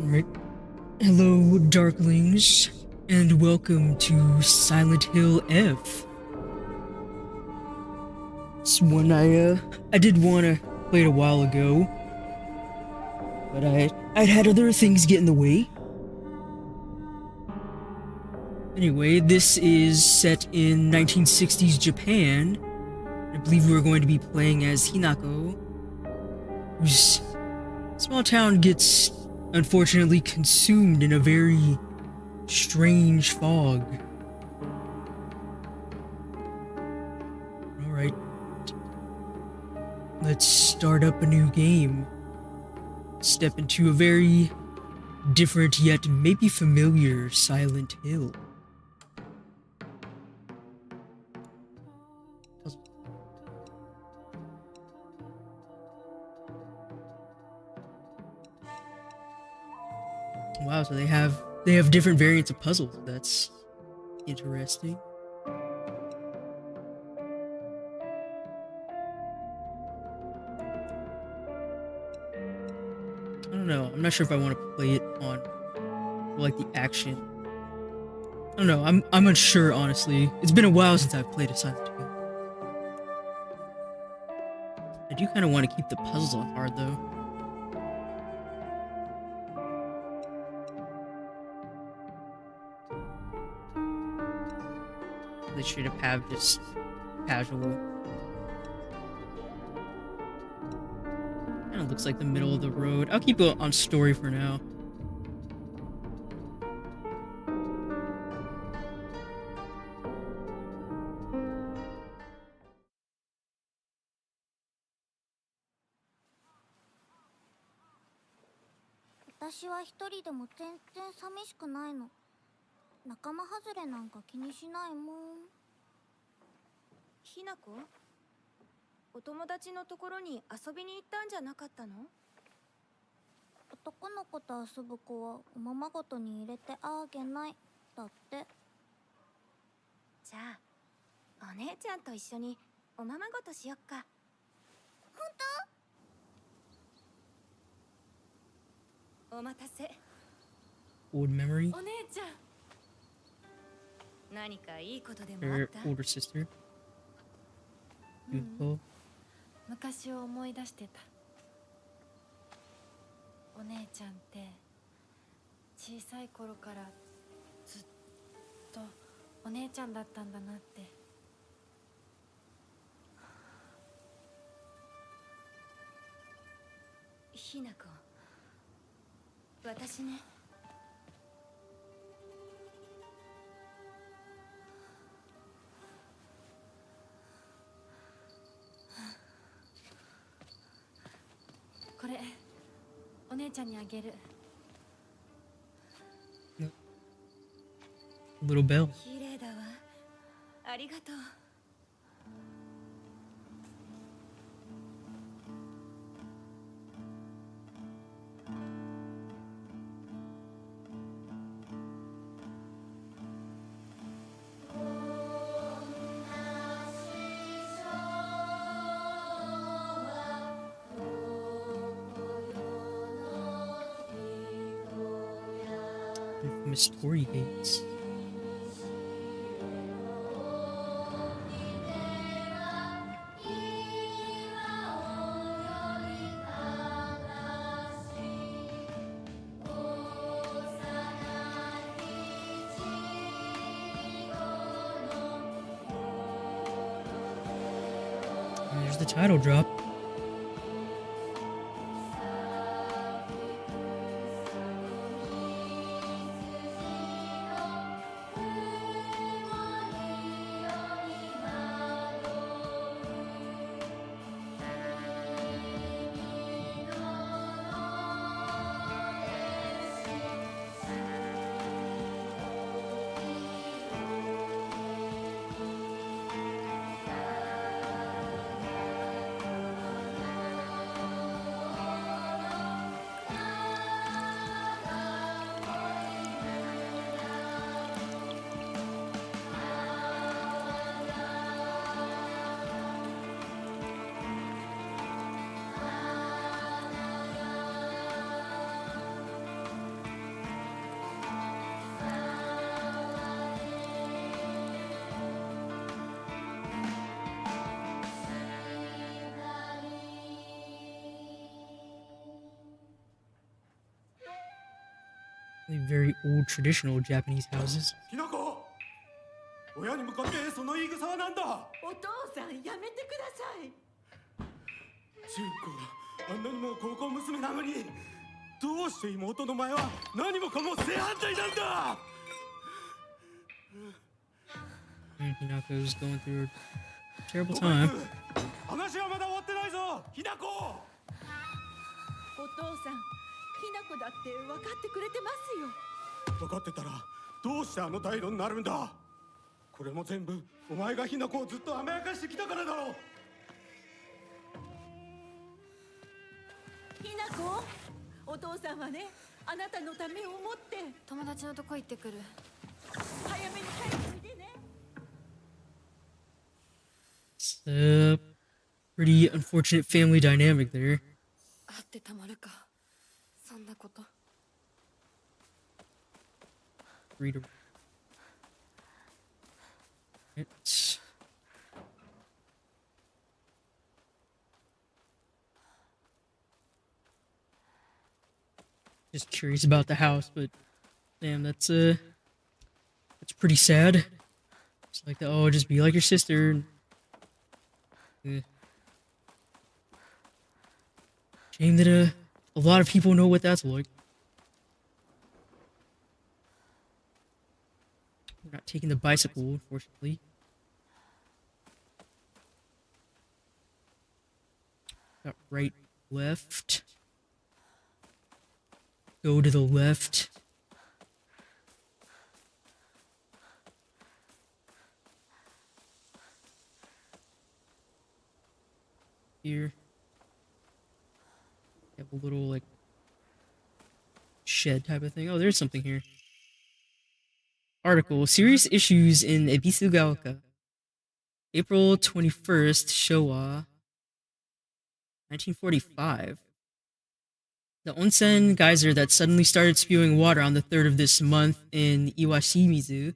Right. Hello, Darklings, and welcome to Silent Hill F. It's one I did want to play it a while ago, but I'd had other things get in the way. Anyway, this is set in 1960s Japan. I believe we're going to be playing as Hinako, whose small town gets unfortunately consumed in a very strange fog. Alright, let's start up a new game. Step into a very different yet maybe familiar Silent Hill. Wow, so they have different variants of puzzles. That's interesting. I don't know. I'm not sure if I want to play it on like the action. I don't know. I'm unsure honestly. It's been a while since I've played a Silent Hill. I do kind of want to keep the puzzles on hard though. They should have just casual. Kind of looks like the middle of the road. I'll keep it on story for now.私は一人でも全然寂しくないの。仲間外れなんか気にしないもん。ひなこ、お友達のところに遊びに行ったんじゃなかったの？男の子と遊ぶ子はおままごとに入れてあげないだって。じゃあお姉ちゃんと一緒におままごとしよっか。本お待たせ。 Old memory. お姉ちゃん、何かいいことでもあ Her った？ older sister. Beautiful. 昔を思い出してた。お姉ちゃんって小さい頃からずっとお姉ちゃんだったんだなって。ひなこ、私ね。これお姉ちゃんにあげる。 Little bell. 綺麗だわ。ありがとう。Infamous Tory gates. And there's the title drop. Very old traditional Japanese houses. ひなこ、親に向かってその言い草は何だ。お父さんやめてください。中高あんなにも高校娘なのに、どうして妹の前は何もかも正反対なんだ。 And Hinako's going through a terrible ごめん time. 話はまだ終わってないぞ、ひなこ。お父さん、ひなこだって分かってくれてますよ。分かってたらどうしてあの態度になるんだ。これも全部お前がひなこをずっと甘やかしてきたからだろう。ひなこ、お父さんはね、あなたのためを思って友達のとこ行ってくる。早めに帰っておいでね。 It's a pretty unfortunate family dynamic there. 会ってたまるか。そんなこと。Read it. Just curious about the house, but damn, that's pretty sad. It's like, oh, just be like your sister. Eh. Shame that a lot of people know what that's like. We're not taking the bicycle, unfortunately. Got right, left. Go to the left. Here. Have a little, like, shed type of thing. Oh, there's something here. Article: Serious issues in Ebisugaoka. April 21st, Showa. 1945. The onsen geyser that suddenly started spewing water on the 3rd of this month in Iwashimizu,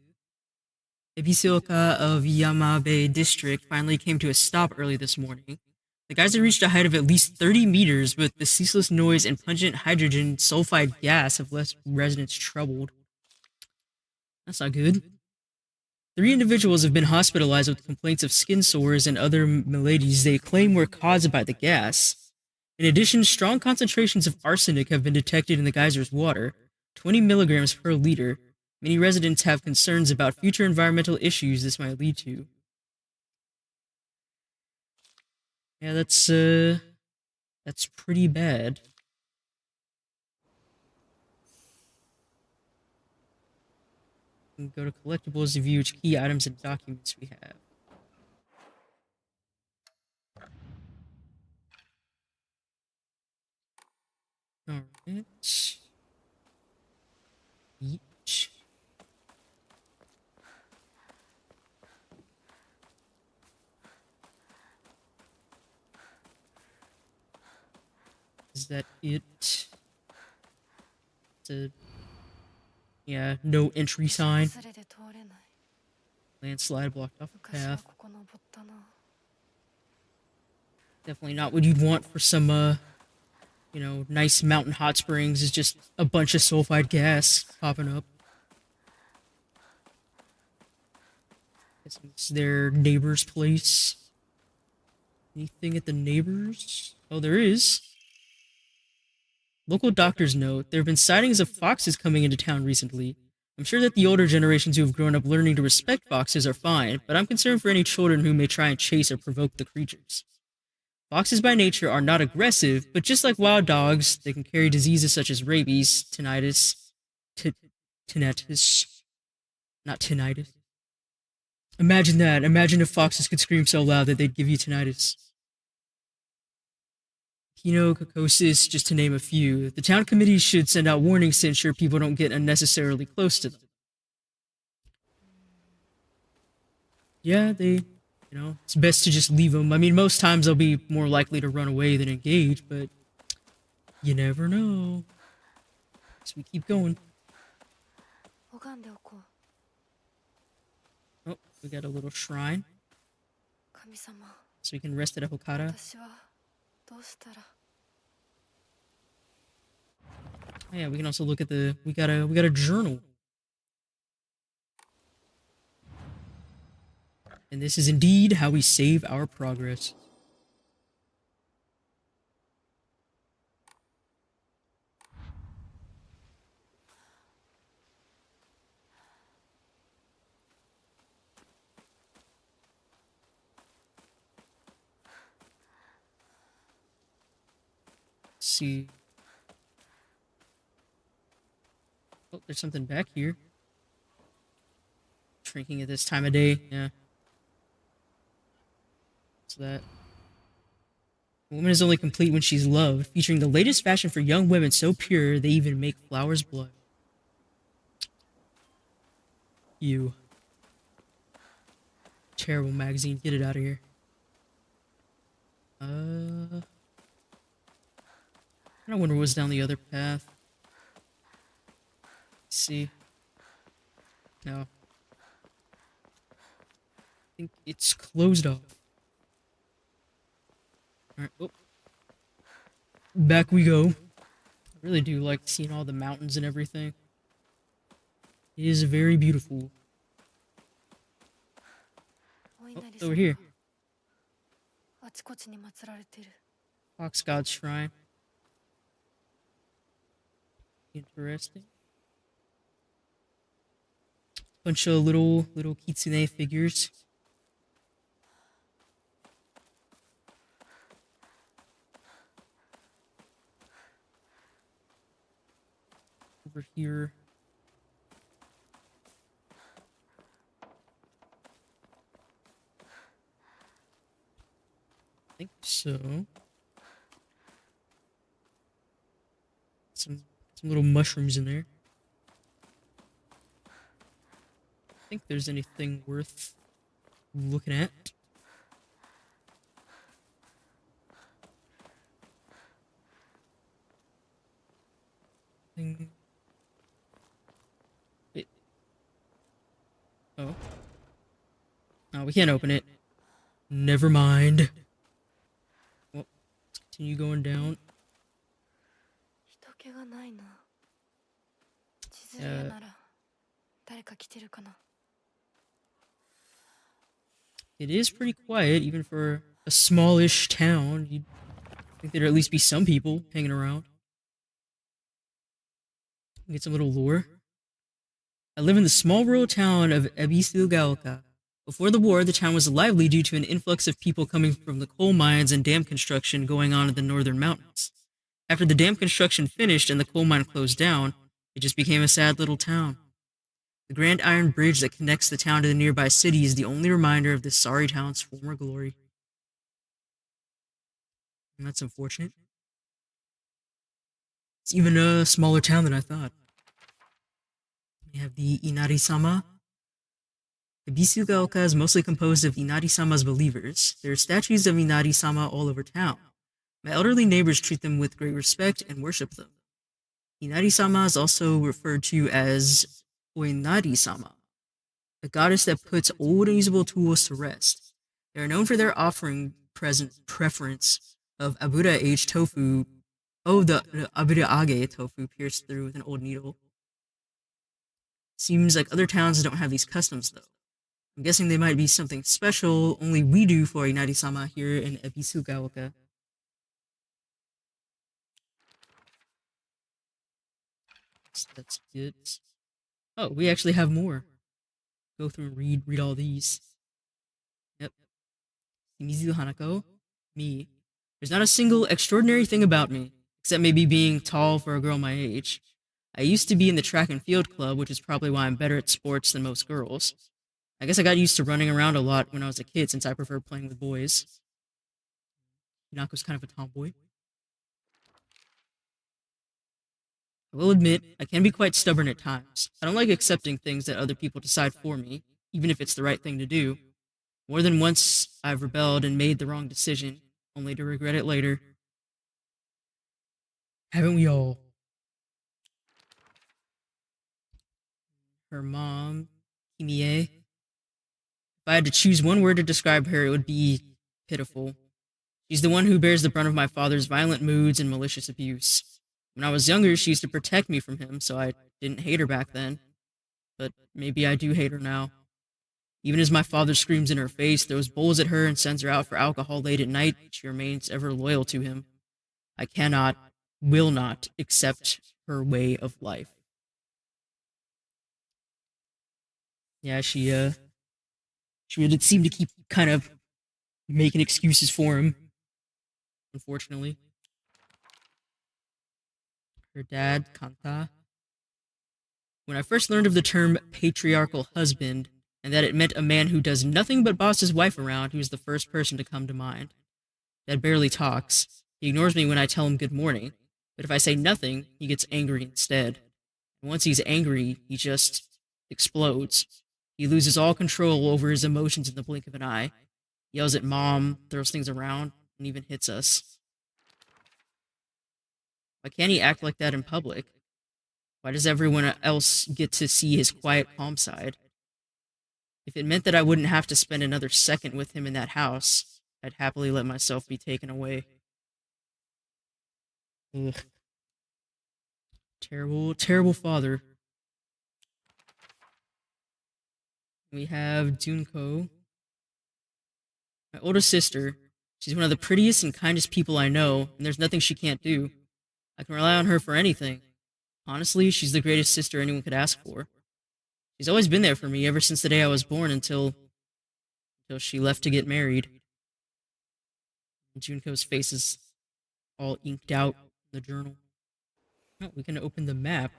Ebisuoka of Yamabe district, finally came to a stop early this morning. The geyser reached a height of at least 30 meters, but the ceaseless noise and pungent hydrogen sulfide gas have left residents troubled. That's not good. 3 individuals have been hospitalized with complaints of skin sores and other maladies they claim were caused by the gas. In addition, strong concentrations of arsenic have been detected in the geyser's water, 20 milligrams per liter. Many residents have concerns about future environmental issues this might lead to. Yeah, that's pretty bad. We can go to collectibles to view which key items and documents we have. Alright. Each. Is that it? It's a... Yeah, no entry sign. それで通れない。 Landslide blocked off the 昔は path. ここ登ったな。 Definitely not what you'd want for some, nice mountain hot springs. Is just a bunch of sulfide gas popping up. Guess it's their neighbor's place. Anything at the neighbor's? Oh, there is. Local doctors note there have been sightings of foxes coming into town recently. I'm sure that the older generations who have grown up learning to respect foxes are fine, but I'm concerned for any children who may try and chase or provoke the creatures. Foxes by nature are not aggressive, but just like wild dogs, they can carry diseases such as rabies, tinnitus, tinnitus, not tinnitus. Imagine that. Imagine if foxes could scream so loud that they'd give you tinnitus. Hinokokosis, just to name a few. The town committee should send out warnings to ensure people don't get unnecessarily close to them. Yeah, it's best to just leave them. I mean, most times they'll be more likely to run away than engage, but you never know. So we keep going. 拝んでおこう。 Oh, we got a little shrine, 神様、 so we can rest at a Hokara. 私はどうしたら。Oh, yeah, we can also look at the we got a journal. And this is indeed how we save our progress. Let's see. Oh, there's something back here. Drinking at this time of day. Yeah. What's that? A woman is only complete when she's loved, featuring the latest fashion for young women so pure they even make flowers blood. You. Terrible magazine. Get it out of here. I wonder what's down the other path. Let's see. No. I think it's closed off. Alright, oh. Back we go. I really do like seeing all the mountains and everything. It is very beautiful. Oh, over here. あちこちに祀られてる。 Fox God Shrine. Interesting. Bunch of little kitsune figures. Over here. I think so. Some little mushrooms in there. I think there's anything worth looking at. Wait. Oh. No, we can't open it. Never mind. Well, let's continue going down. 人気がないな。地図屋なら誰か来てるかな。 It is pretty quiet, even for a smallish town. You'd think there'd at least be some people hanging around. Get some little lore. I live in the small rural town of Ebisugaoka. Before the war, the town was lively due to an influx of people coming from the coal mines and dam construction going on in the northern mountains. After the dam construction finished and the coal mine closed down, it just became a sad little town. The grand iron bridge that connects the town to the nearby city is the only reminder of this sorry town's former glory. And that's unfortunate. It's even a smaller town than I thought. We have the Inari-sama. The Bisugaoka is mostly composed of Inari-sama's believers. There are statues of Inari-sama all over town. My elderly neighbors treat them with great respect and worship them. Inari-sama is also referred to as Oinari-sama, a goddess that puts old and usable tools to rest. They are known for their offering preference of Abura-aged tofu. Oh, the Abura-age tofu pierced through with an old needle. Seems like other towns don't have these customs, though. I'm guessing they might be something special only we do for Inari-sama here in Ebisugaoka. So that's good. Oh, we actually have more. Go through and read all these. Yep. Shimizu Hanako. Me. There's not a single extraordinary thing about me, except maybe being tall for a girl my age. I used to be in the track and field club, which is probably why I'm better at sports than most girls. I guess I got used to running around a lot when I was a kid since I preferred playing with boys. Hinako's kind of a tomboy. I will admit, I can be quite stubborn at times. I don't like accepting things that other people decide for me, even if it's the right thing to do. More than once, I've rebelled and made the wrong decision, only to regret it later. Haven't we all? Her mom, Kimie. If I had to choose one word to describe her, it would be pitiful. She's the one who bears the brunt of my father's violent moods and malicious abuse. When I was younger, she used to protect me from him, so I didn't hate her back then. But maybe I do hate her now. Even as my father screams in her face, throws bowls at her, and sends her out for alcohol late at night, she remains ever loyal to him. I cannot, will not accept her way of life. Yeah, she would seem to keep kind of making excuses for him, unfortunately. Her dad, Kanta. When I first learned of the term patriarchal husband, and that it meant a man who does nothing but boss his wife around, he was the first person to come to mind. Dad barely talks. He ignores me when I tell him good morning, but if I say nothing, he gets angry instead. And once he's angry, he just explodes. He loses all control over his emotions in the blink of an eye. Yells at Mom, throws things around, and even hits us. Why can't he act like that in public? Why does everyone else get to see his quiet, calm side? If it meant that I wouldn't have to spend another second with him in that house, I'd happily let myself be taken away. Ugh. Terrible, terrible father. We have Junko, my oldest sister. She's one of the prettiest and kindest people I know, and there's nothing she can't do. I can rely on her for anything. Honestly, she's the greatest sister anyone could ask for. She's always been there for me ever since the day I was born until she left to get married. And Junko's face is all inked out in the journal. Oh, we can open the map.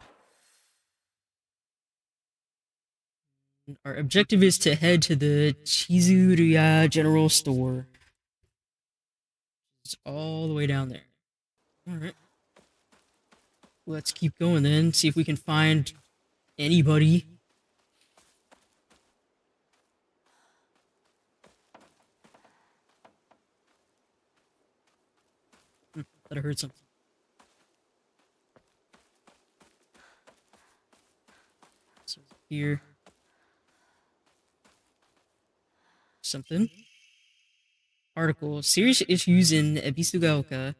Our objective is to head to the Chizuriya General Store. It's all the way down there. Alright. Let's keep going then, see if we can find anybody. Thought I heard something. So here. Something. Article. Serious issues in Ebisugaoka.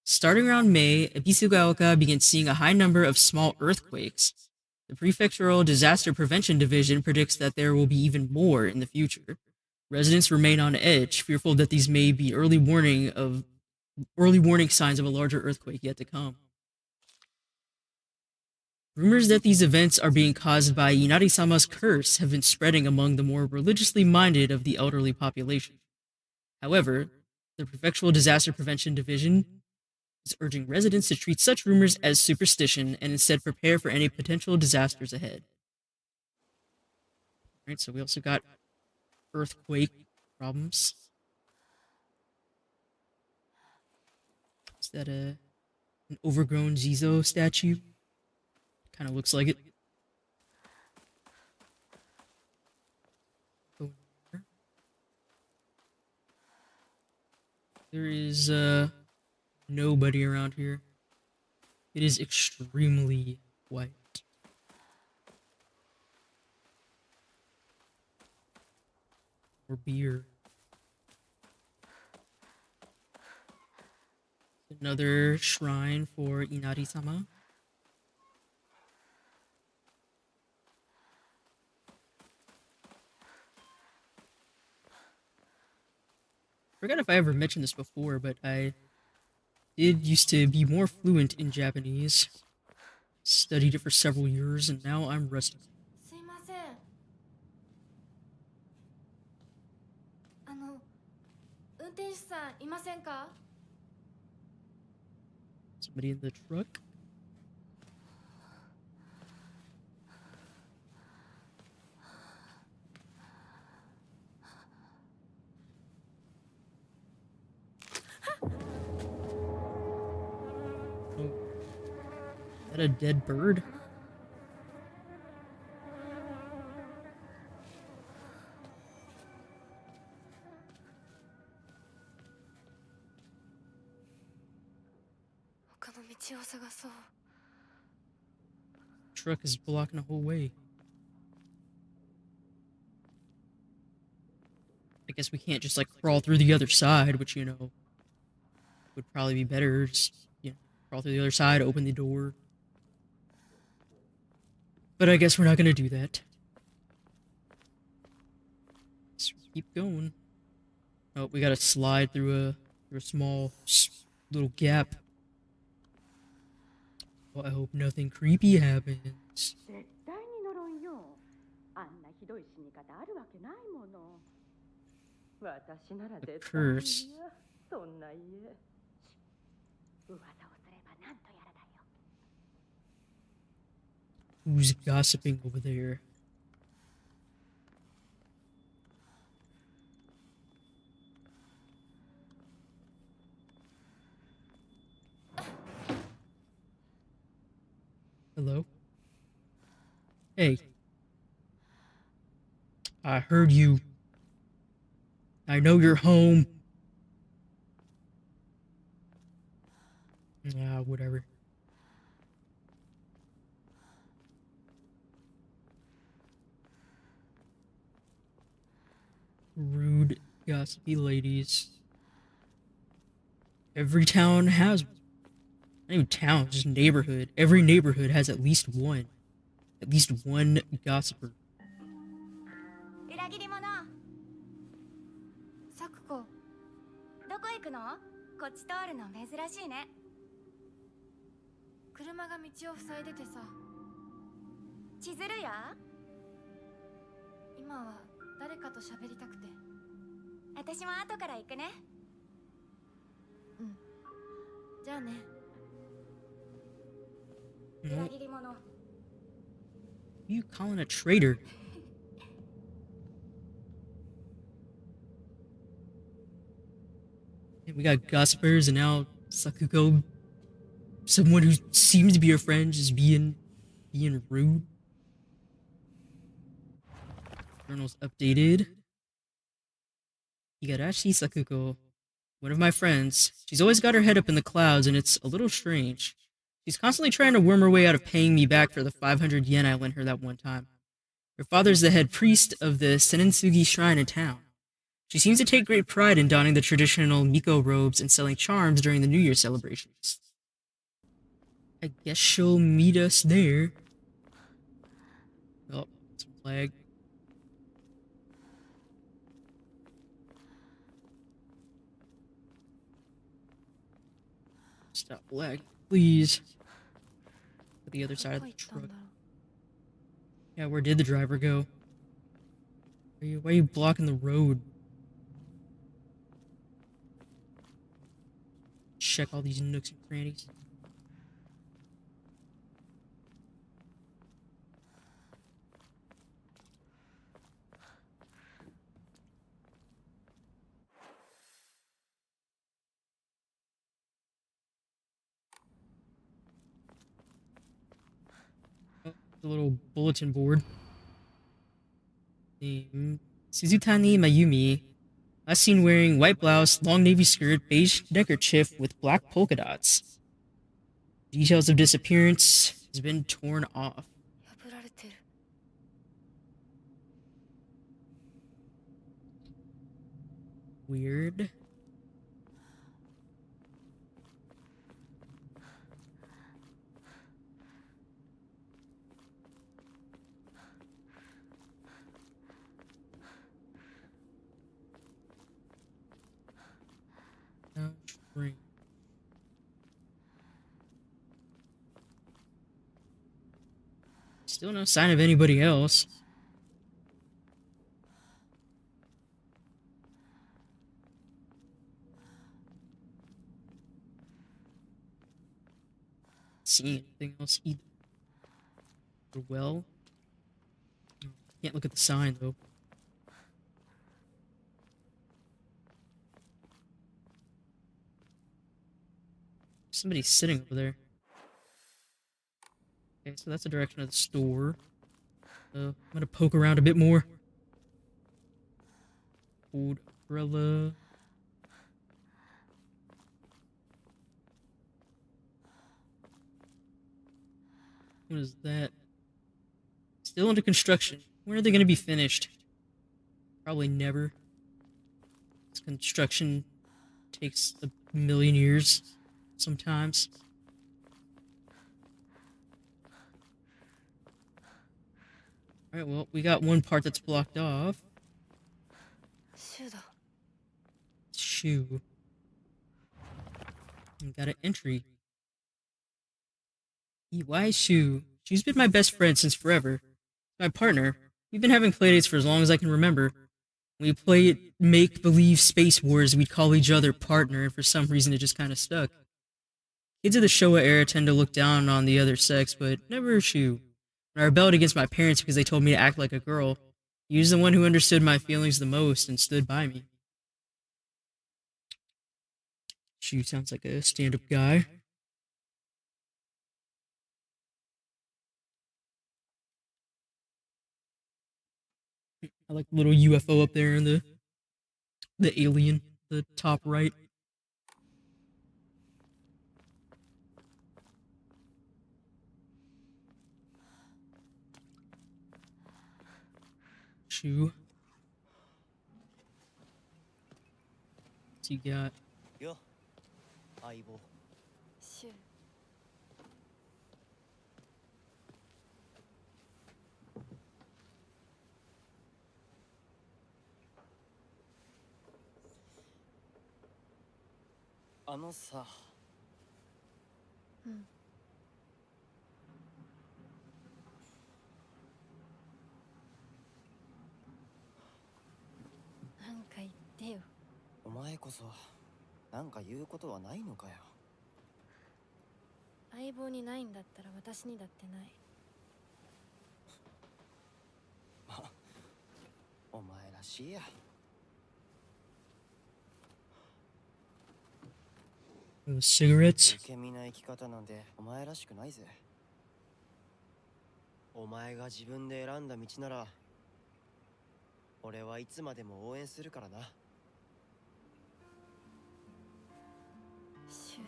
Starting around May, Ebisugaoka began seeing a high number of small earthquakes. The Prefectural Disaster Prevention Division predicts that there will be even more in the future. Residents remain on edge, fearful that these may be early warning signs of a larger earthquake yet to come. Rumors that these events are being caused by Inari-sama's curse have been spreading among the more religiously minded of the elderly population. However, the Prefectural Disaster Prevention Division is urging residents to treat such rumors as superstition and instead prepare for any potential disasters ahead. Alright, so we also got earthquake problems. Is that an overgrown Zizo statue? Kind of looks like it. There is nobody around here. It is extremely quiet. Or beer. Another shrine for Inari-sama. Forgot if I ever mentioned this before, but I did used to be more fluent in Japanese. Studied it for several years, and now I'm rusty. すいません。運転手さんいませんか？ Somebody in the truck? Oh. Is that a dead bird? Truck is blocking the whole way. I guess we can't just like crawl through the other side, which would probably be better. Just, crawl through the other side, open the door. But I guess we're not gonna do that. Let's keep going. Oh, we gotta slide through a small little gap. Well, I hope nothing creepy happens. 絶対に呪いよ。あんなひどい死に方あるわけないもの。私なら絶対に嫌。そんな家。噂をすればなんとやらだよ。 Who's gossiping over there? Hello? Hey. I heard you. I know you're home. Ah, whatever. Rude, gossipy ladies. Every town has one. Not even town, just neighborhood. Every neighborhood has at least one. At least one gossiper. 裏切り者。サクコ、どこ行くの？こっち通るの珍しいね。車が道を塞いでてさ。千鶴や？今は誰かと喋りたくて。私も後から行くね。うん。じゃあね。裏切り者。Who you calling a traitor? We got gossipers and now Sakuko, someone who seems to be your friend, just being rude. Journal's updated. Igarashi Sakuko, one of my friends. She's always got her head up in the clouds, and it's a little strange. She's constantly trying to worm her way out of paying me back for the 500 yen I lent her that one time. Her father's the head priest of the Senensugi shrine in town. She seems to take great pride in donning the traditional Miko robes and selling charms during the New Year celebrations. I guess she'll meet us there. Oh, some flag. Stop lag, please. To the other side of the truck. Yeah, where did the driver go? Why are you blocking the road? Check all these nooks and crannies. Oh, the little bulletin board. Name Suzutani Mayumi. Last seen wearing white blouse, long navy skirt, beige neckerchief with black polka dots. Details of disappearance has been torn off. 破られてる。Weird. How strange. Still no sign of anybody else. See anything else either. Well, can't look at the sign though. Somebody's sitting over there. Okay, so that's the direction of the store. I'm gonna poke around a bit more. Old umbrella. What is that? Still under construction. When are they gonna be finished? Probably never. This construction takes a million years sometimes. Alright, well, we got one part that's blocked off. シュウだ。 Shoe. We got an entry. Why Shoe? She's been my best friend since forever. My partner. We've been having playdates for as long as I can remember. When we played make-believe Space Wars, we'd call each other partner, and for some reason it just kind of stuck. Kids of the Showa era tend to look down on the other sex, but never Shoe. When I rebelled against my parents because they told me to act like a girl, he was the one who understood my feelings the most and stood by me. Shoe sounds like a stand-up guy. I like the little UFO up there in the alien, the top right. Shoe. What's you got? よ相棒。シュウ。あのさ、うん。なんか言ってよ。お前こそなんか言うことはないのかよ。相棒にないんだったら私にだってない。お前らしいや。 Those cigarettes. 受け身な生き方なんてお前らしくないぜ。お前が自分で選んだ道なら俺はいつまでも応援するからな。シュウ。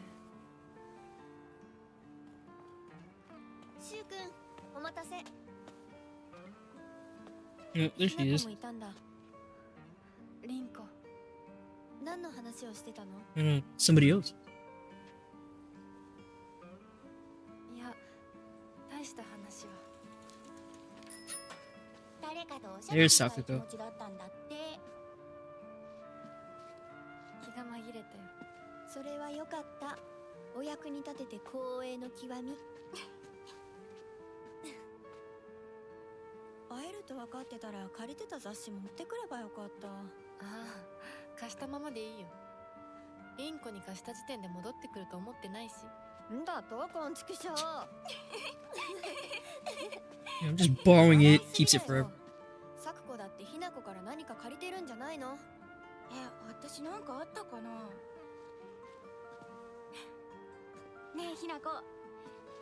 シュウ君、お待たせ。 Oh, there she ヒナ is. コもいたんだ。リンコ。何の話をしてたの？ No, no, somebody else. いや、大した話は。誰かとおしゃべりしたい気持ちだったんだって。気が紛れたよ。それはよかった。お役に立てて光栄の極み。会えると分かってたら借りてた雑誌持ってくればよかった。ああ、貸したままでいいよ。リンコに貸した時点で戻ってくると思ってないし。んだとこんちくしょう。 Yeah, I'm just borrowing it. Keeps it forever. サクコだってヒナコから何か借りてるんじゃないの？私なんかあったかな。ねえひなこ、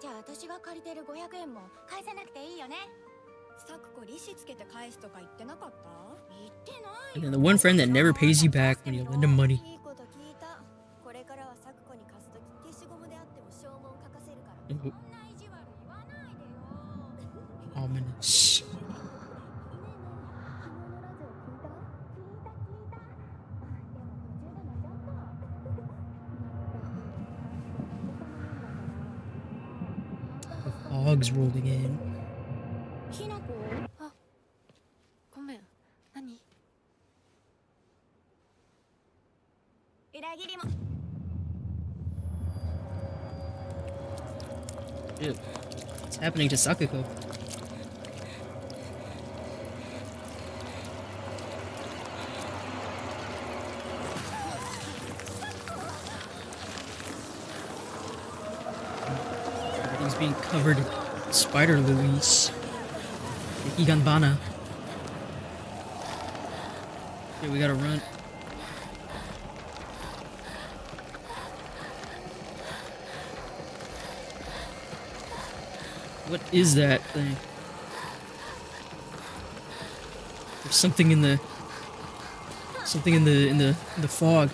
じゃあ私が借りてる500円も返さなくていいよね。サクコ利子つけて返すとか言ってなかった？言ってない。 And then the one friend that never pays you back when you lend him money. いいこと聞いた。これからはサクコに貸すとき消しゴムであっても証文書かせるから。 Oh, そんな意地悪言わないでよ。 ominous. 昨日のラジオ聞いた？聞いた。でも途中で寝ちゃった。 The fog's rolling in. ひなこ？あ、ごめん。何？裏切りも。 Ew. What's happening to Sakuko? Everything's being covered in spider lilies. Iganbana. Okay, we gotta run. What is that thing? There's something in the fog.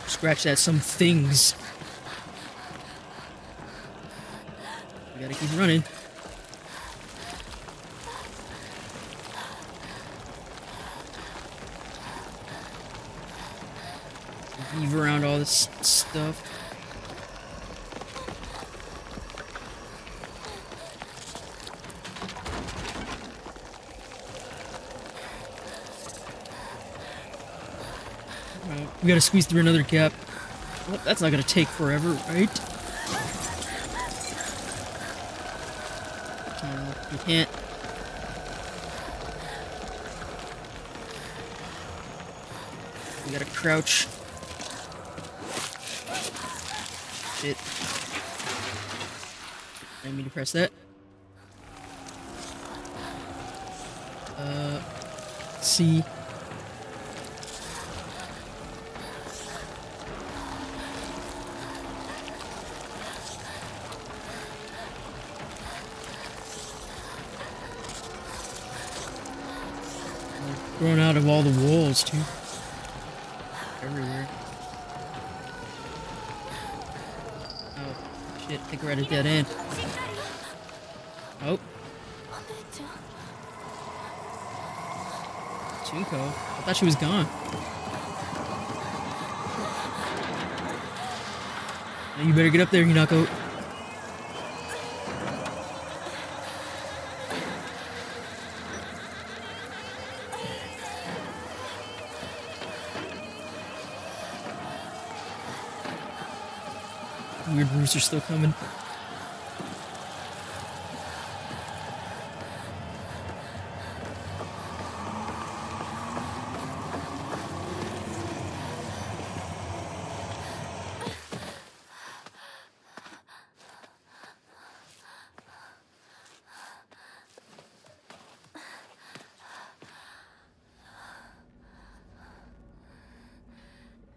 Scratch that, some things. We gotta keep running. Weave around all this stuff. We gotta squeeze through another gap. Well, that's not gonna take forever, right? You can't. We gotta crouch. Shit. I didn't mean to press that. Let's see. Thrown out of all the walls, too. Everywhere. Oh, shit. I think we're at a dead end. Oh. Junko? I thought she was gone. Now you better get up there, Hinako. Weird roosts are still coming.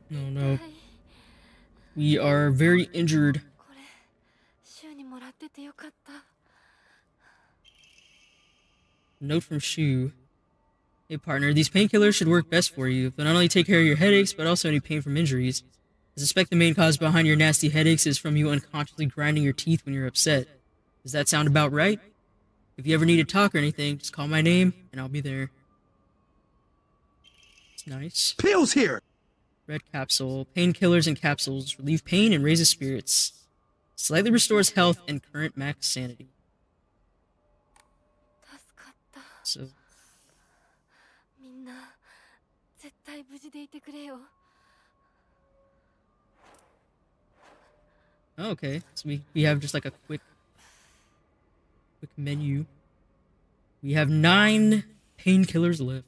No, no. We are very injured. これ週にもらっててよかった。 Note from Shu. Hey partner, these painkillers should work best for you. They'll not only take care of your headaches, but also any pain from injuries. I suspect the main cause behind your nasty headaches is from you unconsciously grinding your teeth when you're upset. Does that sound about right? If you ever need to talk or anything, just call my name, and I'll be there. It's nice. Pills here! Red capsule. Painkillers and capsules relieve pain and raises spirits. Slightly restores health and current max sanity. 助かった。 So, みんな絶対無事でいてくれよ。 oh, okay. So we have just like a quick menu. We have 9 painkillers left.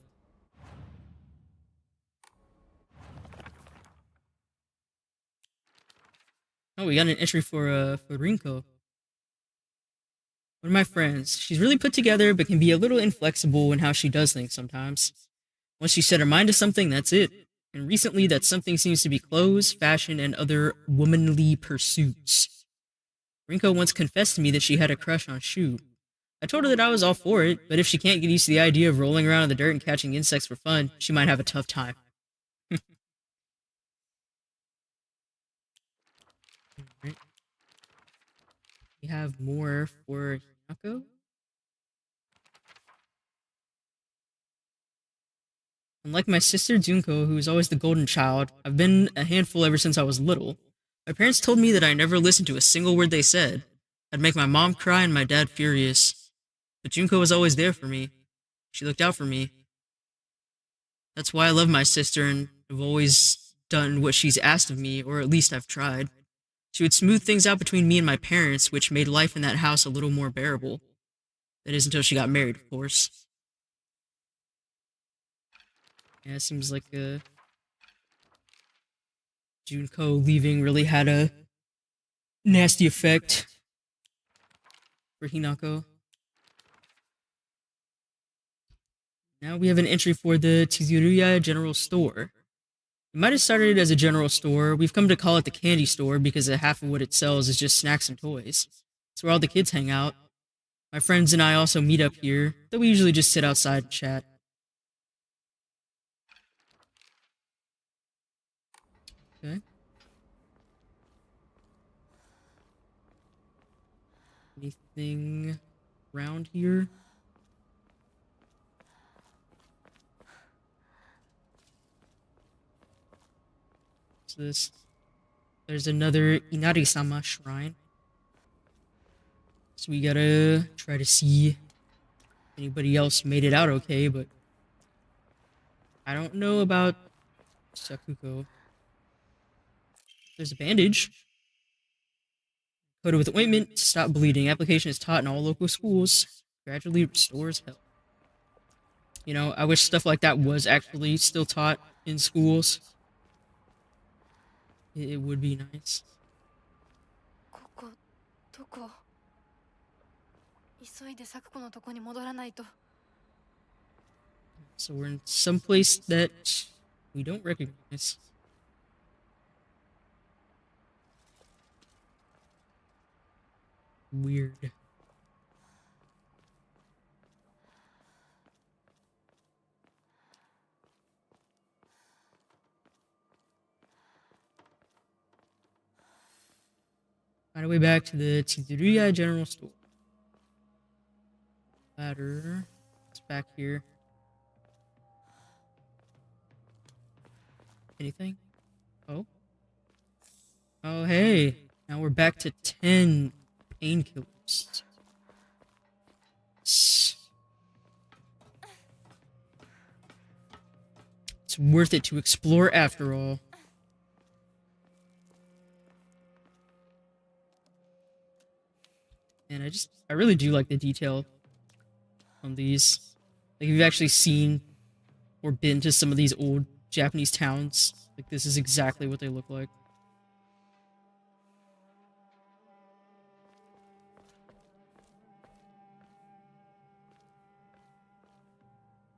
Oh, we got an entry for Rinko. One of my friends. She's really put together, but can be a little inflexible in how she does things sometimes. Once she set her mind to something, that's it. And recently, that something seems to be clothes, fashion, and other womanly pursuits. Rinko once confessed to me that she had a crush on Shu. I told her that I was all for it, but if she can't get used to the idea of rolling around in the dirt and catching insects for fun, she might have a tough time. Alright. We have more for Hinako. Unlike my sister Junko, who is always the golden child, I've been a handful ever since I was little. My parents told me that I never listened to a single word they said. I'd make my mom cry and my dad furious. But Junko was always there for me. She looked out for me. That's why I love my sister and have always done what she's asked of me, or at least I've tried. She would smooth things out between me and my parents, which made life in that house a little more bearable. That is until she got married, of course. Yeah, it seems like Junko leaving really had a nasty effect for Hinako. Now we have an entry for the Tsuruya General Store. It might have started as a general store. We've come to call it the candy store because half of what it sells is just snacks and toys. It's where all the kids hang out. My friends and I also meet up here, though we usually just sit outside and chat. Okay. Anything around here? What's this? There's another Inari-sama shrine. So we gotta try to see if anybody else made it out okay, but I don't know about Sakuko. There's a bandage. Coated with ointment to stop bleeding. Application is taught in all local schools. Gradually restores health. You know, I wish stuff like that was actually still taught in schools. It would be nice. ここどこ？急いで咲子のとこに戻らないと。 So we're in some place that we don't recognize. Weird. Find our way back to the Tsuruya General Store. Ladder. It's back here. Anything? Oh? Oh, hey. Now we're back to 10 painkillers. It's worth it to explore after all. And I really do like the detail on these. Like, if you've actually seen or been to some of these old Japanese towns, like, this is exactly what they look like.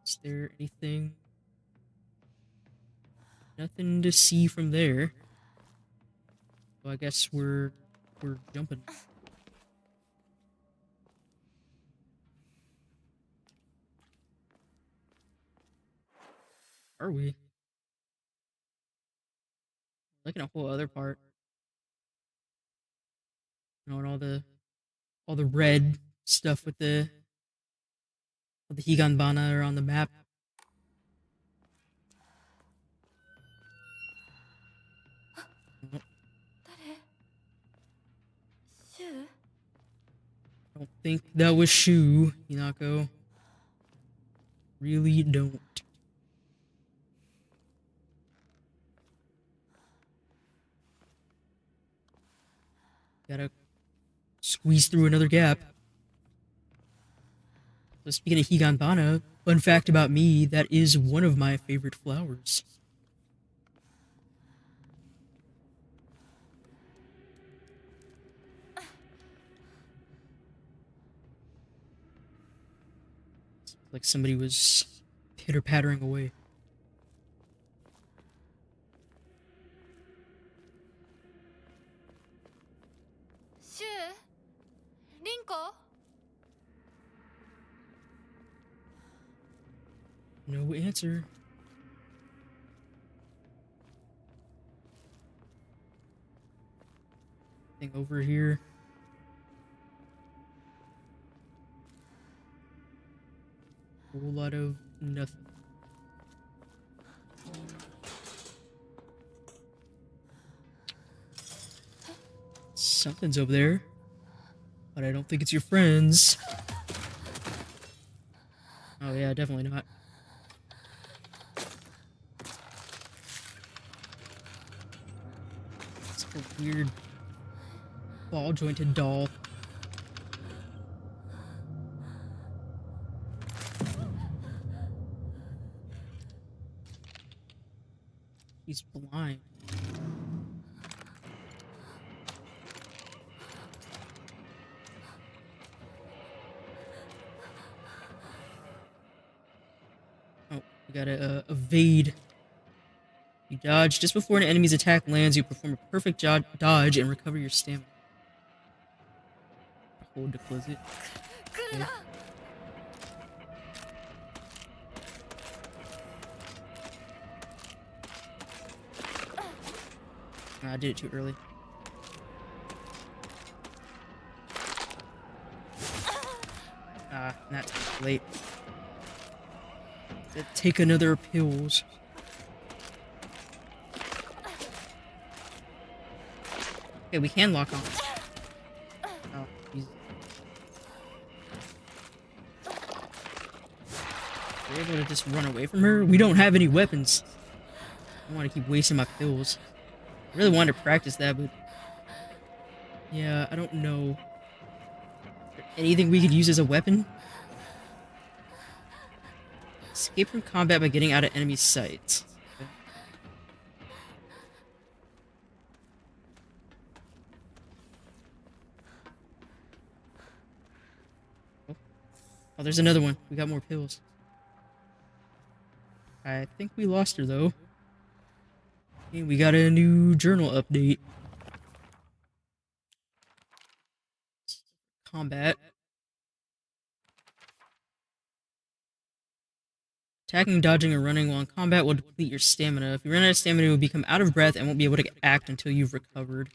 Is there anything? Nothing to see from there. Well, I guess we're jumping. Are we? Like in a whole other part. You know, and all the red stuff with the Higanbana are on the map. Oh, 誰？シュウ？ I don't think that was Shu, Hinako. Really don't. Gotta squeeze through another gap. So speaking of Higanbana, fun fact about me, that is one of my favorite flowers. It's like somebody was pitter-pattering away. シュウ？リンコ？ No answer. Thing over here. Whole lot of nothing. Something's over there, but I don't think it's your friends. Oh yeah, definitely not. It's like a weird ball-jointed doll. He's blind. Oh, we gotta evade. You dodge just before an enemy's attack lands. You perform a perfect dodge and recover your stamina. Hold to close it. Okay. I did it too early. Not too late. Take another pills. Okay, we can lock on. Oh, he's... We're able to just run away from her? We don't have any weapons. I don't want to keep wasting my pills. I really wanted to practice that, but yeah, I don't know. Anything we could use as a weapon? Escape from combat by getting out of enemy sight. Okay. Oh, there's another one. We got more pills. I think we lost her, though. Okay, we got a new journal update. Combat. Attacking, dodging, or running while in combat will deplete your stamina. If you run out of stamina, you will become out of breath and won't be able to act until you've recovered.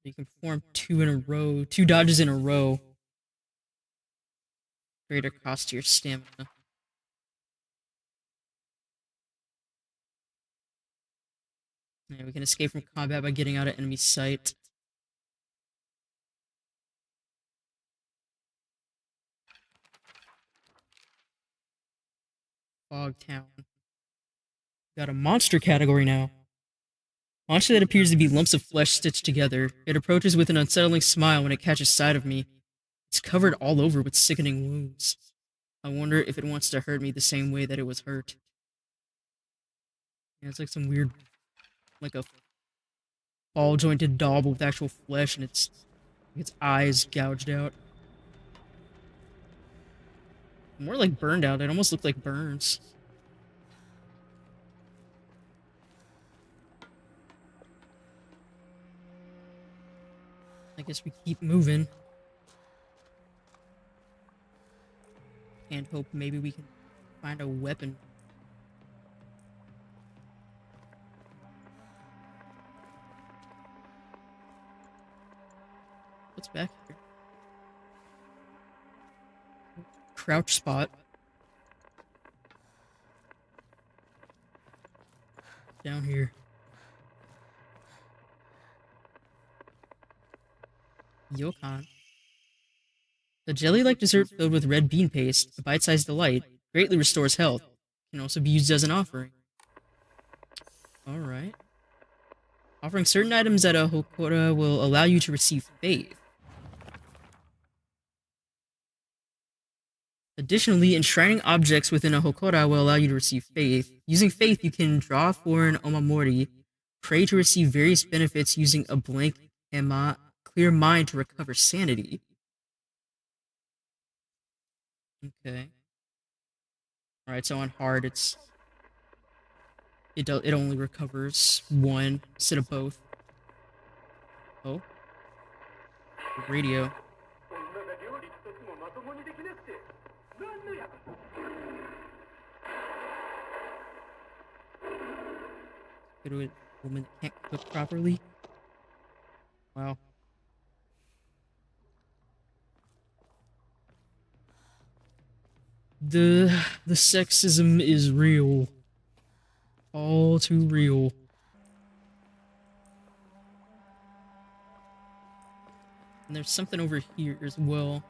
You can perform two dodges in a row. Greater cost to your stamina. Yeah, we can escape from combat by getting out of enemy sight. Fog Town. Got a monster category now. Monster that appears to be lumps of flesh stitched together. It approaches with an unsettling smile when it catches sight of me. It's covered all over with sickening wounds. I wonder if it wants to hurt me the same way that it was hurt. Yeah, it's like some weird, like a ball-jointed daub with actual flesh, and its eyes gouged out. More like burned out. It almost looked like burns. I guess we keep moving. And hope maybe we can find a weapon. What's back here? Crouch spot. Down here. Yokan. The jelly-like dessert filled with red bean paste, a bite-sized delight, greatly restores health. Can also be used as an offering. Alright. Offering certain items at a Hokora will allow you to receive faith. Additionally, enshrining objects within a Hokora will allow you to receive faith. Using faith, you can draw for an Omamori, pray to receive various benefits using a blank clear mind to recover sanity. Okay. Alright, so on hard, it only recovers one instead of both. Oh. Radio. Go to a woman that can't cook properly. Wow. The sexism is real. All too real. And there's something over here as well.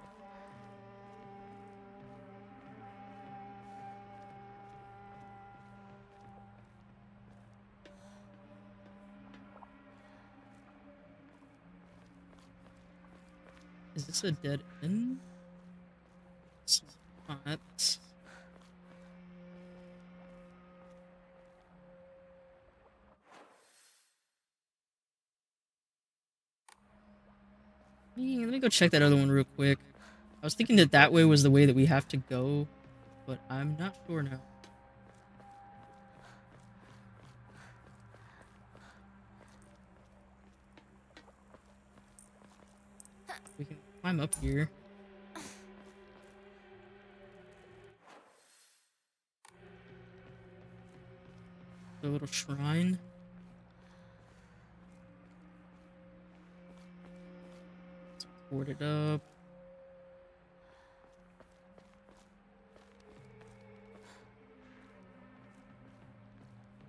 Is this a dead end? It's not. Let me go check that other one real quick. I was thinking that way was the way that we have to go, but I'm not sure now. We can climb up here. A little shrine. Let's board it up.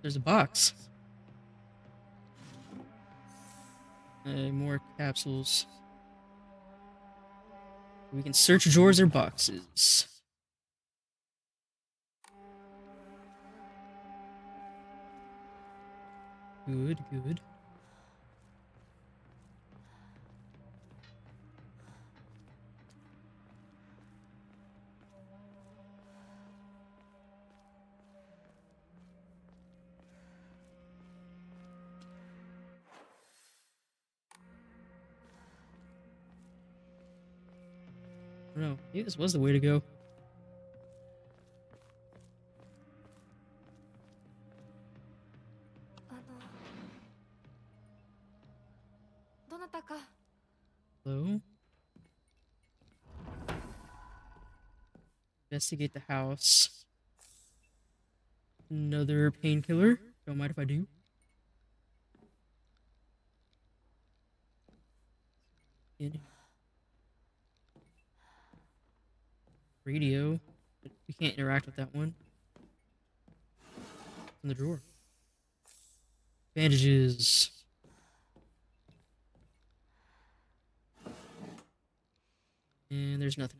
There's a box. More capsules. We can search drawers or boxes. Good, good. I don't know. Maybe this was the way to go. どなたか Hello? Investigate the house. Another painkiller. Don't mind if I do. In radio. We can't interact with that one. In the drawer. Bandages. And there's nothing.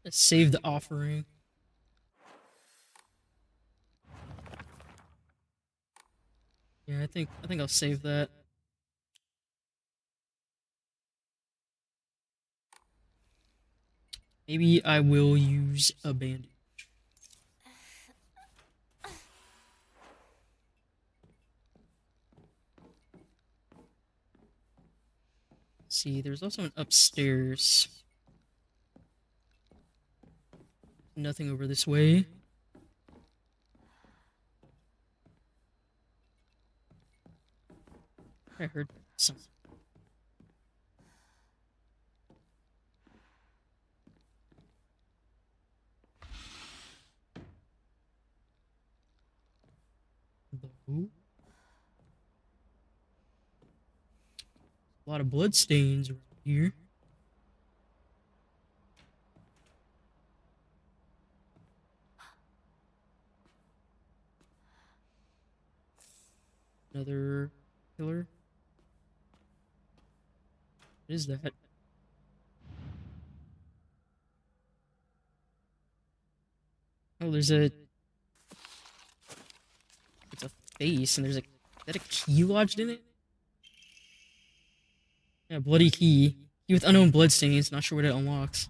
Let's save the offering. Yeah, I think I'll save that. Maybe I will use a bandage. See, there's also an upstairs. Nothing over this way. I heard something. Hello? A lot of blood stains around here. Another killer. What is that? Oh, there's a... It's a face, and there's a... Is that a key lodged in it? Yeah, bloody key. Key with unknown bloodstains. Not sure what it unlocks.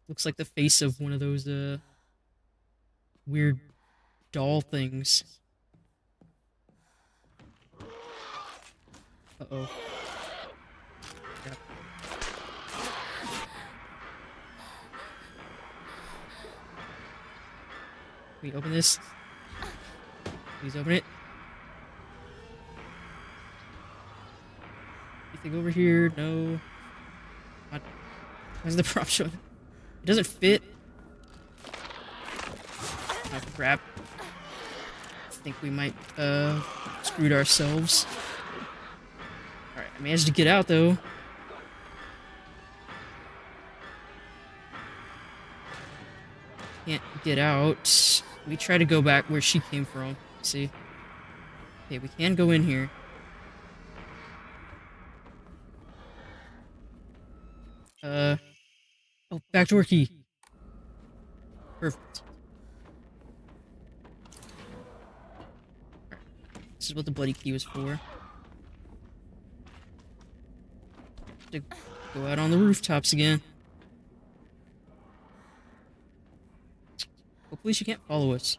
Looks like the face of one of those, weird doll things. Uh-oh. Yeah. Can we open this? Please open it. Anything over here? No. What? Why's the prop showing? It doesn't fit. Oh, crap. I think we might, screwed ourselves. Alright, I managed to get out, though. Can't get out. We try to go back where she came from. Let's see. Okay, we can go in here. Oh, backdoor key. Perfect. Alright, this is what the bloody key was for. To go out on the rooftops again. Hopefully she can't follow us.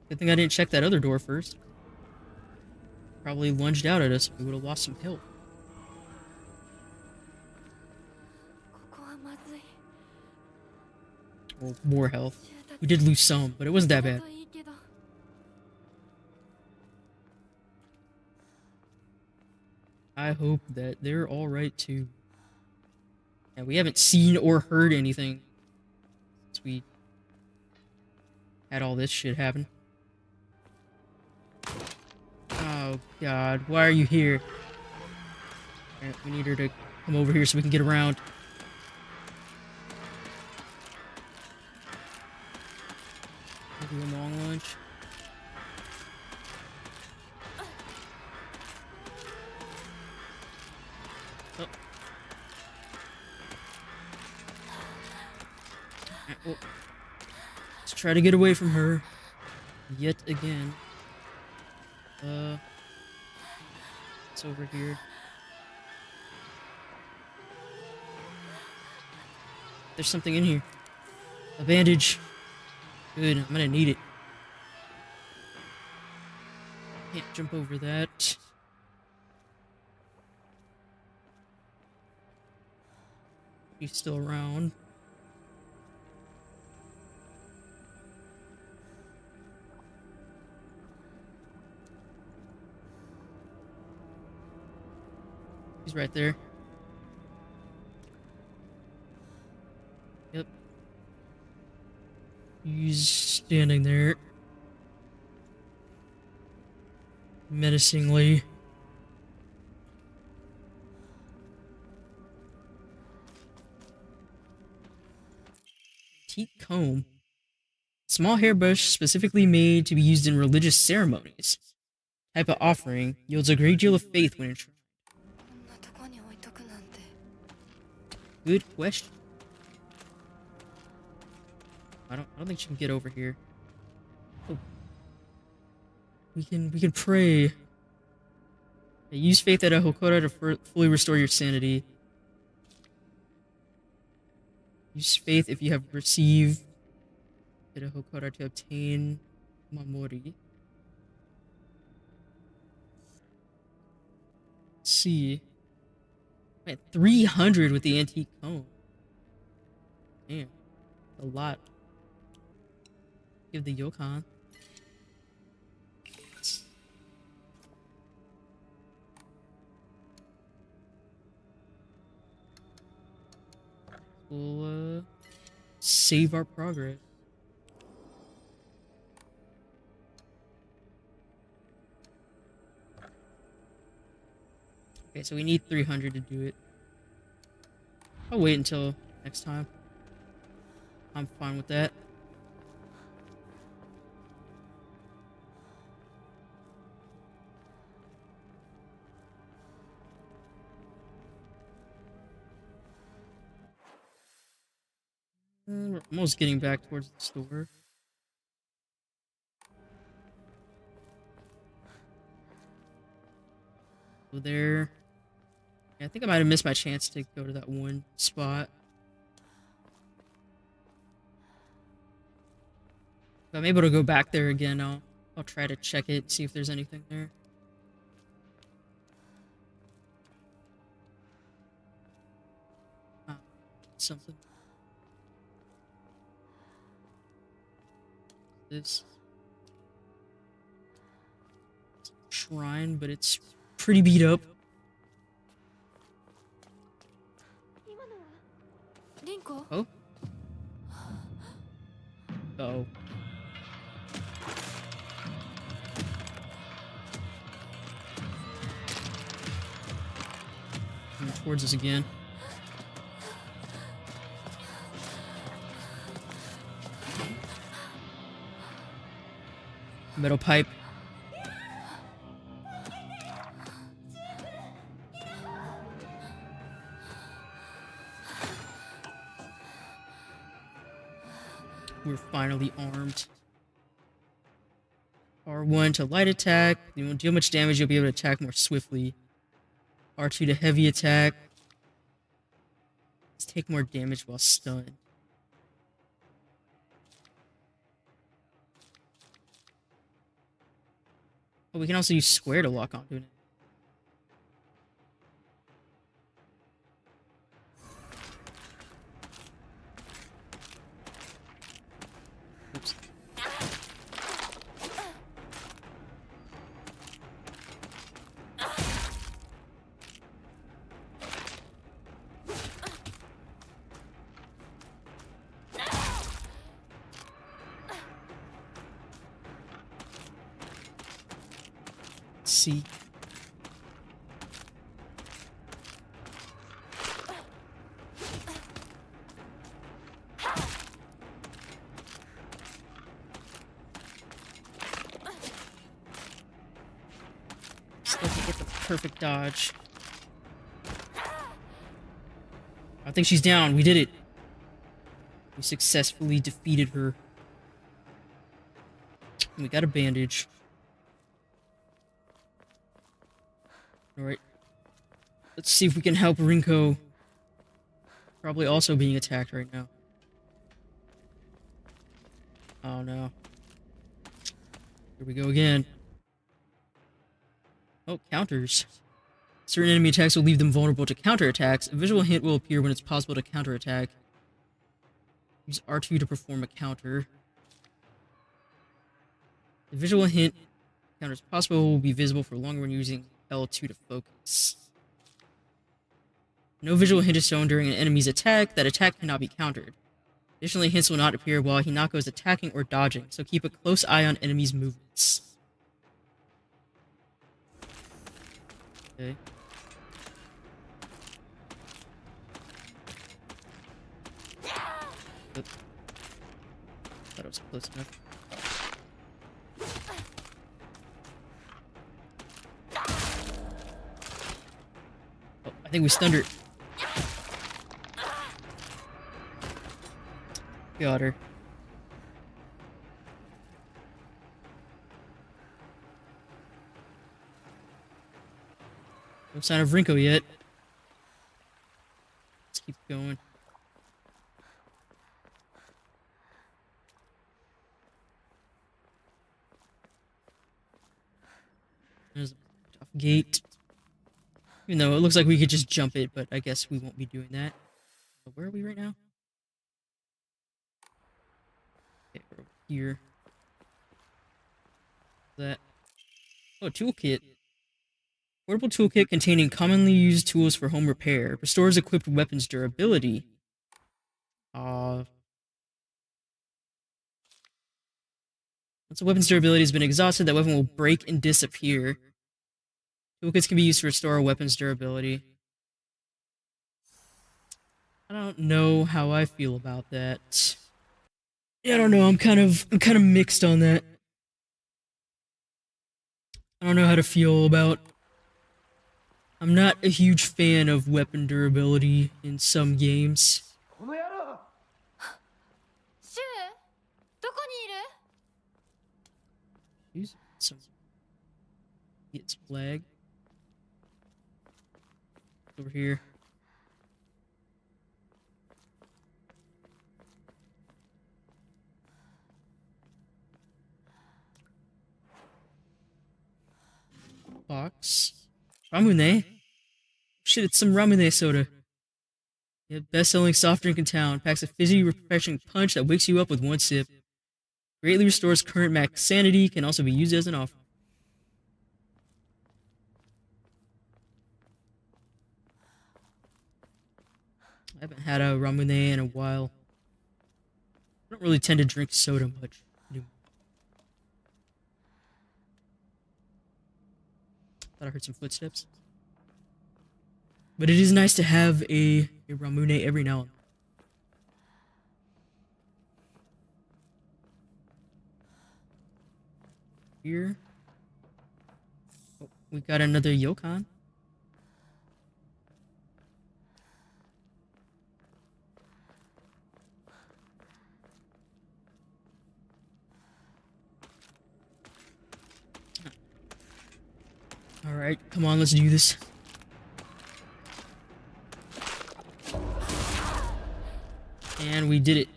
Good thing I didn't check that other door first. Probably lunged out at us. We would have lost some health. ここはまずい Well, more health. We did lose some, but it wasn't that だ bad. といいけど I hope that they're alright too. Yeah, we haven't seen or heard anything since we had all this shit happen. Oh god, why are you here? Alright, we need her to come over here so we can get around. Do a long lunge. Oh. Oh. Let's try to get away from her. Yet again. It's over here. There's something in here. A bandage. Good, I'm gonna need it. Can't jump over that. He's still around. He's right there. Yep. He's standing there. Menacingly. Antique comb. Small hairbrush specifically made to be used in religious ceremonies. Type of offering yields a great deal of faith when enshrined. こんなとこに置いとくなんて。 Good question. I don't think she can get over here. Oh. We can pray. Use faith at a Hokora to fully restore your sanity. Use faith if you have received at a Hokora to obtain Mamori. Let's see. I'm at 300 with the antique comb. Damn. A lot. Give the Yokon. We'll save our progress. Okay, so we need 300 to do it. I'll wait until next time. I'm fine with that. We're almost getting back towards the store. Go there. Yeah, I think I might have missed my chance to go to that one spot. If I'm able to go back there again, I'll try to check it, see if there's anything there. Something. This shrine, but it's pretty beat up. リンコ Oh. Uh-oh. Coming towards us again. Metal pipe. We're finally armed. R1 to light attack. You won't deal much damage, you'll be able to attack more swiftly. R2 to heavy attack. Let's take more damage while stunned. Oh, we can also use square to lock onto it. Oops. See. Make a perfect dodge. I think she's down. We did it. We successfully defeated her. We got a bandage. Alright. Let's see if we can help Rinko. Probably also being attacked right now. Oh no. Here we go again. Oh, counters. Certain enemy attacks will leave them vulnerable to counterattacks. A visual hint will appear when it's possible to counterattack. Use R2 to perform a counter. The visual hint counter is possible will be visible for longer when using L2 to focus. No visual hint is shown during an enemy's attack. That attack cannot be countered. Additionally, hints will not appear while Hinako is attacking or dodging, so keep a close eye on enemies' movements. Okay. Thought it was close enough. Oh, I think we stunned her. Got her. No sign of Rinko yet. Let's keep going. There's a tough gate. Even though it looks like we could just jump it, but I guess we won't be doing that. Where are we right now? Okay, we're over here. That. Oh, toolkit. Portable toolkit containing commonly used tools for home repair. Restores equipped weapons durability. Once a weapon's durability has been exhausted, that weapon will break and disappear. Toolkits can be used to restore a weapon's durability. I don't know how I feel about that. Yeah, I don't know. I'm kind of mixed on that. I don't know how to feel about. I'm not a huge fan of weapon durability in some games. シュウどこにいる Use some. Its flag. Over here. Box. Ramune? Shit, it's some Ramune soda. Yeah, best-selling soft drink in town. Packs a fizzy, refreshing punch that wakes you up with one sip. Greatly restores current max sanity. Can also be used as an offer. I haven't had a Ramune in a while. I don't really tend to drink soda much. Thought I heard some footsteps. But it is nice to have a Ramune every now and then. Here. Oh, we got another Yokon. Alright, come on, let's do this. And we did it.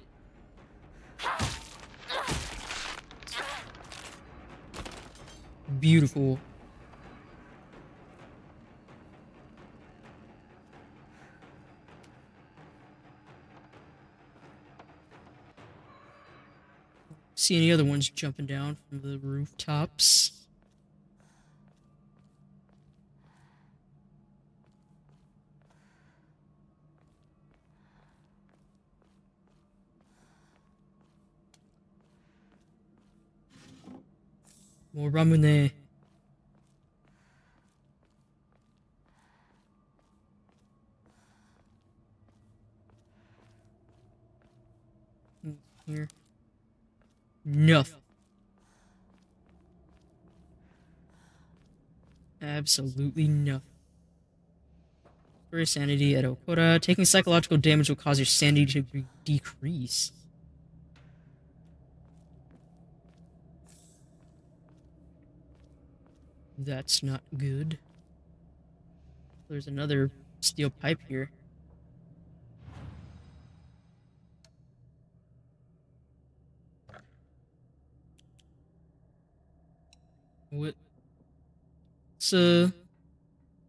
Beautiful. See any other ones jumping down from the rooftops? More Ramune. Here. Nothing. absolutely nothing. For your sanity at Okura, taking psychological damage will cause your sanity to decrease. That's not good. There's another steel pipe here. What?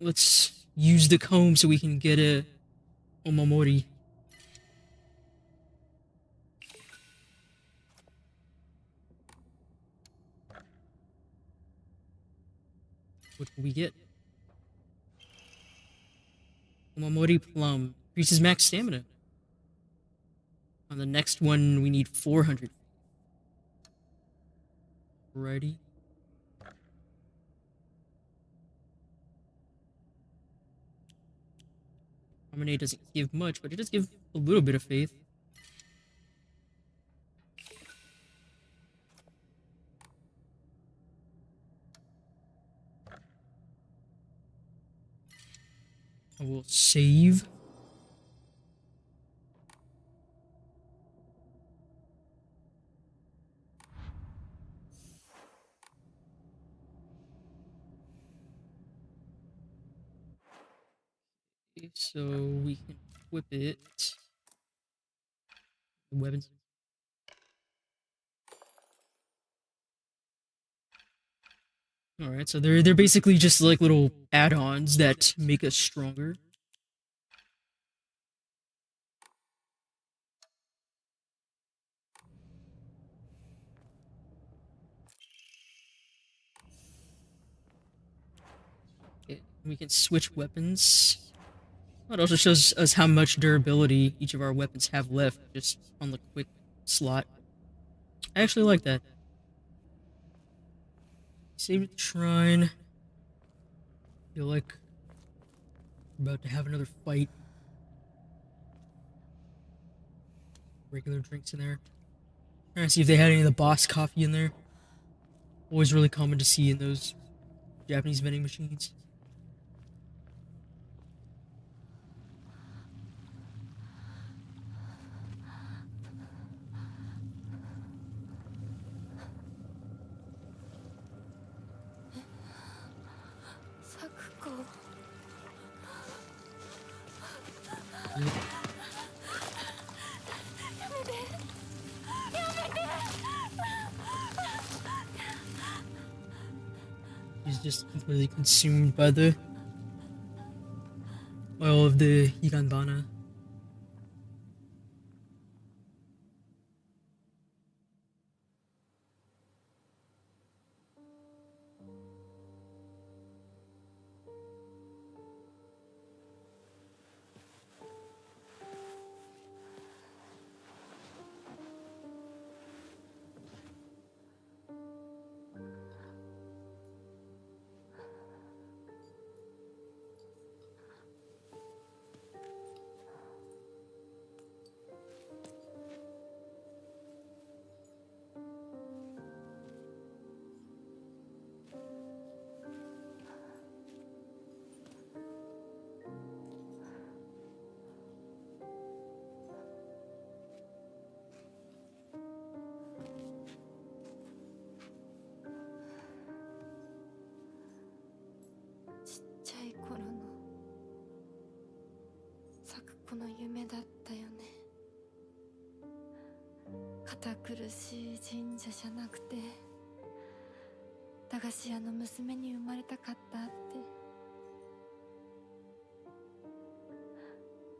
Let's use the comb so we can get a Omamori. What can we get? Omamori plum increases max stamina. On the next one, we need 400. Righty. Promenade doesn't give much, but it does give a little bit of faith. I will save. Okay, so we can equip it. The weapons. All right, so they're basically just like little add-ons that make us stronger. Okay, we can switch weapons. It also shows us how much durability each of our weapons have left just on the quick slot. I actually like that. Save at the shrine. Feel like we're about to have another fight. Regular drinks in there. Trying to see if they had any of the boss coffee in there. Always really common to see in those Japanese vending machines. Sakuko. He's just completely consumed by the oil of the Higanbana. Sakuko の夢だったよね。堅苦しい神社じゃなくて駄菓子屋の娘に生まれたかったって。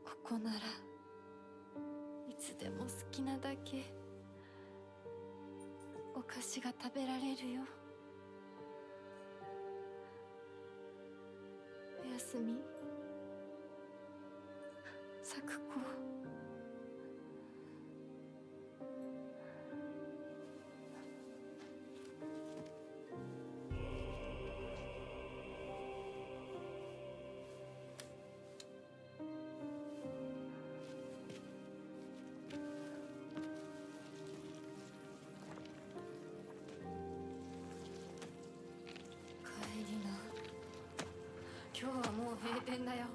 ここならいつでも好きなだけお菓子が食べられるよ。おやすみ、サクコ。帰りな、もう閉店だよ。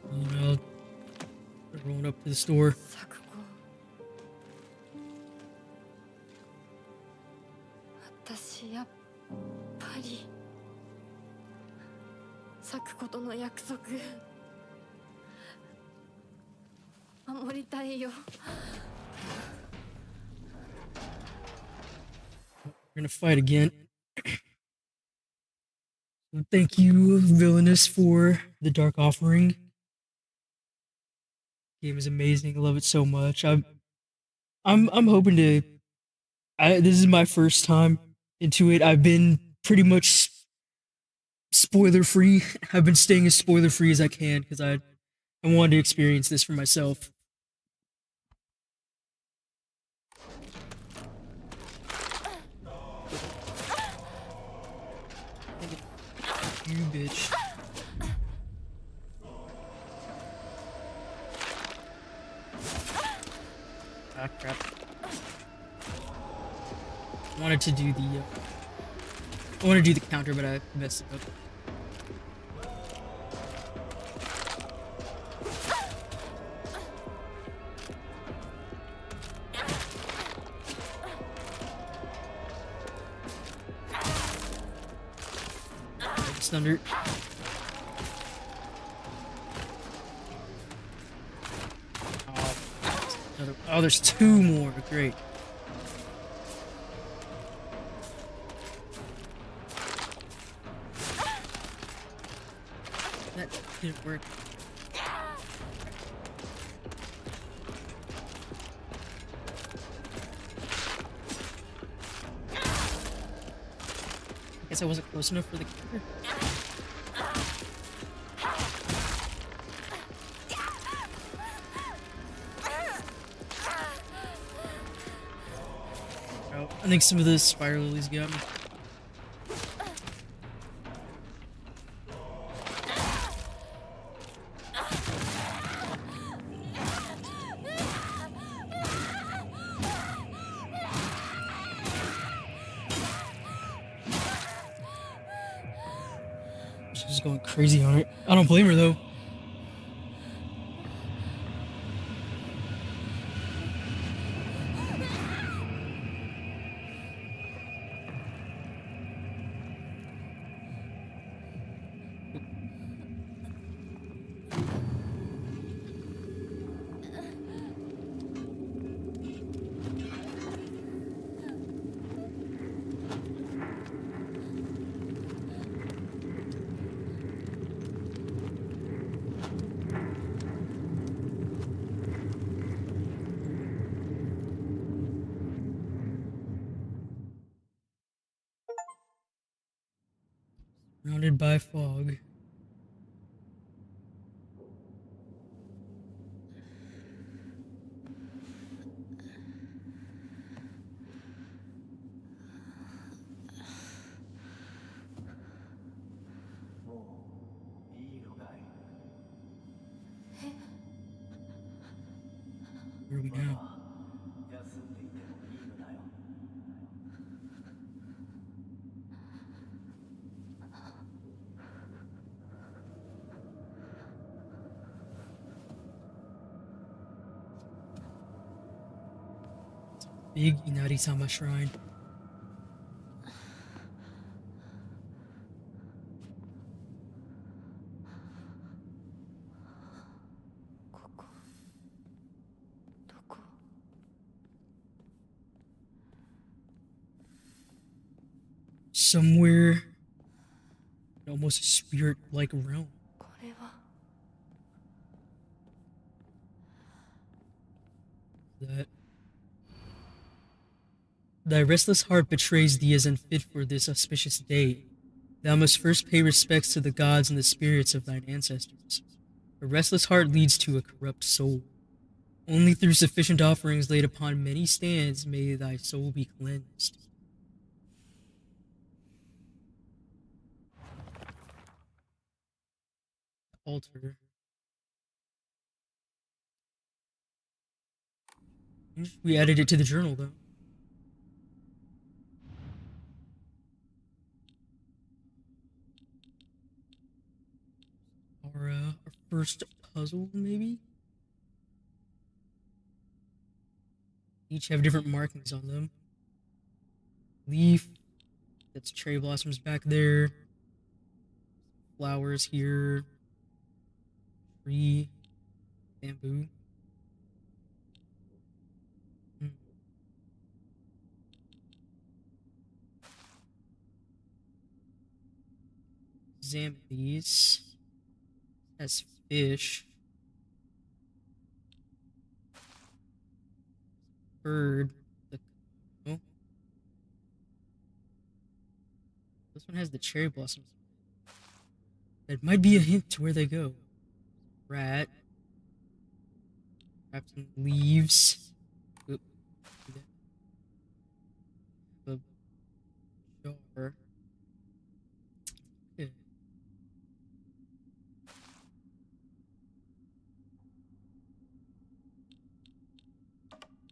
You know, rolling up to the store. 咲子、私やっぱり咲子との約束守りたいよ。 We're gonna fight again. Thank you, Villainous, for the Dark Offering. Game is amazing. I love it so much. I'm hoping to. This is my first time into it. I've been pretty much spoiler free. I've been staying as spoiler free as I can because I wanted to experience this for myself. You bitch. Ah, crap. I wanted to do the I want to do the counter, but I messed it up. Thunder. Oh, there's two more. Great. That didn't work. I guess I wasn't close enough for the counter. Oh, I think some of the spider lilies got me. She's going crazy on it. I don't blame her though. Surrounded by fog. Where are we now? Big Inari-sama shrine. Somewhere in almost a spirit-like realm. これは That thy restless heart betrays thee as unfit for this auspicious day. Thou must first pay respects to the gods and the spirits of thine ancestors. A restless heart leads to a corrupt soul. Only through sufficient offerings laid upon many stands may thy soul be cleansed. Altar. We added it to the journal though. our first puzzle, maybe? Each have different markings on them. Leaf, that's cherry blossoms back there. Flowers here. Tree, bamboo. Hmm. Examine these. As fish. Bird. The, oh. This one has the cherry blossoms. That might be a hint to where they go. Rat. Wrapped in leaves. Oop. A jar. Okay.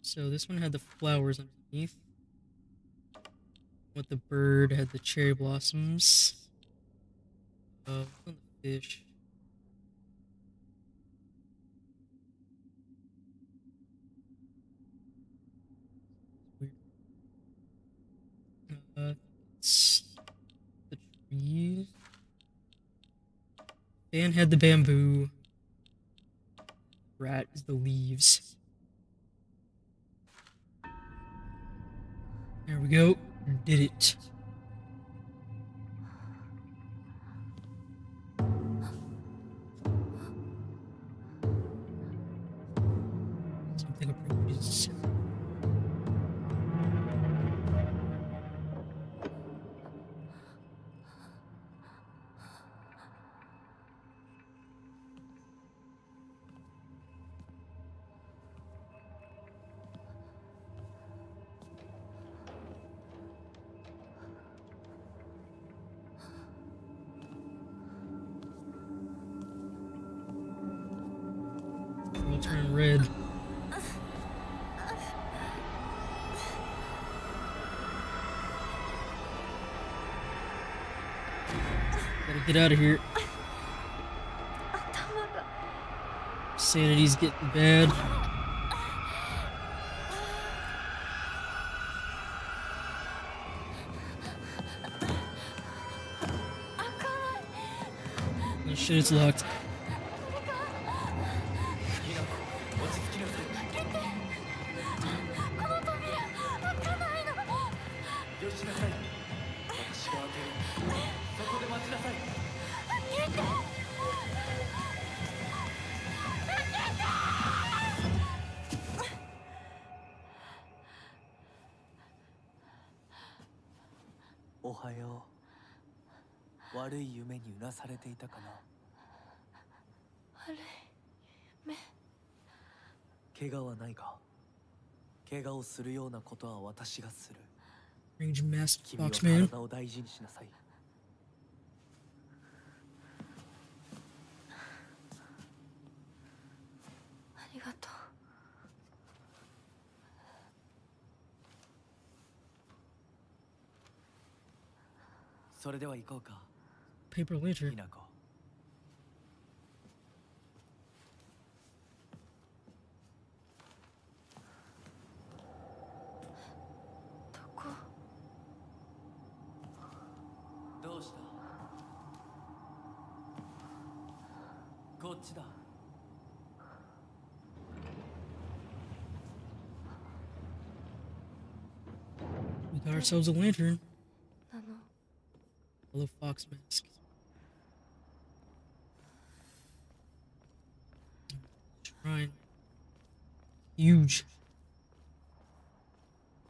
So this one had the flowers underneath. With the bird had the cherry blossoms. On the fish. Weird. It's the trees. Dan had the bamboo. Rat is the leaves. There we go. Did it. Something approaches. Will turn red. Gotta get out of here. Sanity's getting bad. Oh shit, it's locked. おはよう。悪い夢にうなされていたかな。悪い夢。怪我はないか。怪我をするようなことは私がする。 Range Masked 君は Foxman. 体を大事にしなさい。ありがとう。それでは行こうか。 Paper lantern. ひなこ。どこ？どうした？こっちだ。 We got ourselves a lantern. なの。 Hello, Fox Mask. Shrine. Huge.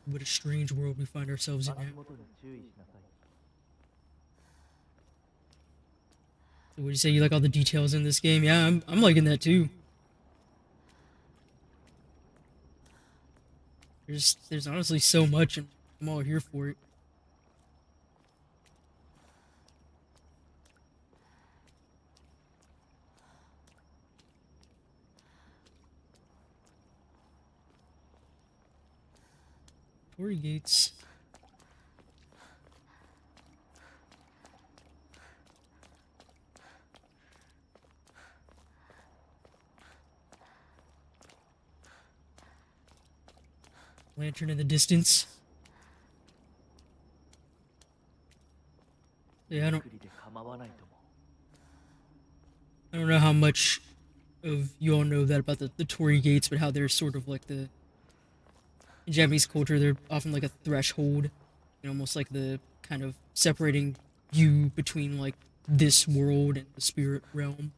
What a strange world we find ourselves in now. So what do you say? You like all the details in this game? Yeah, I'm liking that too. There's honestly so much, and I'm all here for it. Torii gates. Lantern in the distance. Yeah, I don't know how much of you all know that about the Torii gates, but how they're sort of like the in Japanese culture, they're often like a threshold, almost like the kind of separating you between like this world and the spirit realm,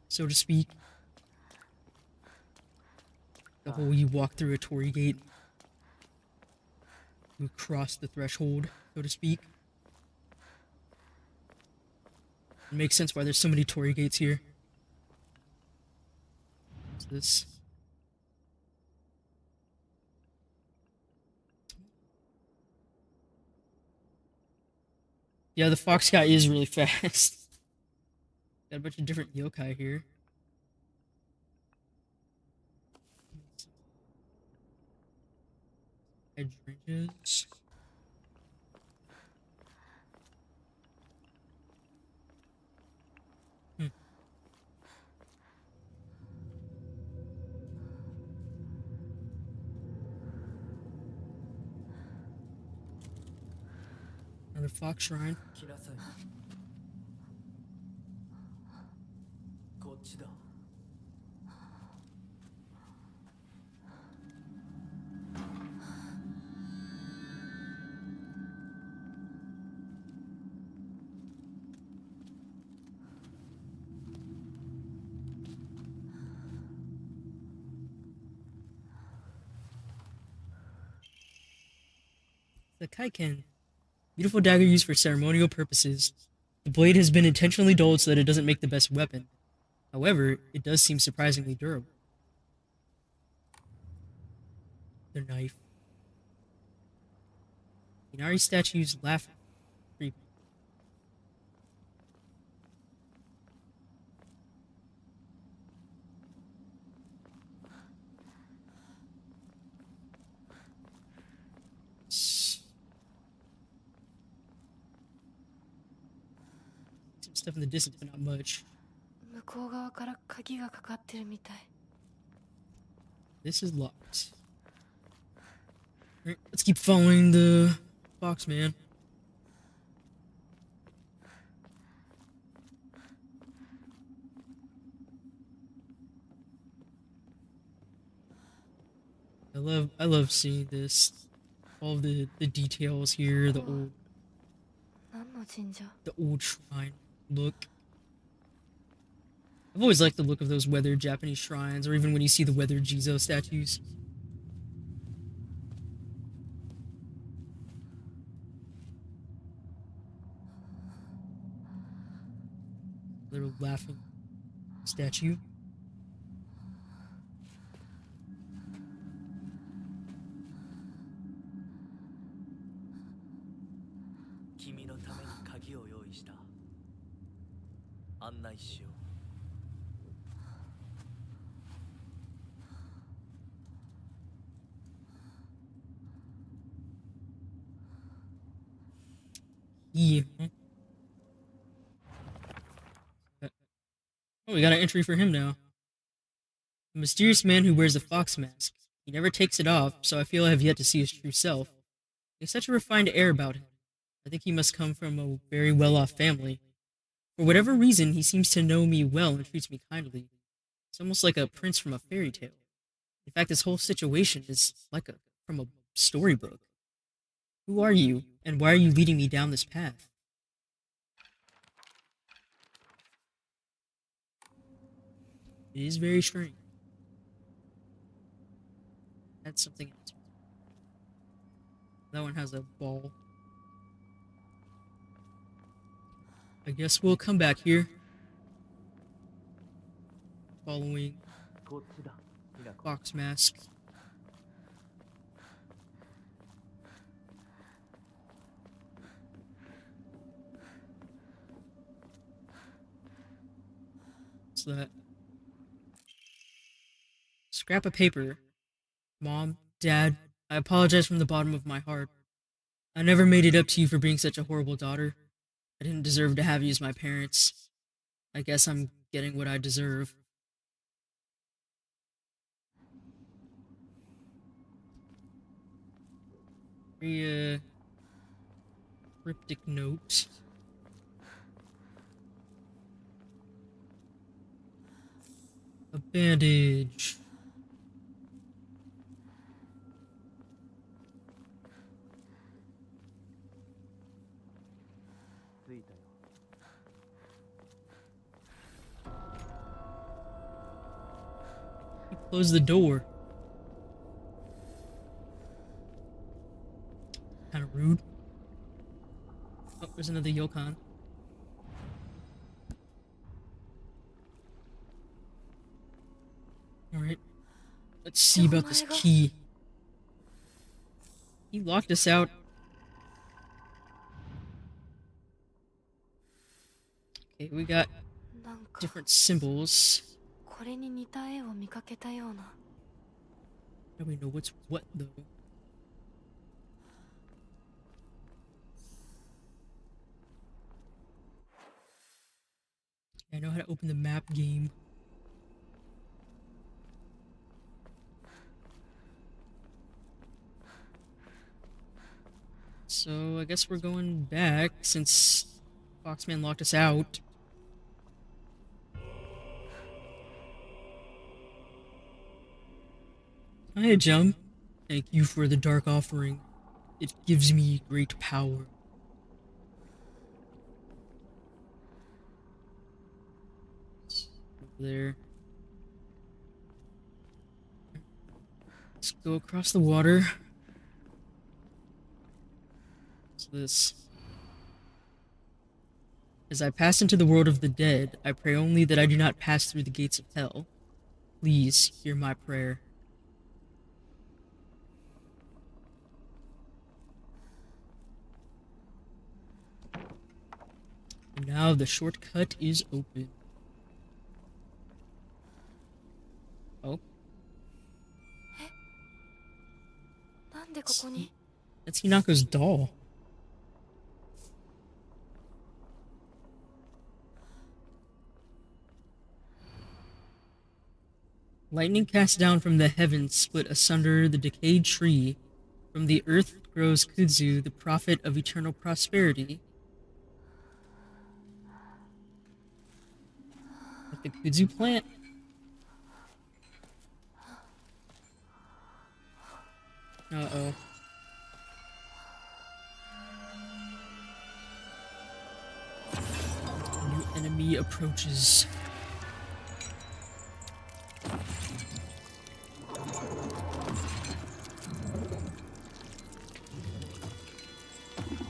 so to speak. The whole you walk through a Torii gate, you cross the threshold, so to speak. It makes sense why there's so many Torii gates here. What's this? Yeah, the fox guy is really fast. Got a bunch of different yokai here. Hydrangeas. Hmm. Another fox shrine. 来なさい。こっちだ。The Kaiken. Beautiful dagger used for ceremonial purposes. The blade has been intentionally dulled so that it doesn't make the best weapon. However, it does seem surprisingly durable. The knife. Inari statues laughing. Creepy. Some stuff in the distance, but not much. 向こう側から鍵がかかってるみたい。 This is locked. Alright, let's keep following the fox man. I love seeing this. All the details here, the 何の神社？ old shrine look. I've always liked the look of those weathered Japanese shrines, or even when you see the weathered Jizo statues. Little laughing statue. Yeah. Oh, we got an entry for him now. A mysterious man who wears a fox mask. He never takes it off, so I feel I have yet to see his true self. He has such a refined air about him. I think he must come from a very well-off family. For whatever reason, he seems to know me well and treats me kindly. It's almost like a prince from a fairy tale. In fact, this whole situation is like from a storybook. Who are you, and why are you leading me down this path? It is very strange. That's something else. That one has a ball. I guess we'll come back here. Following fox mask. What's that? Scrap of paper. Mom, Dad, I apologize from the bottom of my heart. I never made it up to you for being such a horrible daughter. I didn't deserve to have you as my parents. I guess I'm getting what I deserve. Very cryptic note. A bandage. 着いたよ。 Close the door. Kind of rude. Oh, there's another Yokon. Alright. Let's see about this key. He locked us out. Okay, we got なんか different symbols. これに似た絵を見かけたような。 Nobody know what's what though. I know how to open the map game. So I guess we're going back since Foxman locked us out. Hi, Jum. Thank you for the dark offering. It gives me great power. Over there. Let's go across the water. What's this? As I pass into the world of the dead, I pray only that I do not pass through the gates of hell. Please hear my prayer. And now the shortcut is open. Oh. なんでここに That's Hinako's doll. Lightning cast down from the heavens split asunder the decayed tree. From the earth grows Kudzu, the prophet of eternal prosperity. Like the Kudzu plant. Uh-oh. A new enemy approaches.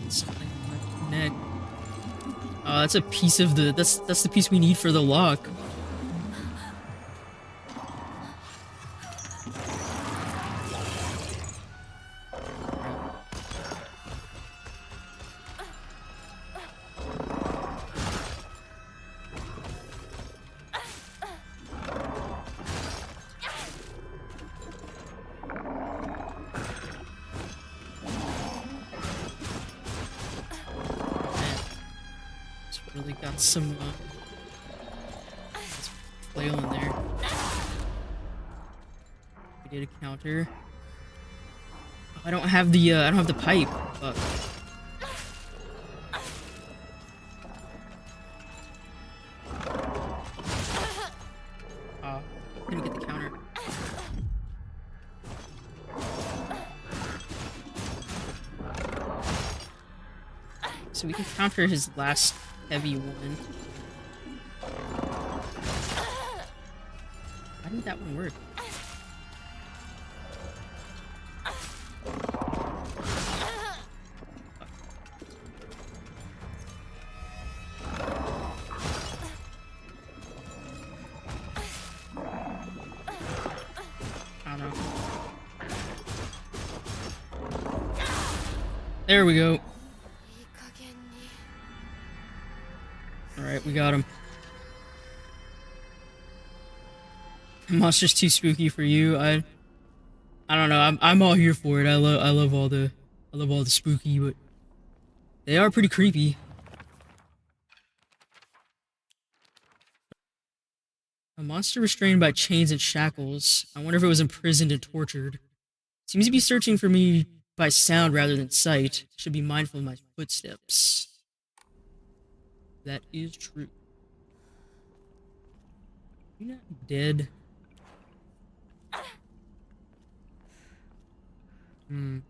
Something on my neck. Oh, that's a piece of the that's the piece we need for the lock. Really got some flail in there. We did a counter. Oh, I don't have the pipe. Fuck. Oh, couldn't get the counter. So we can counter his last heavy one. How did that one work? I don't know. There we go. Alright, we got him. Monster's too spooky for you. I don't know. I'm all here for it. I love all the spooky, but they are pretty creepy. A monster restrained by chains and shackles. I wonder if it was imprisoned and tortured. Seems to be searching for me by sound rather than sight. Should be mindful of my footsteps. That is true. You're not dead. I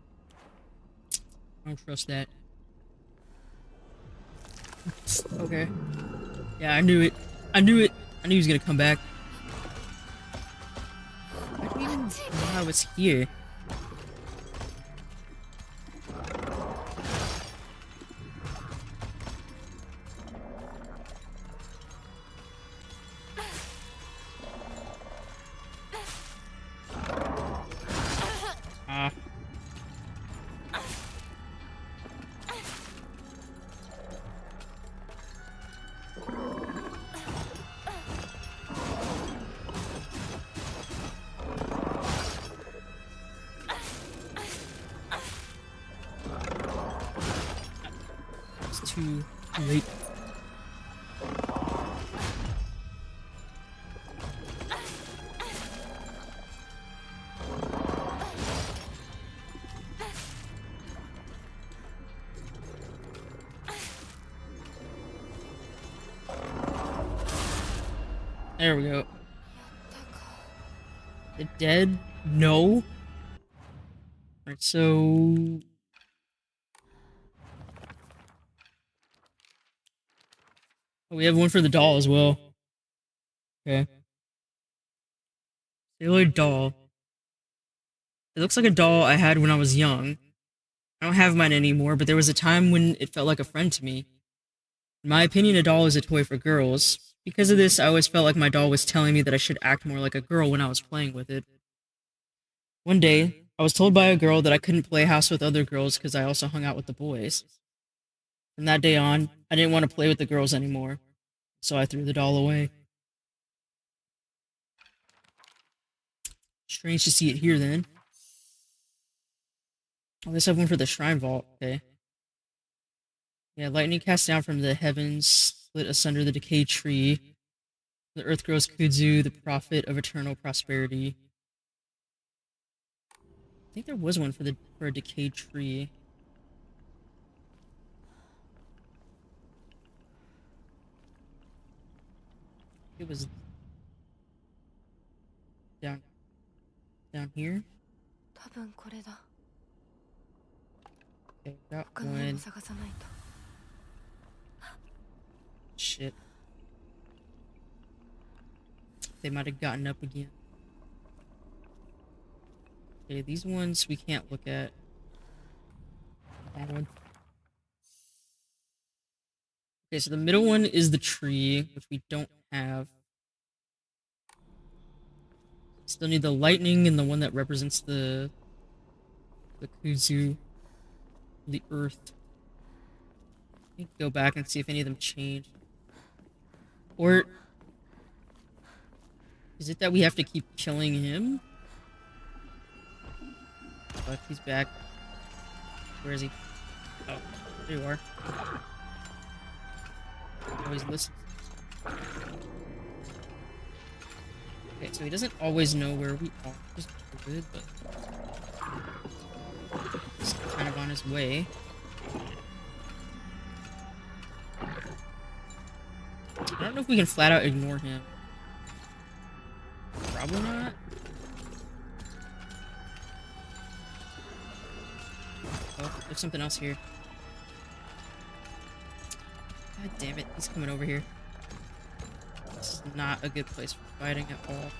don't trust that. Okay. Yeah, I knew it. I knew it. I knew he was gonna come back. I didn't even know I was here. Ah. It's too late. There we go. The dead? No. Alright, so... Oh, we have one for the doll as well. Okay. Sailor doll. It looks like a doll I had when I was young. I don't have mine anymore, but there was a time when it felt like a friend to me. In my opinion, a doll is a toy for girls. Because of this, I always felt like my doll was telling me that I should act more like a girl when I was playing with it. One day, I was told by a girl that I couldn't play house with other girls because I also hung out with the boys. From that day on, I didn't want to play with the girls anymore, so I threw the doll away. Strange to see it here then. Oh, let's have one for the shrine vault. Okay. Yeah, lightning cast down from the heavens, split asunder the decayed tree. The earth grows kudzu, the prophet of eternal prosperity. I think there was one for a decayed tree. It was down here. 多分これだ。 Okay, got 他の絵 one. も探さないと。 Shit. They might have gotten up again. Okay, these ones we can't look at. That one. Okay, so the middle one is the tree, which we don't have. Still need the lightning and the one that represents the kudzu, the earth. Go back and see if any of them changed. Or is it that we have to keep killing him? But he's back. Where is he? Oh, there you are. Always listen. Okay, so he doesn't always know where we are, which is good, but he's kind of on his way. I don't know if we can flat out ignore him. Probably not. Oh, there's something else here. God damn it, he's coming over here. This is not a good place for fighting at all.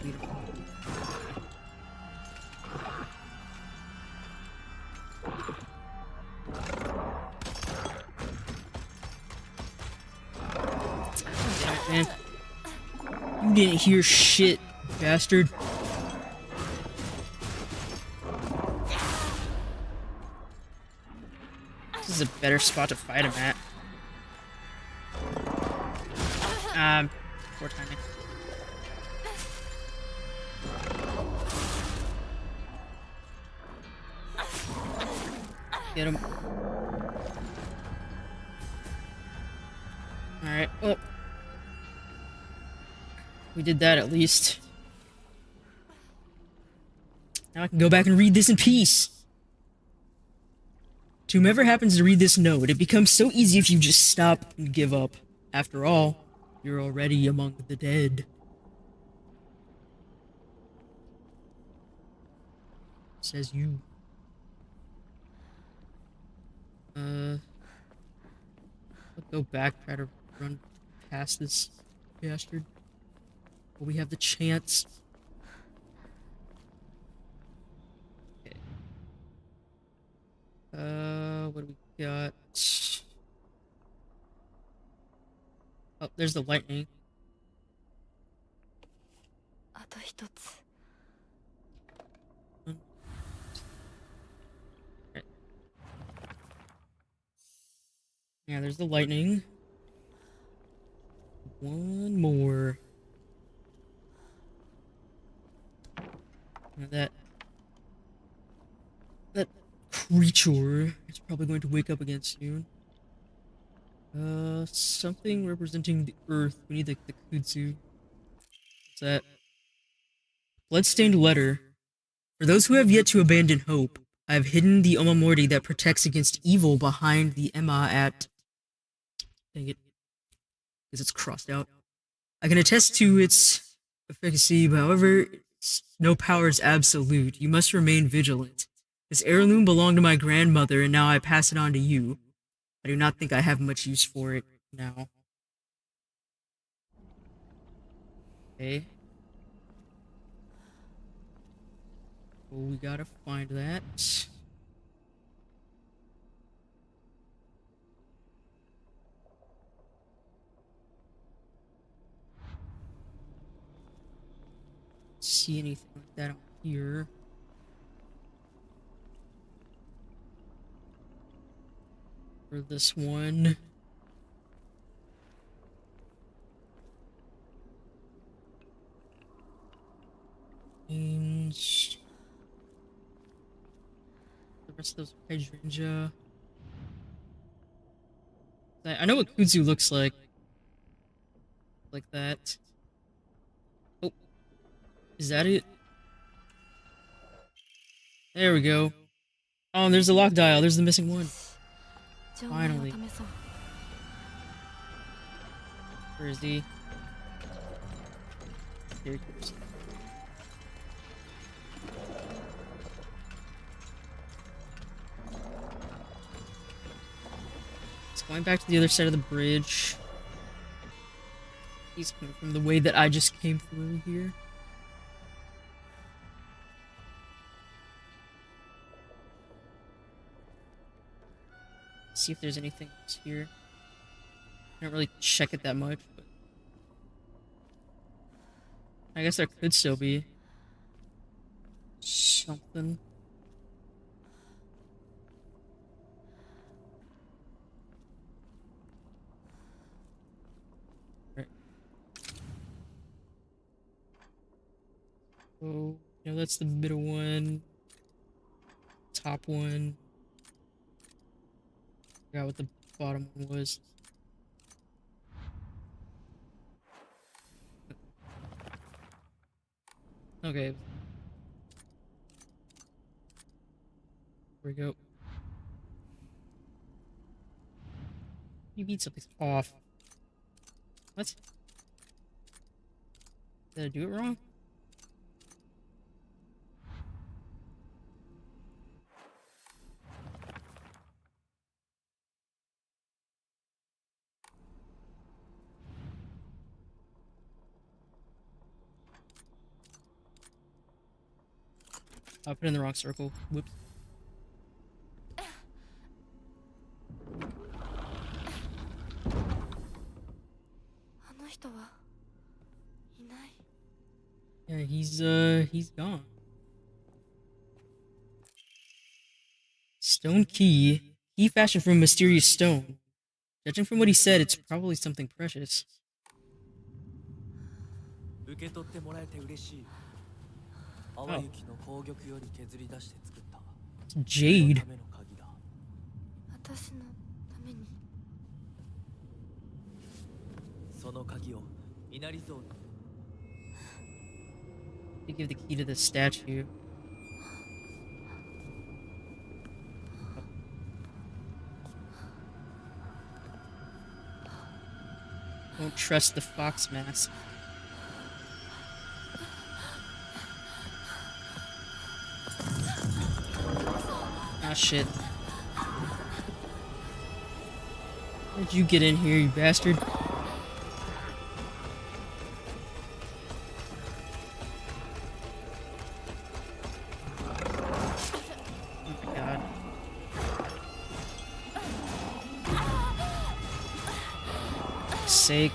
Beautiful. Damn it, man. You didn't hear shit, bastard. This is a better spot to fight him at. Poor timing. Get him. Alright, well. We did that at least. Now I can go back and read this in peace. To whomever happens to read this note, it becomes so easy if you just stop and give up. After all, you're already among the dead. Says you. Let's go back, try to run past this bastard. But we have the chance. Okay. What do we got? Oh, there's the lightning. あと一つ。 Right. Yeah, there's the lightning. One more. Now that creature is probably going to wake up again soon. Something representing the earth. We need the kudzu. What's that? Bloodstained letter. For those who have yet to abandon hope, I have hidden the omamori that protects against evil behind the Emma at... Dang it. Because it's crossed out. I can attest to its efficacy, but however, no power is absolute. You must remain vigilant. This heirloom belonged to my grandmother, and now I pass it on to you. I do not think I have much use for it now. Okay. Well, we gotta find that. See anything like that on here? For this one. Change. The rest of those hydrangea. I know what kudzu looks like. Like that. Oh. Is that it? There we go. Oh, and there's the lock dial. There's the missing one. Finally. Where is he? Here he comes. It's going back to the other side of the bridge. He's coming from the way that I just came through here. See if there's anything else here. I don't really check it that much, but I guess there could still be something. Right. Oh, yeah, that's the middle one. Top one. Forgot what the bottom one was. Okay. Here we go. You beat something off. What? Did I do it wrong? I put it in the wrong circle. Whoops. あの人はいない。 Yeah, he's gone. Stone key. Key fashioned from a mysterious stone. Judging from what he said, it's probably something precious. 受け取ってもらえて嬉しい。淡雪の紅玉より削り出して作った。 Jade. ための鍵だ。私のために。なり像に To give the key to the statue. Don't trust the fox mask. Ah, shit. How did you get in here, you bastard? Oh my god. For fuck's sake.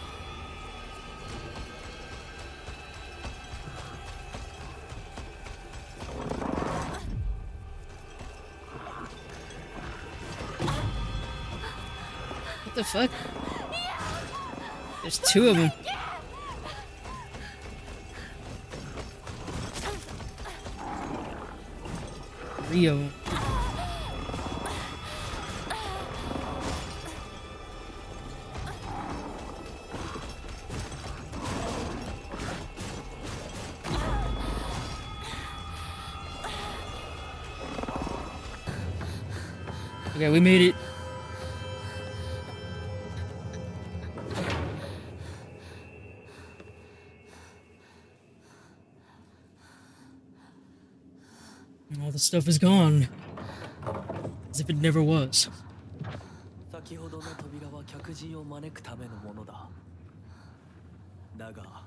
What the fuck? There's two of them. Rio. Okay, we made it. All the stuff is gone. As if it never was. 先ほどの扉は客人を招くためのものだ。だが、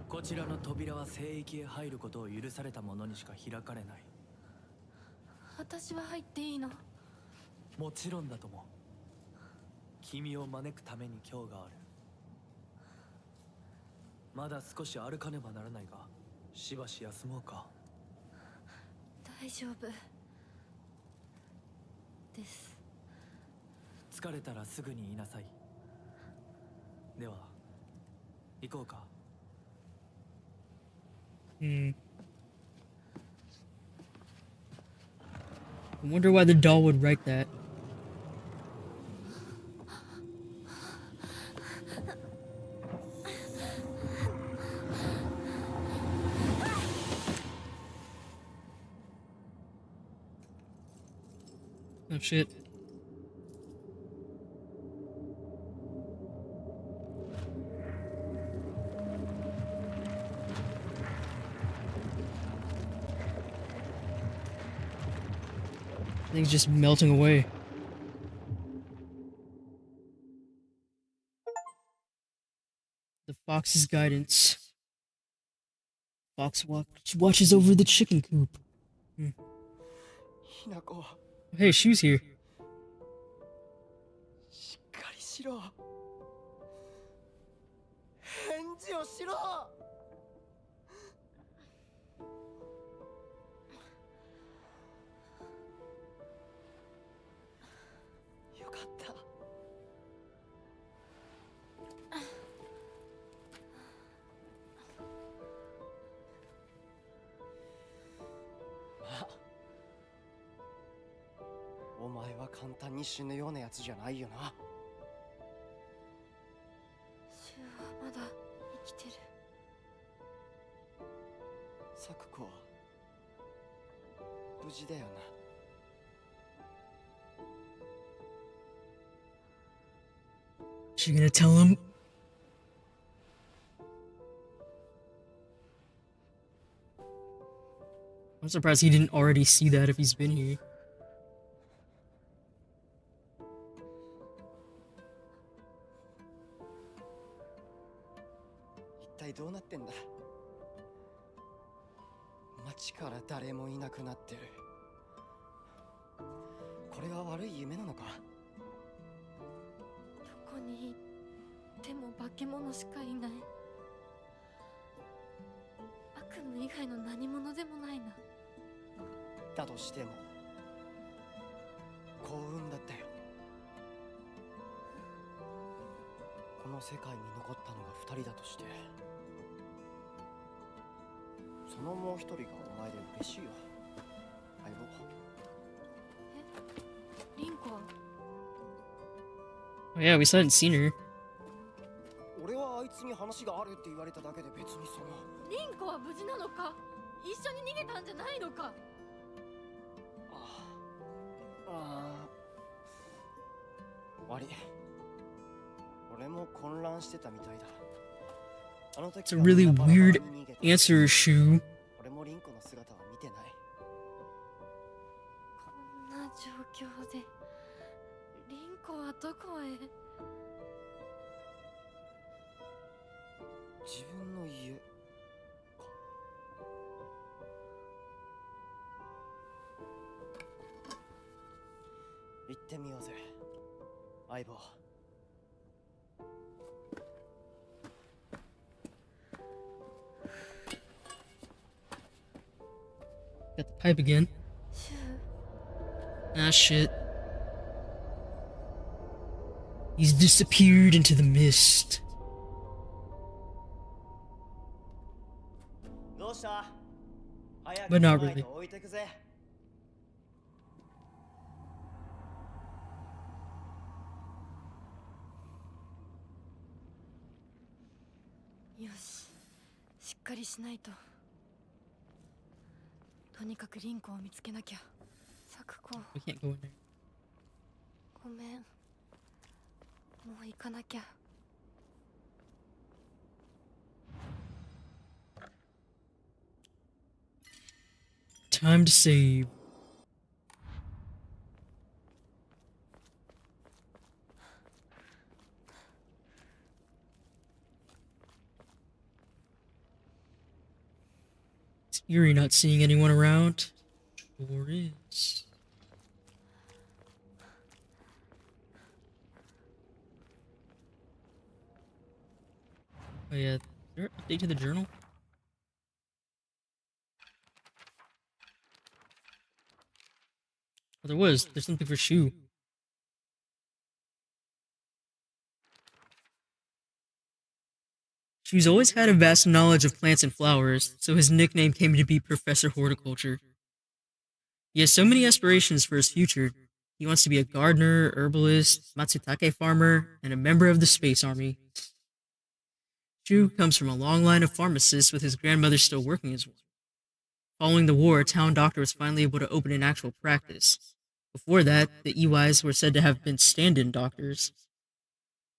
こちらの扉は聖域へ入ることを許された者にしか開かれない。私は入っていいの？もちろんだとも。君を招くために今日がある。まだ少し歩かねばならないが、しばし休もうか。大丈夫です。疲れたらすぐに言いなさい。では、行こうか。I wonder why the doll would write that. Oh shit. Things just melting away. The fox's guidance. Fox watches over the chicken coop. HINAKO, Hey, Shoe's here. しっかりしろ。返事をしろ。よかった。まあ、お前は簡単に死ぬようなやつじゃないよな。シュウはまだ生きてる。サクコは無事だよな。She gonna tell him? I'm surprised he didn't already see that if he's been here. 一体どうなってんだ。街から誰もいなくなってる。これは悪い夢なのか。どこに行っても化け物しかいない。悪夢以外の何者でもないな。だとしても幸運だったよ。この世界に残ったのが2人だとして、そのもう1人がお前で嬉しいよ、相棒。リンコは？ Oh yeah, we still hadn't seen her. 俺はあいつに話がある。われただけで別にその。リンコは無事なのか？一緒に逃げたんじゃないのか？悪い。俺も混乱してたみたいだ。あの時 It's a really weird answer, Shu. 俺もリンコの姿は見てない。こんな状況でリンコはどこへ？自分の家か。行ってみようぜ、相棒。Got the pipe again. シュ Ah, shit. He's disappeared into the mist. どうした？早 But く not 来ない really. と置いてくぜ。よし、しっかりしないと。とにかくリンコを見つけなきゃ。サクコ、 We can't go in there. ごめん。もう行かなきゃ。Time to save. It's eerie not seeing anyone around. Sure is. Oh yeah, is there an update to the journal? Oh, there was. There's something for Shu. Shu's always had a vast knowledge of plants and flowers, so his nickname came to be Professor Horticulture. He has so many aspirations for his future. He wants to be a gardener, herbalist, matsutake farmer, and a member of the Space Army. Shu comes from a long line of pharmacists with his grandmother still working as one. Following the war, a town doctor was finally able to open an actual practice. Before that, the Iwais were said to have been stand-in doctors.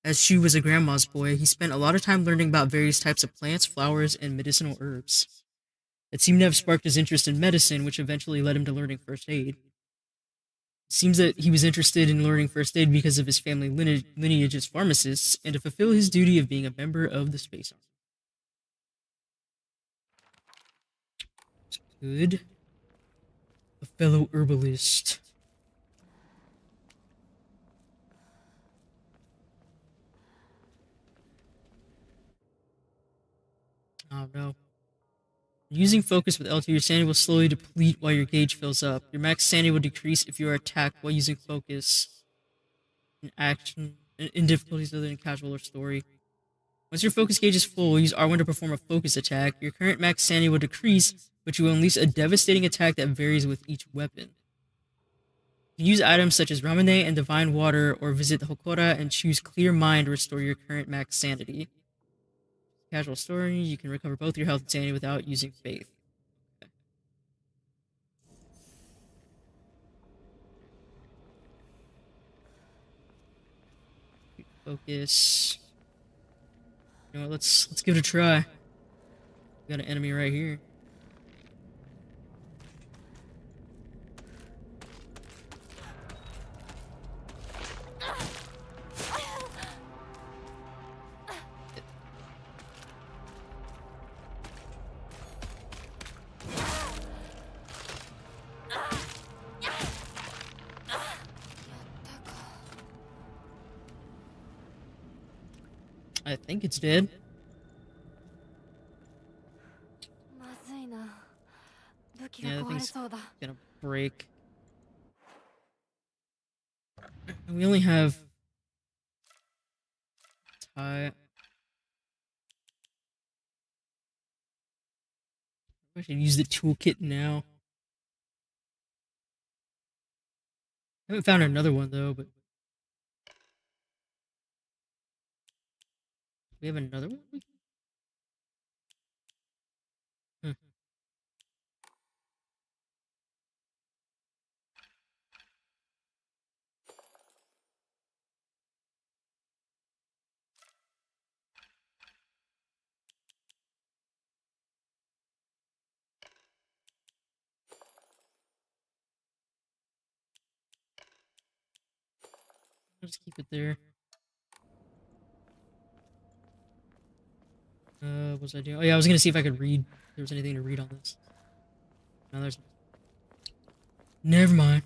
As Shu was a grandma's boy, he spent a lot of time learning about various types of plants, flowers, and medicinal herbs. It seemed to have sparked his interest in medicine, which eventually led him to learning first aid. It seems that he was interested in learning first aid because of his family lineage as pharmacists, and to fulfill his duty of being a member of the Space Army. Good. A fellow herbalist. Oh no. Using focus with L2, your sanity will slowly deplete while your gauge fills up. Your max sanity will decrease if you are attacked while using focus in difficulties other than casual or story. Once your focus gauge is full, use R1 to perform a focus attack. Your current max sanity will decrease, but you will unleash a devastating attack that varies with each weapon. You can use items such as Ramune and Divine Water, or visit the Hokora and choose Clear Mind to restore your current max sanity. Casual story, you can recover both your health and sanity without using faith. Okay. Focus. You know what, let's give it a try. We got an enemy right here. I think it's dead. まずいな。武器 Yeah, が that 壊れ thing's そうだ。 gonna break. And we only have tie. I should use the toolkit now. I haven't found another one though, but we have another one. I'll just keep it there. What was I doing? Oh yeah, I was gonna see if I could read. If there was anything to read on this. No, there's. Never mind.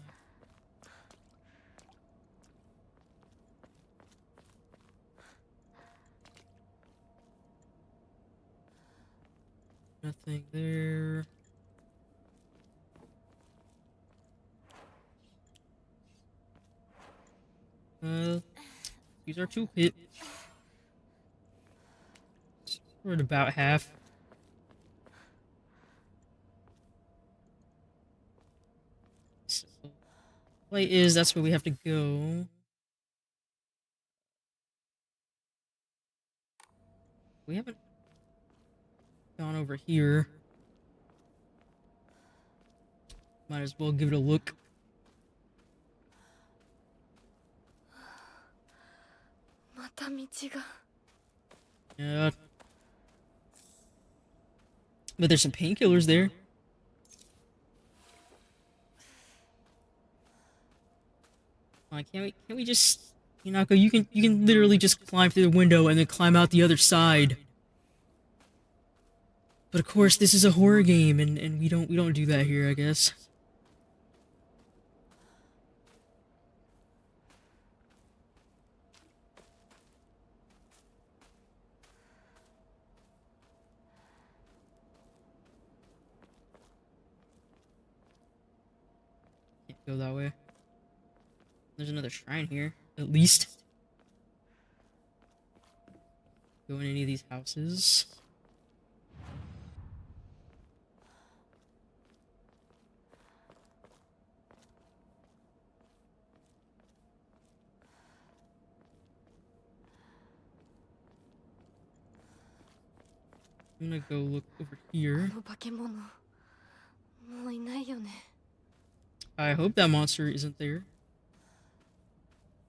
Nothing there. Use our toolkit. We're at about half. So, play is that's where we have to go. We haven't gone over here. Might as well give it a look. Yeah. But there's some painkillers there. Can't we just, Hinako, you can literally just climb through the window and then climb out the other side. But of course this is a horror game and we don't do that here, I guess. Can't go that way. There's another shrine here, at least. Go in any of these houses. I'm gonna go look over here. I hope that monster isn't there.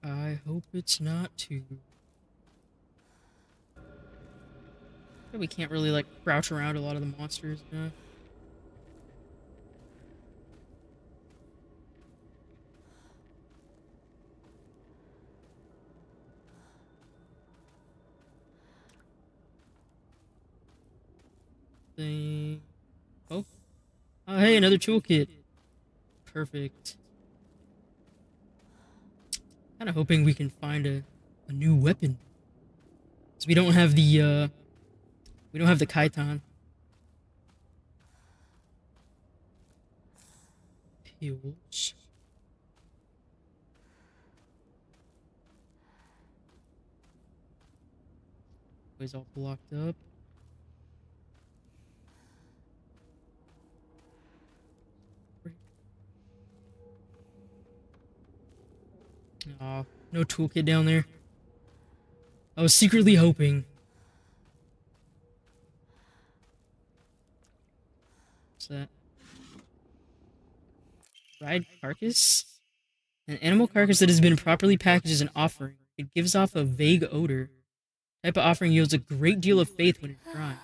I hope it's not too. We can't really like crouch around a lot of the monsters. Thing. Oh, hey, another toolkit. Perfect. Kind of hoping we can find a new weapon. Cause we don't have the chiton. Pills. Always all blocked up. Aw, no toolkit down there. I was secretly hoping. What's that? Fried carcass? An animal carcass that has been properly packaged as an offering. It gives off a vague odor. Type of offering yields a great deal of faith when enshrined.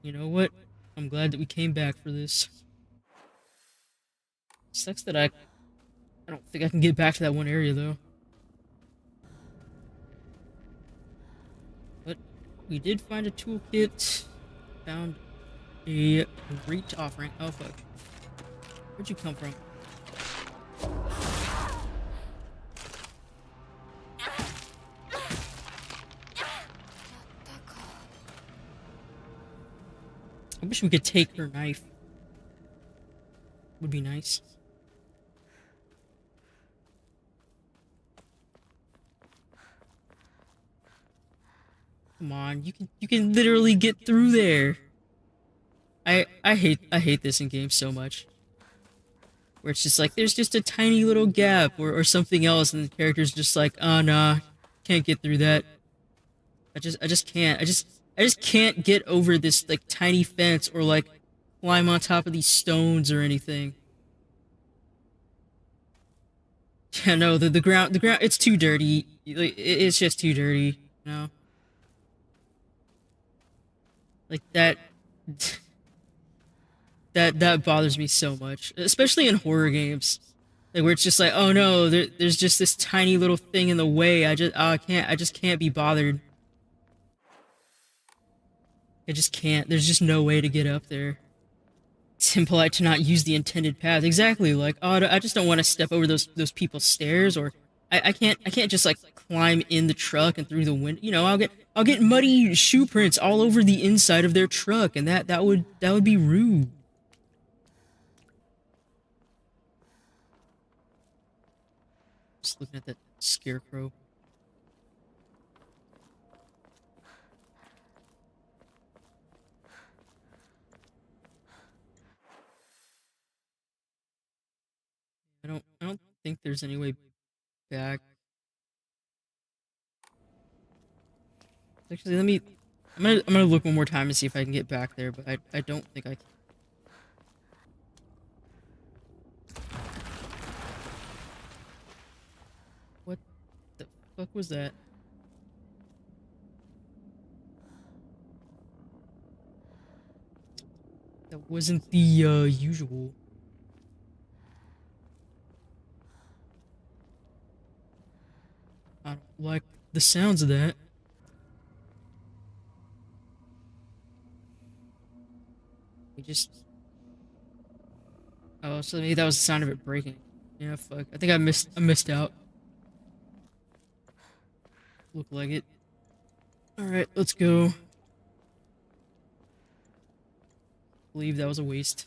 You know what? I'm glad that we came back for this. Sucks that I don't think I can get back to that one area though. But we did find a toolkit. Found a great offering. Oh fuck. Where'd you come from? I wish we could take her knife. Would be nice. Come on, you can literally get through there. I hate this in games so much. Where it's just like there's just a tiny little gap or something else and the character's just like, oh nah, can't get through that. I just can't. I just can't get over this like tiny fence or like climb on top of these stones or anything. Yeah, no, the ground it's too dirty. Like, it's just too dirty, you know? Like that that bothers me so much, especially in horror games, like where it's just like, oh no, there's just this tiny little thing in the way. I just can't be bothered. I just can't. There's just no way to get up there. It's impolite to not use the intended path. Exactly. Like, oh, I just don't want to step over those people's stairs, or I can't just like climb in the truck and through the window. You know, I'll get muddy shoe prints all over the inside of their truck, and that would be rude. Just looking at that scarecrow. I don't think there's any way back. Actually, I'm gonna look one more time and see if I can get back there, but I don't think I can. What the fuck was that? That wasn't the usual. I don't like the sounds of that. We just Oh, so maybe that was the sound of it breaking. Yeah, fuck. I think I missed out. Look like it. Alright, let's go. Believe that was a waste.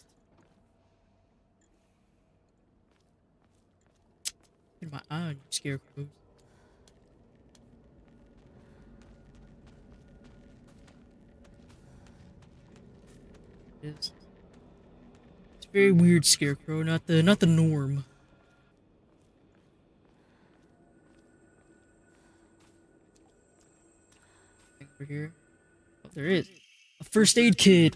Get my eye on you, scarecrows. It's a very weird scarecrow, not the norm. Over here. Oh, there is. A first aid kit.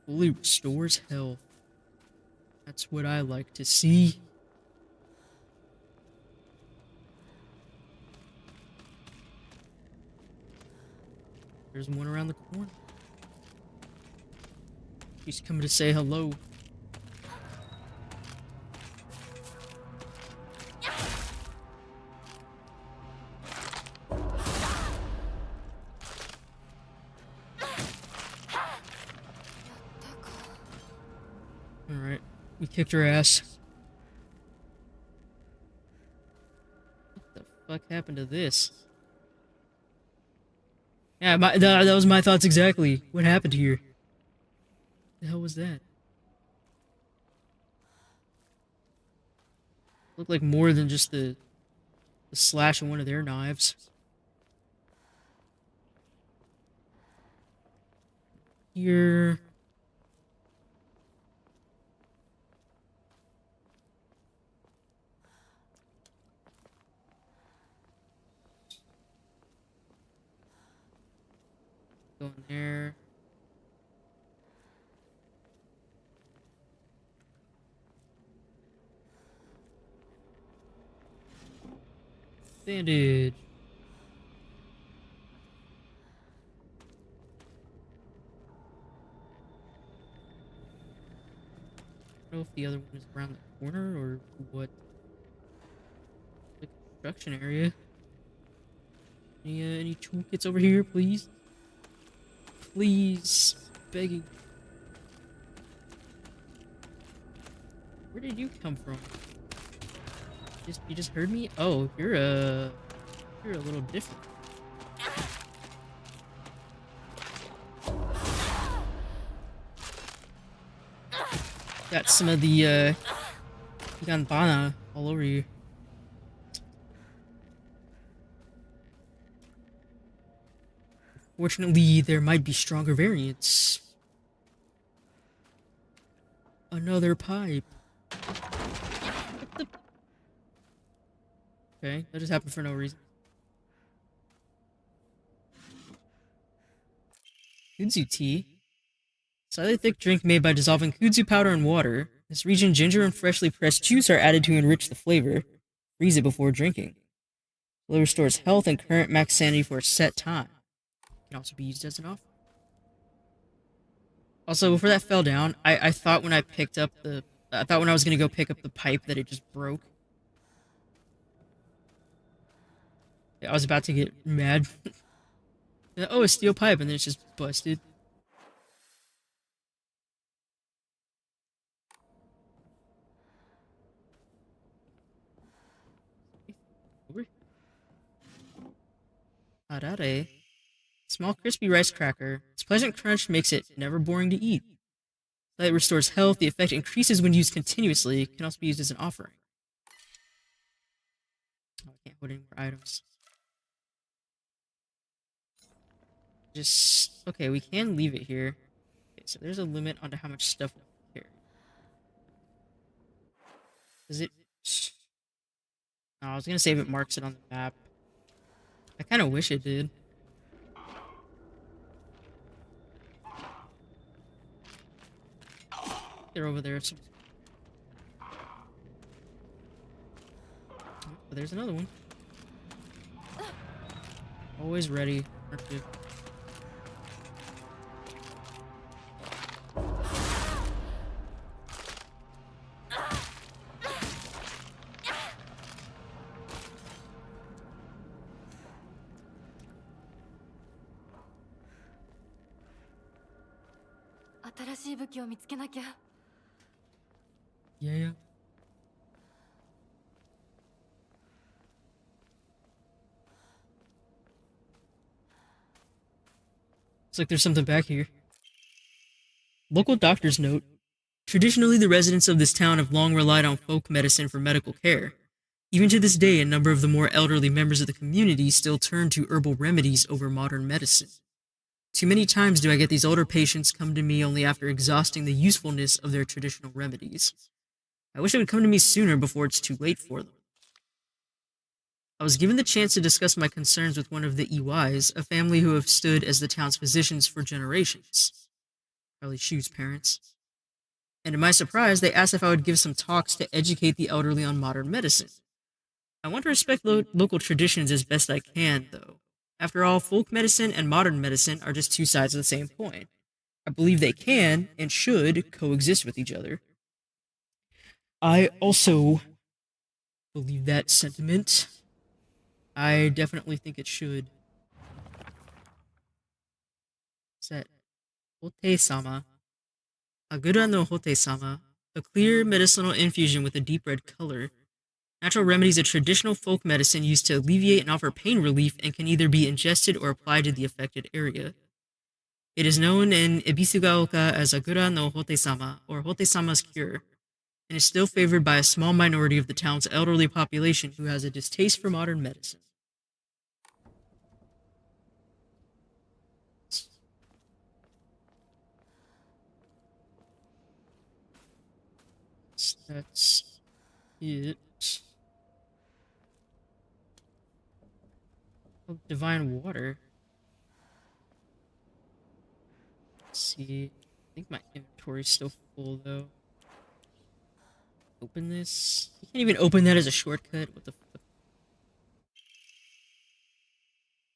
Fully restores health. That's what I like to see. There's one around the corner. He's coming to say hello. Alright, we kicked her ass. What the fuck happened to this? Yeah, that was my thoughts exactly. What happened here? The hell was that? Looked like more than just the slash of one of their knives. Here. Go in there. Bandage. I don't know if the other one is around the corner or what. The construction area. Any toolkits over here, please? Please. Begging. Where did you come from? You just heard me? Oh, you're a little different. Got some of the Higanbana all over you. Fortunately, there might be stronger variants. Another pipe. What the? Okay, that just happened for no reason. Kudzu tea. Slightly thick drink made by dissolving kudzu powder in water. This region, ginger and freshly pressed juice are added to enrich the flavor. Freeze it before drinking. It restores health and current max sanity for a set time. Can also be used as an offer. Also, before that fell down, I thought when I picked up the... I thought when I was gonna go pick up the pipe that it just broke. I was about to get mad. Oh, a steel pipe, and then it's just busted. Over. Harare. Small crispy rice cracker. Its pleasant crunch makes it never boring to eat. It restores health. The effect increases when used continuously. It can also be used as an offering. Oh, I can't put any more items. Just... Okay, we can leave it here. Okay, so there's a limit onto how much stuff we can carry. Does it... No, I was gonna say if it marks it on the map. I kind of wish it did. They're over there. So... Oh, there's another one. Always ready. Aren't you? 新しい武器を見つけなきゃ。Yeah. Looks like there's something back here. Local doctor's note. Traditionally, the residents of this town have long relied on folk medicine for medical care. Even to this day, a number of the more elderly members of the community still turn to herbal remedies over modern medicine. Too many times do I get these older patients come to me only after exhausting the usefulness of their traditional remedies. I wish it would come to me sooner before it's too late for them. I was given the chance to discuss my concerns with one of the EYs, a family who have stood as the town's physicians for generations. Probably Shu's parents. And to my surprise, they asked if I would give some talks to educate the elderly on modern medicine. I want to respect local traditions as best I can, though. After all, folk medicine and modern medicine are just two sides of the same coin. I believe they can, and should, coexist with each other. I also believe that sentiment. I definitely think it should. What's that? Hote-sama. Agura no Hote-sama. A clear medicinal infusion with a deep red color. Natural remedies are traditional folk medicine used to alleviate and offer pain relief and can either be ingested or applied to the affected area. It is known in Ibisugaoka as Agura no Hote-sama, or Hote-sama's cure, and is still favored by a small minority of the town's elderly population who has a distaste for modern medicine. That's it. Oh, divine water. Let's see. I think my inventory's still full though. Open this. You can't even open that as a shortcut. What the fuck?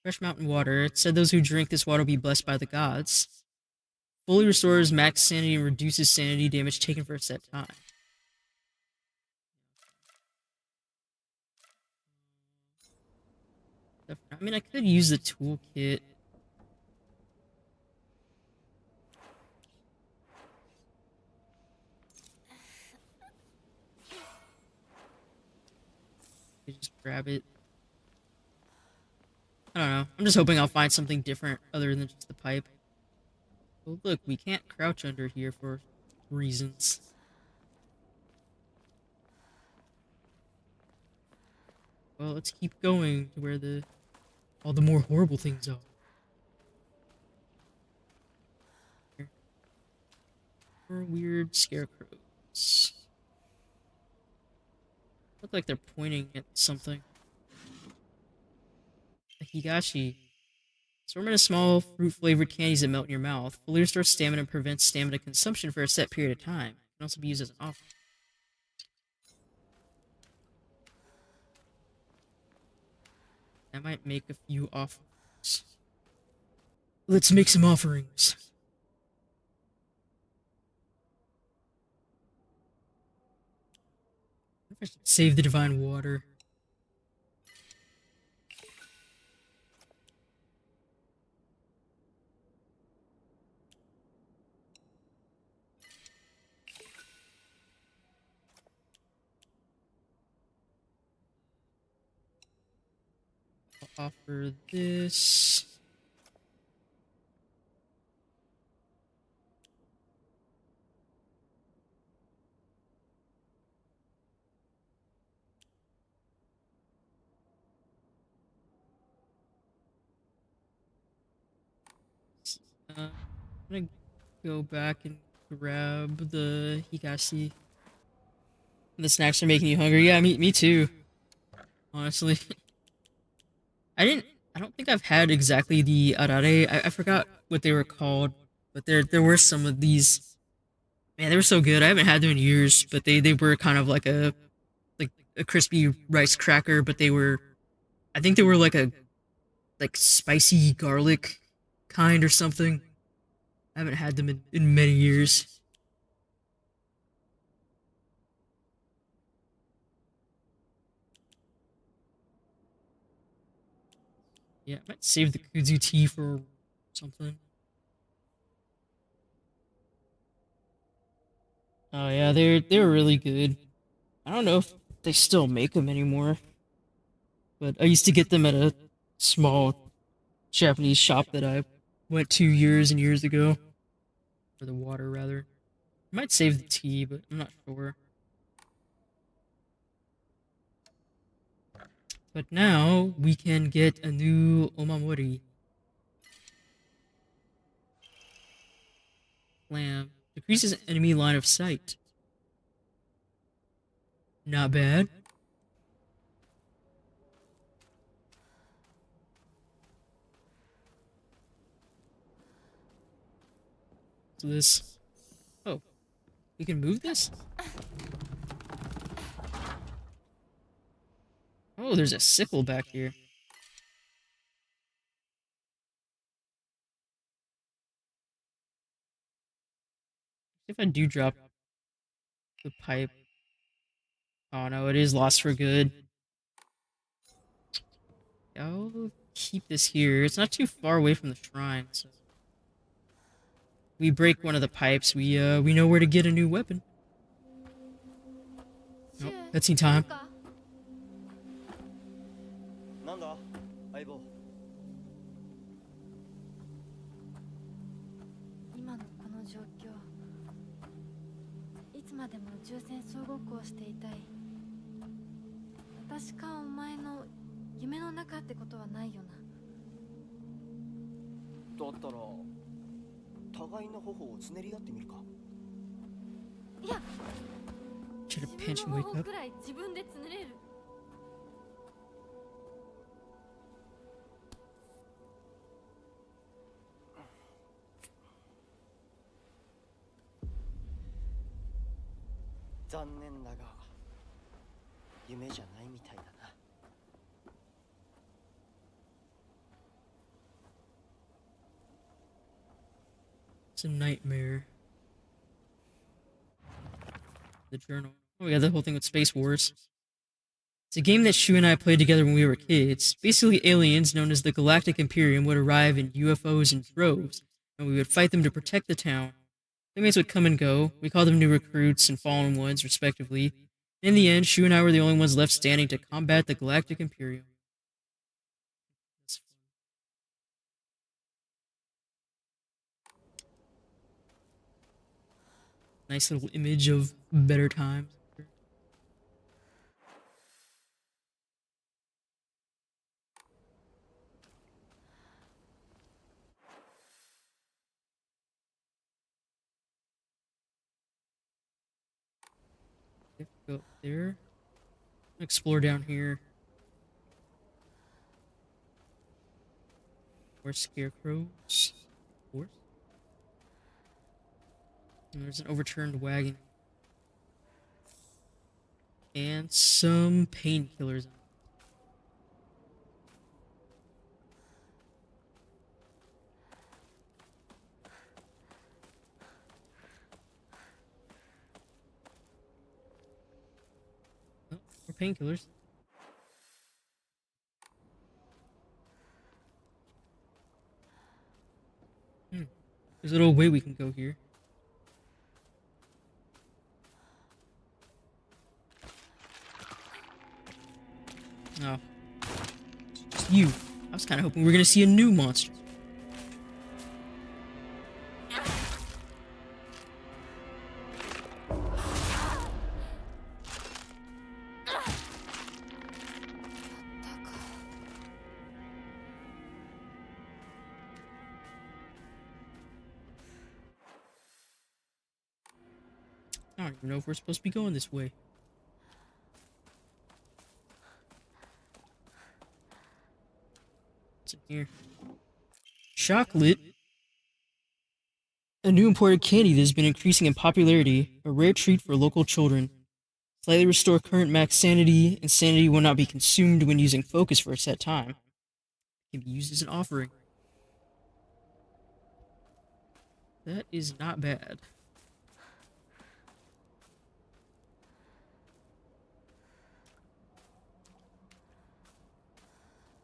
Fresh mountain water. It said those who drink this water will be blessed by the gods. Fully restores max sanity and reduces sanity damage taken for a set time. I mean, I could use the toolkit. Just grab it. I don't know. I'm just hoping I'll find something different other than just the pipe. Oh, look, we can't crouch under here for reasons. Well, let's keep going to where all the more horrible things are. More weird scarecrows. Look like they're pointing at something. A higashi. Assortment of small fruit-flavored candies that melt in your mouth. Fully restores stamina and prevents stamina consumption for a set period of time. Can also be used as an offering. I might make a few offerings. Let's make some offerings. I should save the divine water. I'll offer this. I'm gonna go back and grab the hikashi. The snacks are making you hungry. Yeah, me too. Honestly, I don't think I've had exactly the arare. I forgot what they were called, but there were some of these. Man, they were so good. I haven't had them in years, but they were kind of like a crispy rice cracker, but they were. I think they were like a spicy garlic kind or something. I haven't had them in many years. Yeah, I might save the kudzu tea for something. Oh yeah, they were really good. I don't know if they still make them anymore, but I used to get them at a small Japanese shop that I went to years and years ago. For the water, rather. I might save the tea, but I'm not sure. But now we can get a new omamori. Lamb. Decreases enemy line of sight. Not bad. So this. Oh, we can move this? Oh, there's a sickle back here. If I do drop the pipe. Oh no, it is lost for good. I'll keep this here. It's not too far away from the shrine, so we break one of the pipes, we know where to get a new weapon. Oh, cutscene time. なんだ相棒。今のこの状況、いつまでも宇宙船総合行していたい。私かお前の夢の中ってことはないよな。だったら互いの頬をつねり合ってみるか。いや、 Should 自 have pinched 分 and の wake 方 up. くらい自分でつねれる。残念だが夢じゃないみたいだな。It's a nightmare. The journal. Oh yeah, the whole thing with Space Wars. It's a game that Shu and I played together when we were kids. Basically, aliens known as the Galactic Imperium would arrive in UFOs in droves, and we would fight them to protect the town. Playmates would come and go. We called them new recruits and fallen ones, respectively. In the end, Shu and I were the only ones left standing to combat the Galactic Imperium. Nice little image of better times. Go up there. Explore down here. More scarecrows. Of course. And there's an overturned wagon. And some painkillers. Oh, Or painkillers. There's a little way we can go here. Oh. Just you. I was kind of hoping we were going to see a new monster. I don't even know if we're supposed to be going this way. What's in here? Chocolate. A new imported candy that has been increasing in popularity, a rare treat for local children. Slightly restore current max sanity, and sanity will not be consumed when using focus for a set time. It can be used as an offering. That is not bad.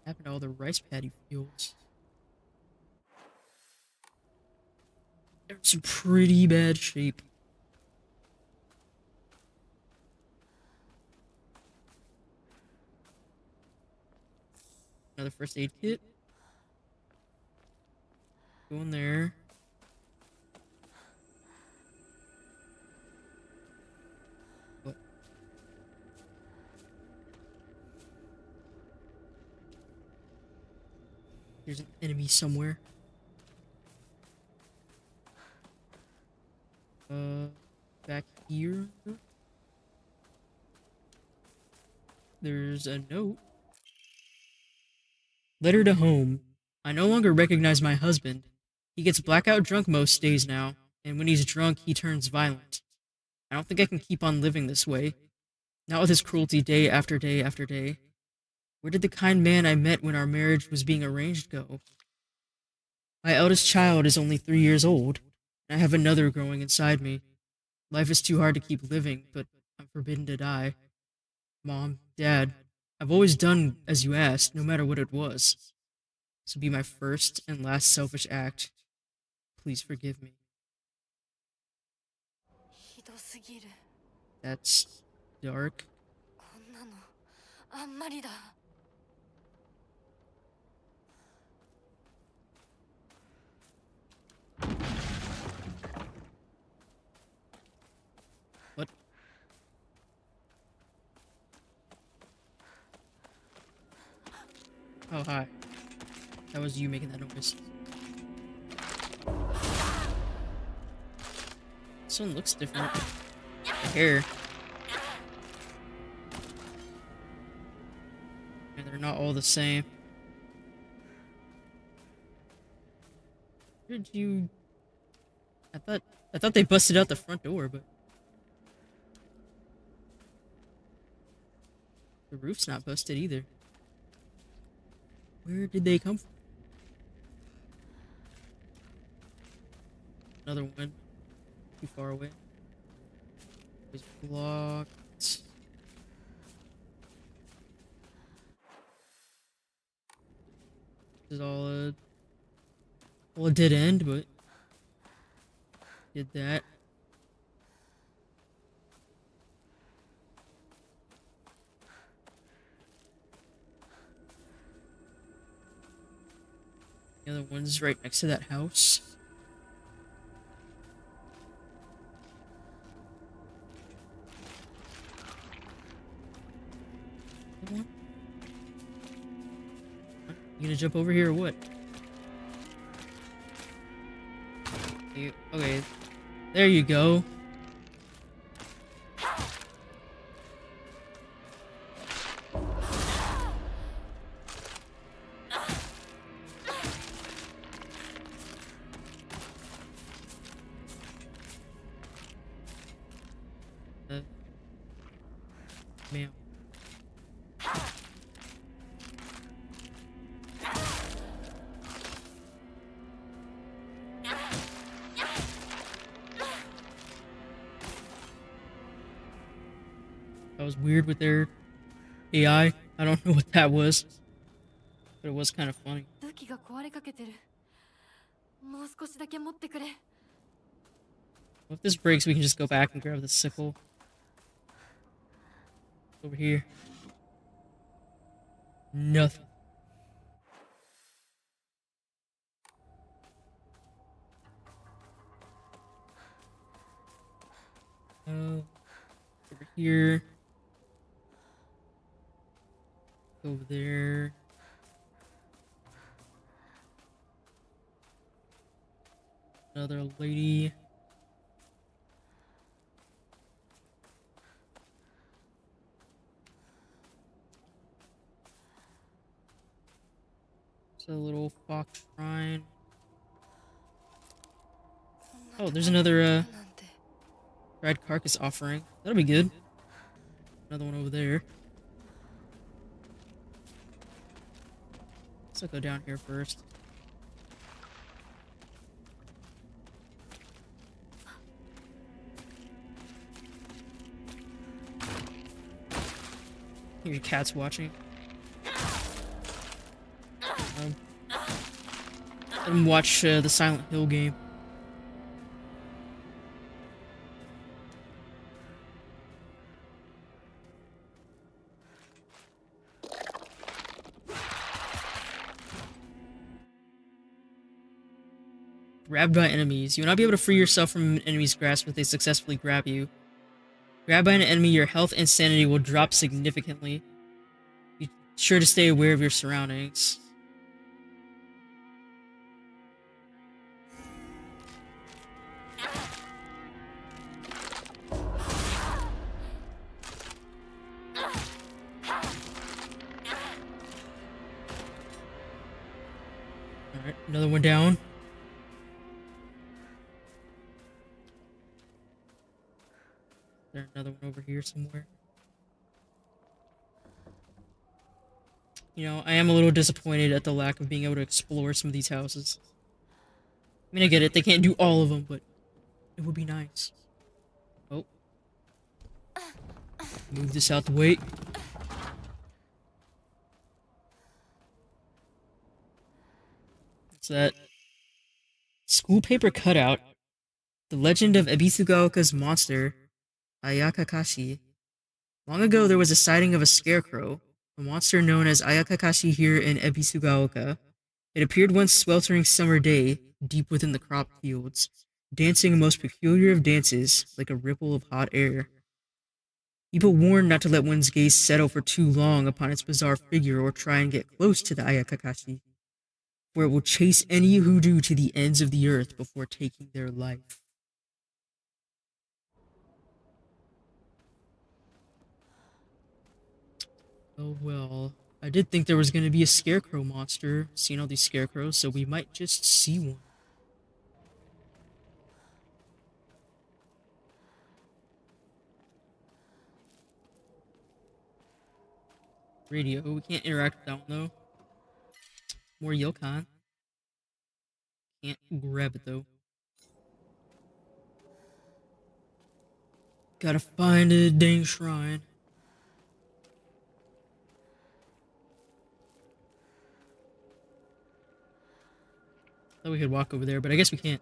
What happened to all the rice paddy fields? They're in some pretty bad shape. Another first aid kit. Go in there. What? There's an enemy somewhere. Back here. There's a note. Letter to home. I no longer recognize my husband. He gets blackout drunk most days now, and when he's drunk, he turns violent. I don't think I can keep on living this way. Not with his cruelty day after day after day. Where did the kind man I met when our marriage was being arranged go? My eldest child is only 3 years old, and I have another growing inside me. Life is too hard to keep living, but I'm forbidden to die. Mom, Dad, I've always done as you asked, no matter what it was. This will be my first and last selfish act. Please forgive me. ひどすぎる。 That's dark. こんなのあんまりだ。 What? Oh, hi. That was you making that noise. This one looks different. Hair. And they're not all the same. Where did you... I thought they busted out the front door, but... The roof's not busted either. Where did they come from? Another one. Too far away. It's blocked. This is all a dead end, but did that. The other one's right next to that house. Come on. You gonna jump over here or what? Okay. There you go. Man. That was weird with their AI. I don't know what that was, but it was kind of funny. 武器が壊れかけてる。もう少しだけ持ってくれ。 Well, if this breaks, we can just go back and grab the sickle. Over here. Nothing. Over here. Over there. Another lady. It's a little fox shrine. Oh, there's another dried carcass offering. That'll be good. Another one over there. Let's go down here first. Your cat's watching. Let him watch the Silent Hill game. Grabbed by enemies. You will not be able to free yourself from an enemy's grasp if they successfully grab you. Grabbed by an enemy, your health and sanity will drop significantly. Be sure to stay aware of your surroundings. Alright, another one down. There's another one over here somewhere. You know, I am a little disappointed at the lack of being able to explore some of these houses. I mean, I get it, they can't do all of them, but it would be nice. Oh. Move this out the way. What's that? School paper cutout. The legend of Ebisugaoka's monster, Ayakakashi. Long ago, there was a sighting of a scarecrow, a monster known as Ayakakashi here in Ebisugaoka. It appeared one sweltering summer day, deep within the crop fields, dancing a most peculiar of dances, like a ripple of hot air. People warned not to let one's gaze settle for too long upon its bizarre figure or try and get close to the Ayakakashi, for it will chase any who do to the ends of the earth before taking their life. Oh well, I did think there was going to be a scarecrow monster, seeing all these scarecrows, so we might just see one. Radio, we can't interact with that one though. More Yokon. Can't grab it though. Gotta find a dang shrine. Thought we could walk over there, but I guess we can't.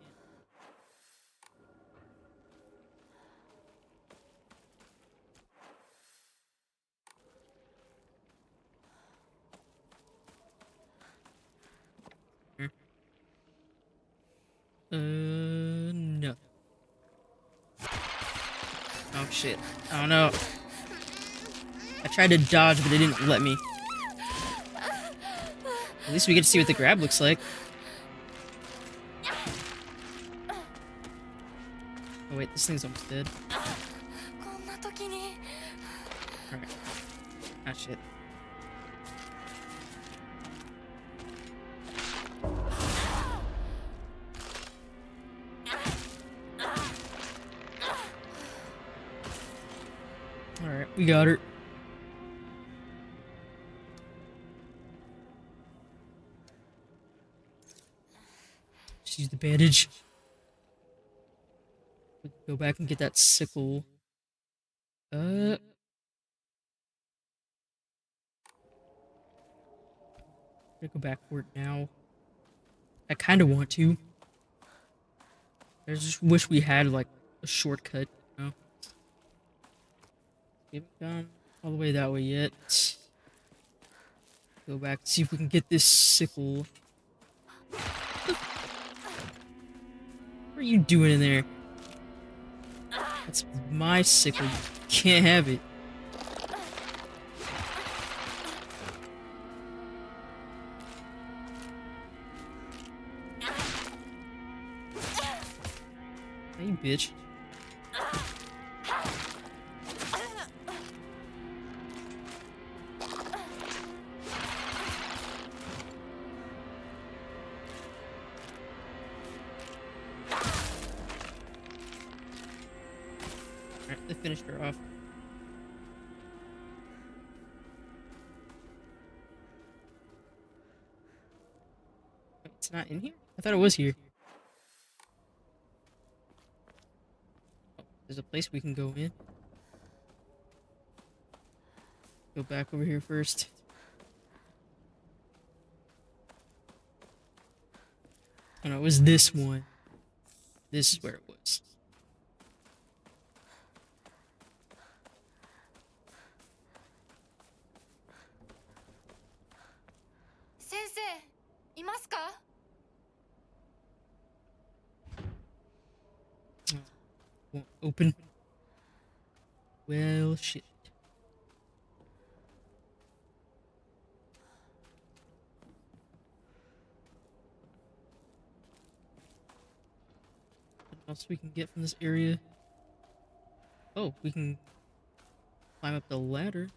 Here. No. Oh shit. I don't know. I tried to dodge, but it didn't let me. At least we get to see what the grab looks like. Oh wait, this thing's almost dead. Alright. Ah shit. Alright, we got her. Just use the bandage. Go back and get that sickle. Gotta go back for it now. I kind of want to. I just wish we had like a shortcut. You know? We haven't gone all the way that way yet. Go back, see if we can get this sickle. What are you doing in there? That's my sickle. You can't have it. Hey, bitch. Alright, they finished her off. Wait, it's not in here? I thought it was here. Oh, there's a place we can go in. Go back over here first. Oh no, it was this one. This is where it was. Won't open. Well, shit. What else we can get from this area? Oh, we can climb up the ladder.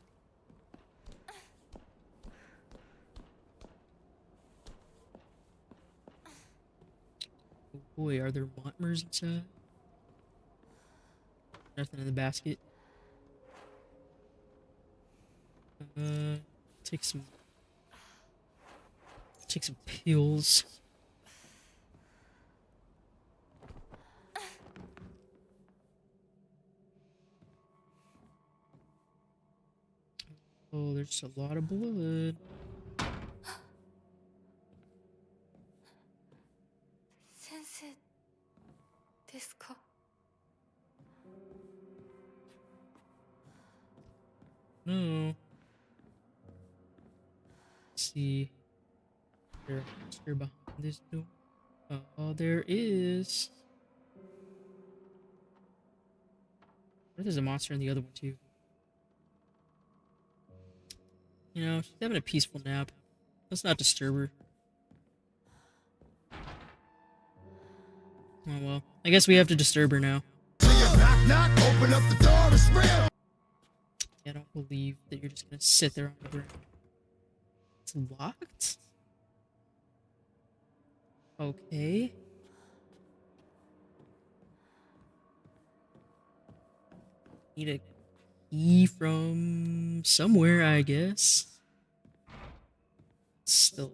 Oh boy, are there Montmers inside? Nothing in the basket. Take some pills. Oh, there's a lot of blood. No. Let's see. Here behind this door. Oh, there is. There's a monster in the other one too. You know, she's having a peaceful nap. Let's not disturb her. Oh well. I guess we have to disturb her now. Knock, knock, open up the door, it's real. I don't believe that you're just gonna sit there on the ground. It's locked? Okay. Need a key from somewhere, I guess. It's still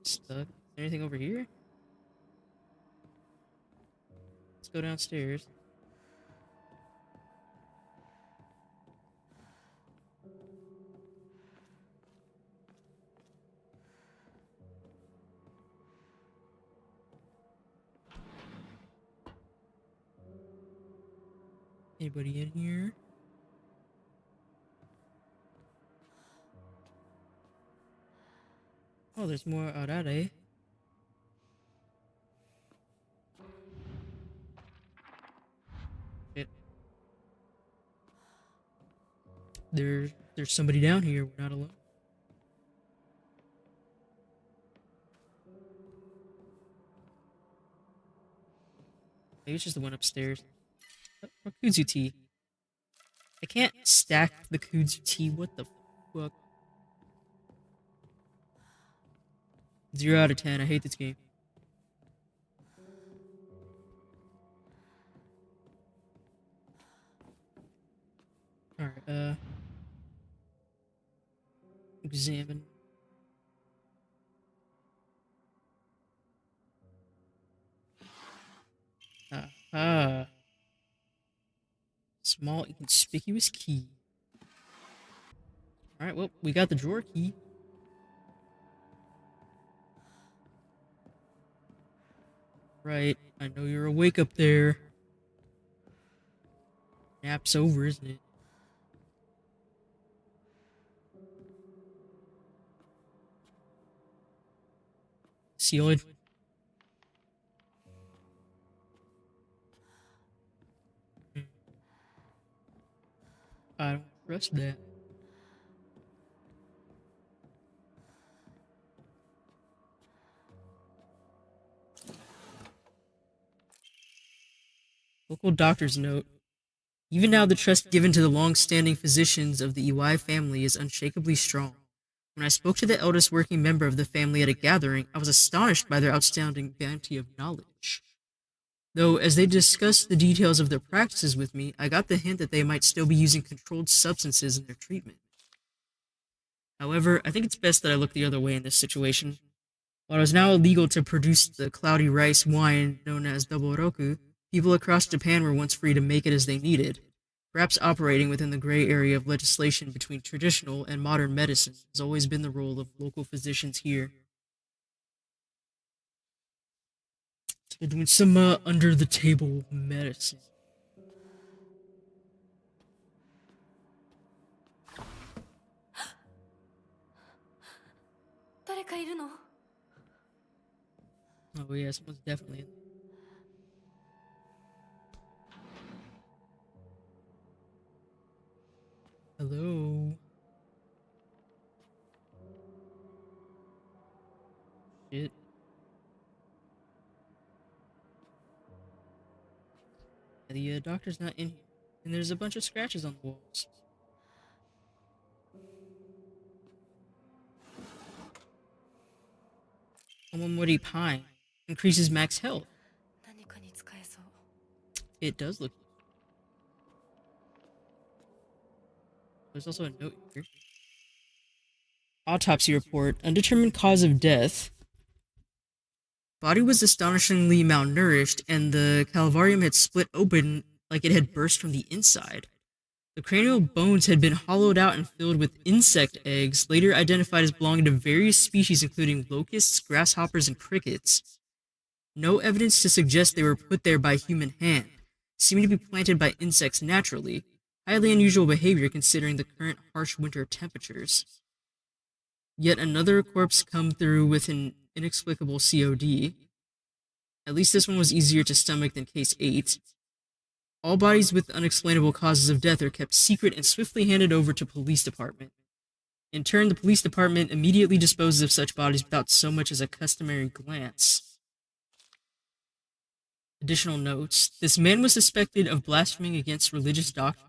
stuck. Anything over here? Let's go downstairs. Anybody in here? Oh, there's more arare. Shit. There's somebody down here. We're not alone. Maybe it's just the one upstairs. Or kudzu tea. I can't stack the kudzu tea. What the fuck? 0 out of 10. I hate this game. Alright, examine. Aha. Small inconspicuous key. Alright, well, we got the drawer key. Right, I know you're awake up there. Nap's over, isn't it? Sealed. I don't trust that. Local doctor's note. Even now, the trust given to the long-standing physicians of the Iwai family is unshakably strong. When I spoke to the eldest working member of the family at a gathering, I was astonished by their outstanding bounty of knowledge. Though, as they discussed the details of their practices with me, I got the hint that they might still be using controlled substances in their treatment. However, I think it's best that I look the other way in this situation. While it is now illegal to produce the cloudy rice wine known as Doboroku, people across Japan were once free to make it as they needed. Perhaps operating within the gray area of legislation between traditional and modern medicine has always been the role of local physicians here. So they're doing some under-the-table medicine. Oh yeah, someone's definitely in there. Hello? Shit. The doctor's not in here. And there's a bunch of scratches on the walls. Omamori Pine increases max health. It does look. There's also a note here. Autopsy report. Undetermined cause of death. Body was astonishingly malnourished, and the calvarium had split open like it had burst from the inside. The cranial bones had been hollowed out and filled with insect eggs, later identified as belonging to various species including locusts, grasshoppers, and crickets. No evidence to suggest they were put there by human hand, seeming to be planted by insects naturally. Highly unusual behavior considering the current harsh winter temperatures. Yet another corpse come through with an inexplicable COD. At least this one was easier to stomach than case 8. All bodies with unexplainable causes of death are kept secret and swiftly handed over to police department. In turn, the police department immediately disposes of such bodies without so much as a customary glance. Additional notes. This man was suspected of blaspheming against religious doctrine.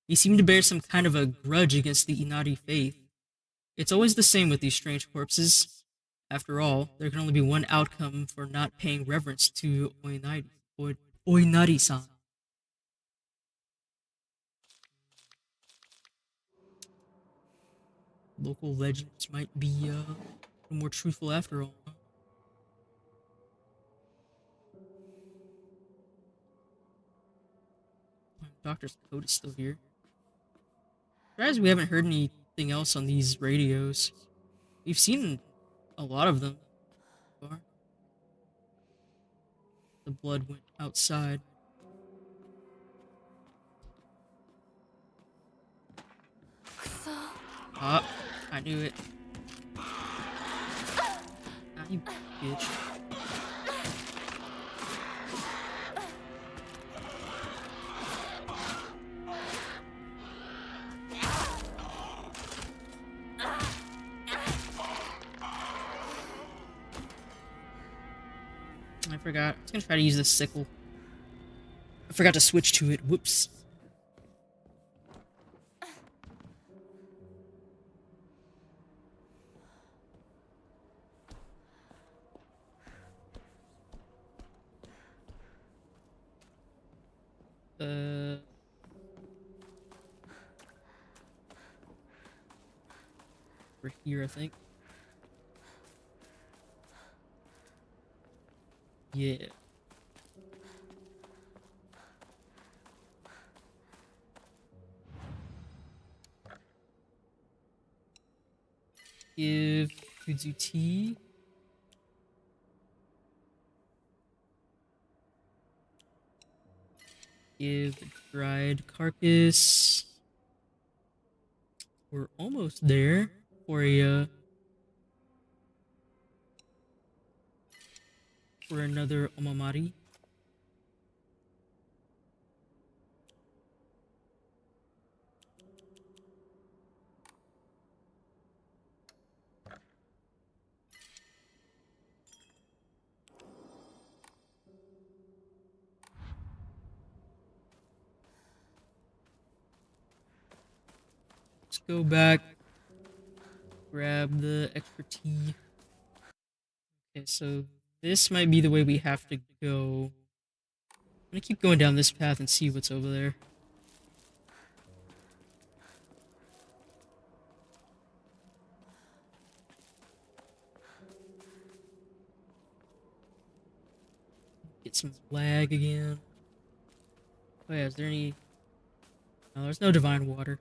He seemed to bear some kind of a grudge against the Inari faith. It's always the same with these strange corpses. After all, there can only be one outcome for not paying reverence to Oinari-san. Local legends might be a little more truthful after all. Huh? Doctor's coat is still here. Surprised we haven't heard anything else on these radios. We've seen a lot of them. The blood went outside. Ah, I knew it. Ah, you bitch. I forgot. I was gonna try to use the sickle. I forgot to switch to it. Whoops. Over here, I think. Yeah. Give Kudzu tea. give the dried carcass. We're almost there for another omamari. Let's go back, grab the extra tea. Okay, so this might be the way we have to go. I'm gonna keep going down this path and see what's over there. Get some lag again. Oh yeah, is there any... No, there's no divine water.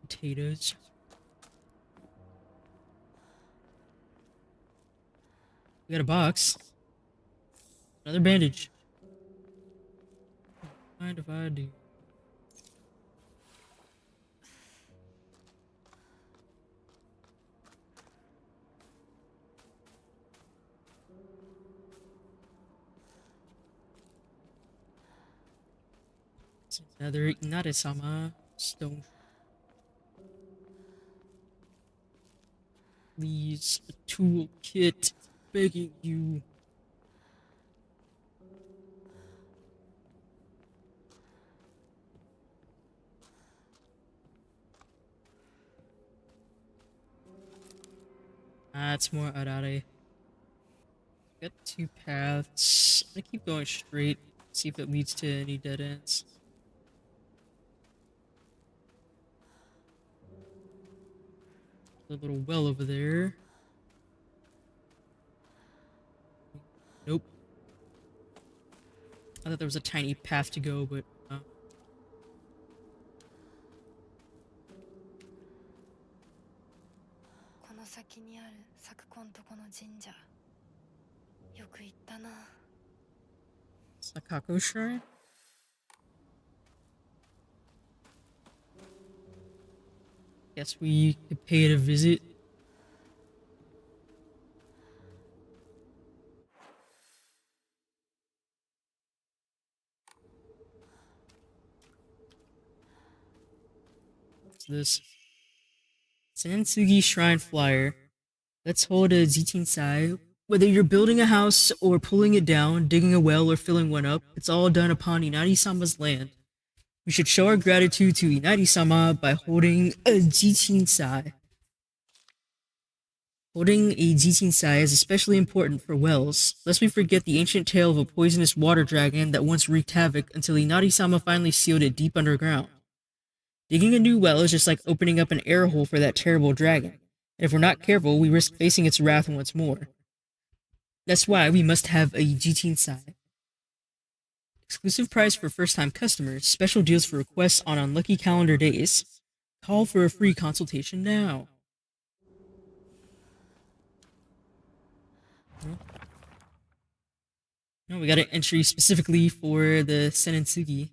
Potatoes. We got a box. Another bandage. Mind if I do? It's another Inare-sama stone. Please, a toolkit. Begging you. That's more arare. Got two paths. I'm gonna keep going straight. See if it leads to any dead ends. A little well over there. Nope. I thought there was a tiny path to go, but no. この先にある咲子んとこの神社よく行ったな Sakako Shrine? Guess we could pay it a visit. What's this? Sansugi Shrine Flyer. Let's hold a Zitinsai. Whether you're building a house or pulling it down, digging a well or filling one up, it's all done upon Inari-sama's land. We should show our gratitude to Inari-sama by holding a Zitinsai. Holding a Zitinsai is especially important for wells, lest we forget the ancient tale of a poisonous water dragon that once wreaked havoc until Inari-sama finally sealed it deep underground. Digging a new well is just like opening up an air hole for that terrible dragon, and if we're not careful, we risk facing its wrath once more. That's why we must have a Jitinsai. Exclusive price for first-time customers, special deals for requests on unlucky calendar days. Call for a free consultation now. No, we got an entry specifically for the Senentsugi.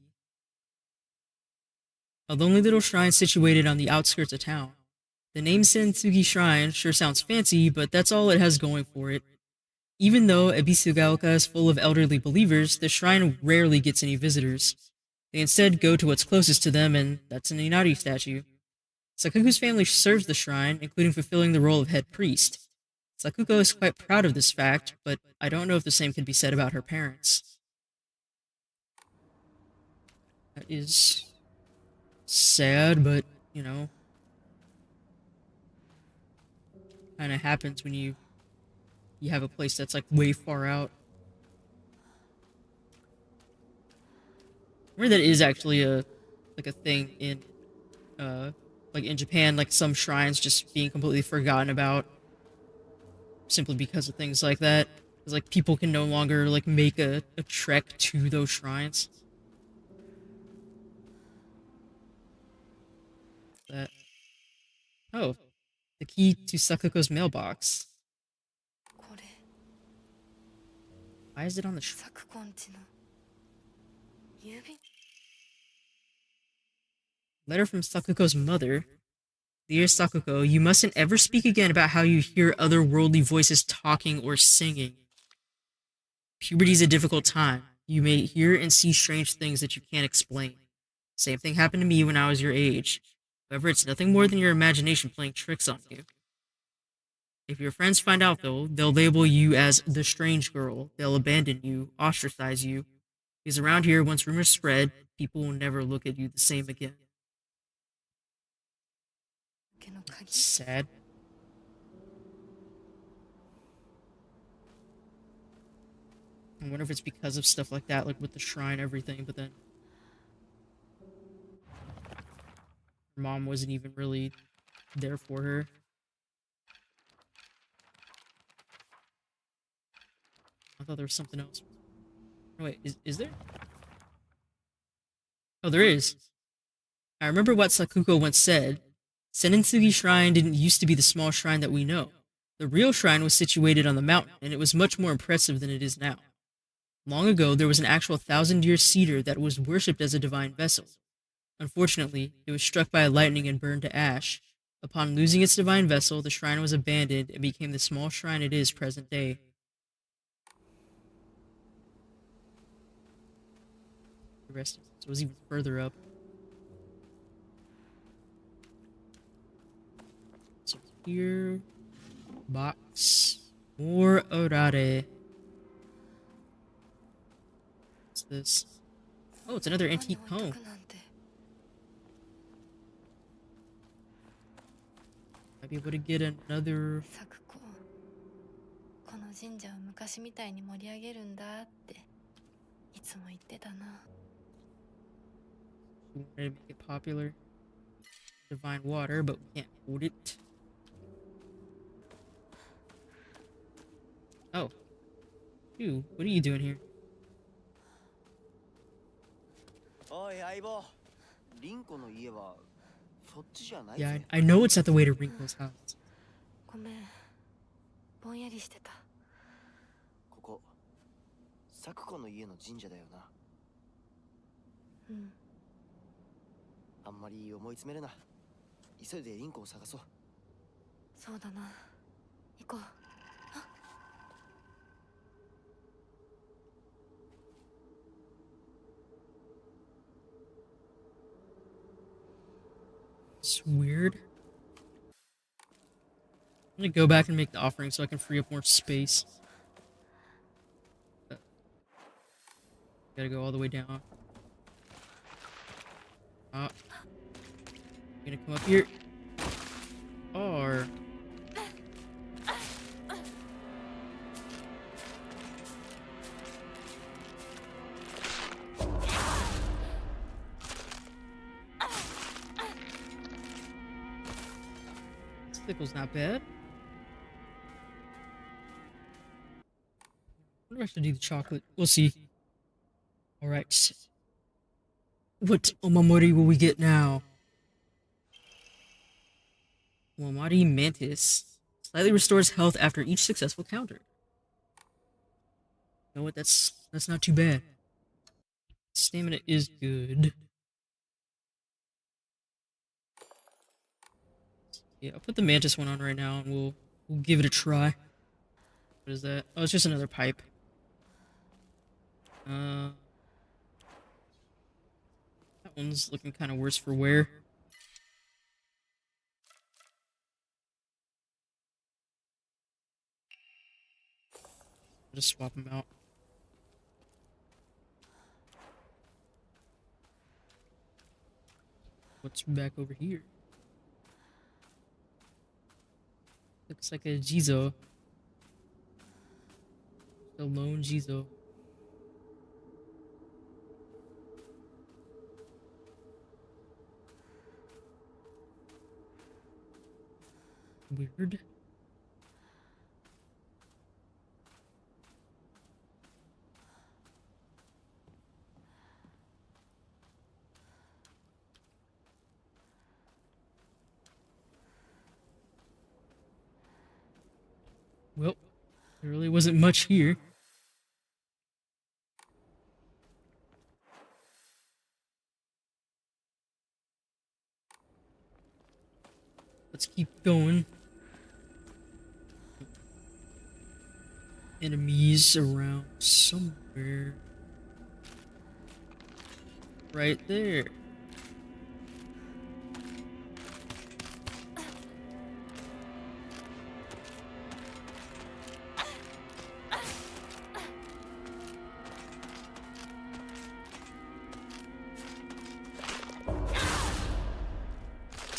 A lonely little shrine situated on the outskirts of town. The name Senentsugi Shrine sure sounds fancy, but that's all it has going for it. Even though Ebisugaoka is full of elderly believers, the shrine rarely gets any visitors. They instead go to what's closest to them, and that's an Inari statue. Sakuko's family serves the shrine, including fulfilling the role of head priest. Sakuko is quite proud of this fact, but I don't know if the same can be said about her parents. That is sad, but, you know, kind of happens when you have a place that's like way far out. I remember that is actually a thing in like in Japan, like some shrines just being completely forgotten about simply because of things like that. Because like people can no longer like make a trek to those shrines. That oh, the key to Sakuko's mailbox. Why is it on the shrine? サクコンチの指。 Letter from Sakuko's mother. Dear Sakuko, you mustn't ever speak again about how you hear otherworldly voices talking or singing. Puberty is a difficult time. You may hear and see strange things that you can't explain. Same thing happened to me when I was your age. However, it's nothing more than your imagination playing tricks on you. If your friends find out, though, they'll label you as the strange girl. They'll abandon you, ostracize you. Because around here, once rumors spread, people will never look at you the same again. 家の鍵。 Sad. I wonder if it's because of stuff like that, like with the shrine, everything, but then her mom wasn't even really there for her. I thought there was something else. Oh, wait, is there? Oh, there is. I remember what Sakuko once said. Senentsugi Shrine didn't used to be the small shrine that we know. The real shrine was situated on the mountain, and it was much more impressive than it is now. Long ago, there was an actual 1,000-year cedar that was worshipped as a divine vessel. Unfortunately, it was struck by a lightning and burned to ash. Upon losing its divine vessel, the shrine was abandoned and became the small shrine it is present day. The rest was even further up. So here, box, more orare. What's this? Oh, it's another antique comb. Might be able to get another. サクコ、この神社を昔みたいに盛り上げるんだっていつも言ってたな。 We wanted to make it popular. Divine water, but we can't hold it. Oh. You, what are you doing here? おい相棒、リンコの家はそっちじゃない Yeah, ぜ。 I know it's not the way to Rinko's house. ごめん、ぼんやりしてた。ここサクコの家の神社だよな。うん。あんまり思い詰めるな。急いでリンコを探そう。そうだな。行こう。 It's weird. I'm gonna go back and make the offering so I can free up more space. Gotta go all the way down. Ah. Gonna come up here. Or... Pickle's not bad. I wonder if I should do the chocolate. We'll see. Alright. What omamori will we get now? Omamori Mantis. Slightly restores health after each successful counter. You know what? That's not too bad. Stamina is good. Yeah, I'll put the Mantis one on right now and we'll give it a try. What is that? Oh, it's just another pipe. That one's looking kind of worse for wear. I'll just swap them out. What's back over here? Looks like a Jizo. A lone Jizo. Weird. Well, there really wasn't much here. let's keep going. Enemies around somewhere. Right there.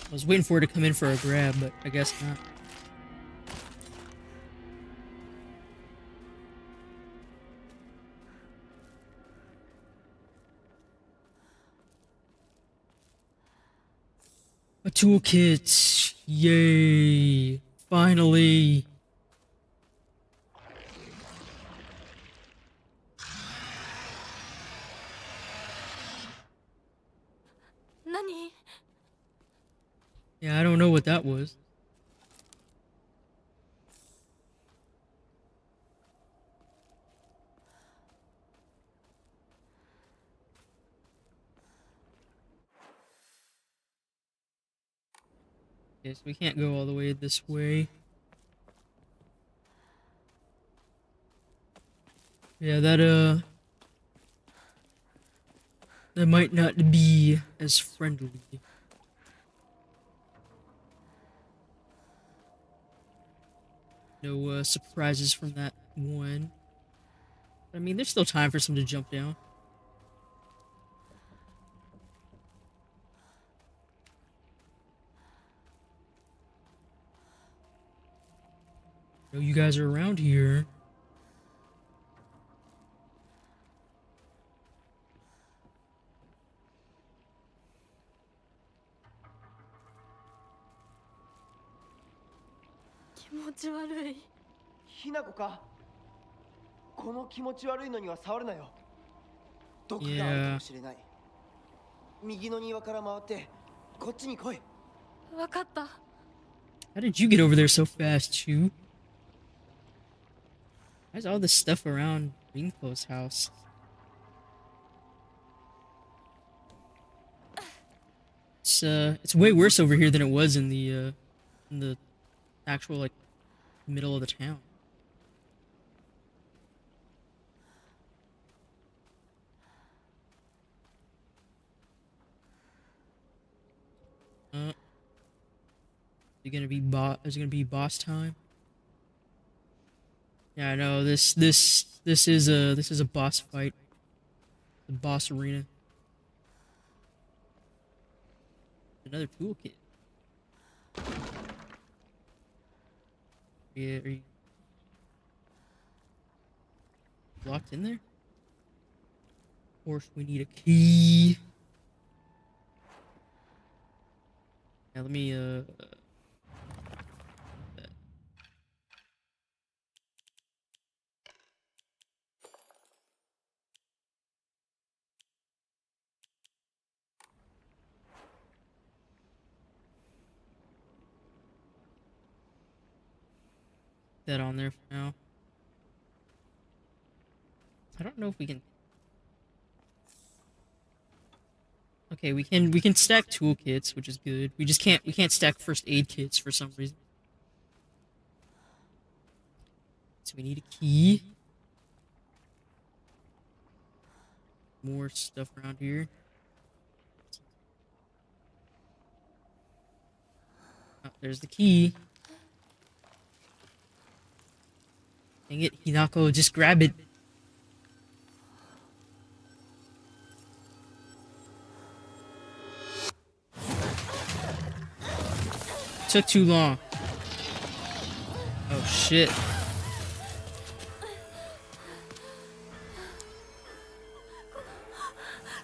I was waiting for it to come in for a grab, but I guess not. A toolkit! Yay! Finally! Nani? Yeah, I don't know what that was. Okay, so we can't go all the way this way. Yeah, that might not be as friendly. No surprises from that one. I mean, there's still time for some to jump down. Know you guys are around here. HINAKO かこの気持ち悪いのには触るなよ毒があるかもしれない右の庭から回ってこっちに来いわかった。How did you get over there so fast, Chu? Why's all this stuff around Rinko's house? It's way worse over here than it was in the actual like middle of the town. Is it gonna be boss time? Yeah, I know this is a boss fight. The boss arena. Another toolkit. Yeah, are you locked in there? Of course, we need a key. Now let me that on there for now. I don't know if we can. Okay, we can stack toolkits, which is good. We can't stack first aid kits for some reason. So we need a key. More stuff around here. Oh, there's the key. Dang it, Hinako, just grab it. Took too long. Oh shit.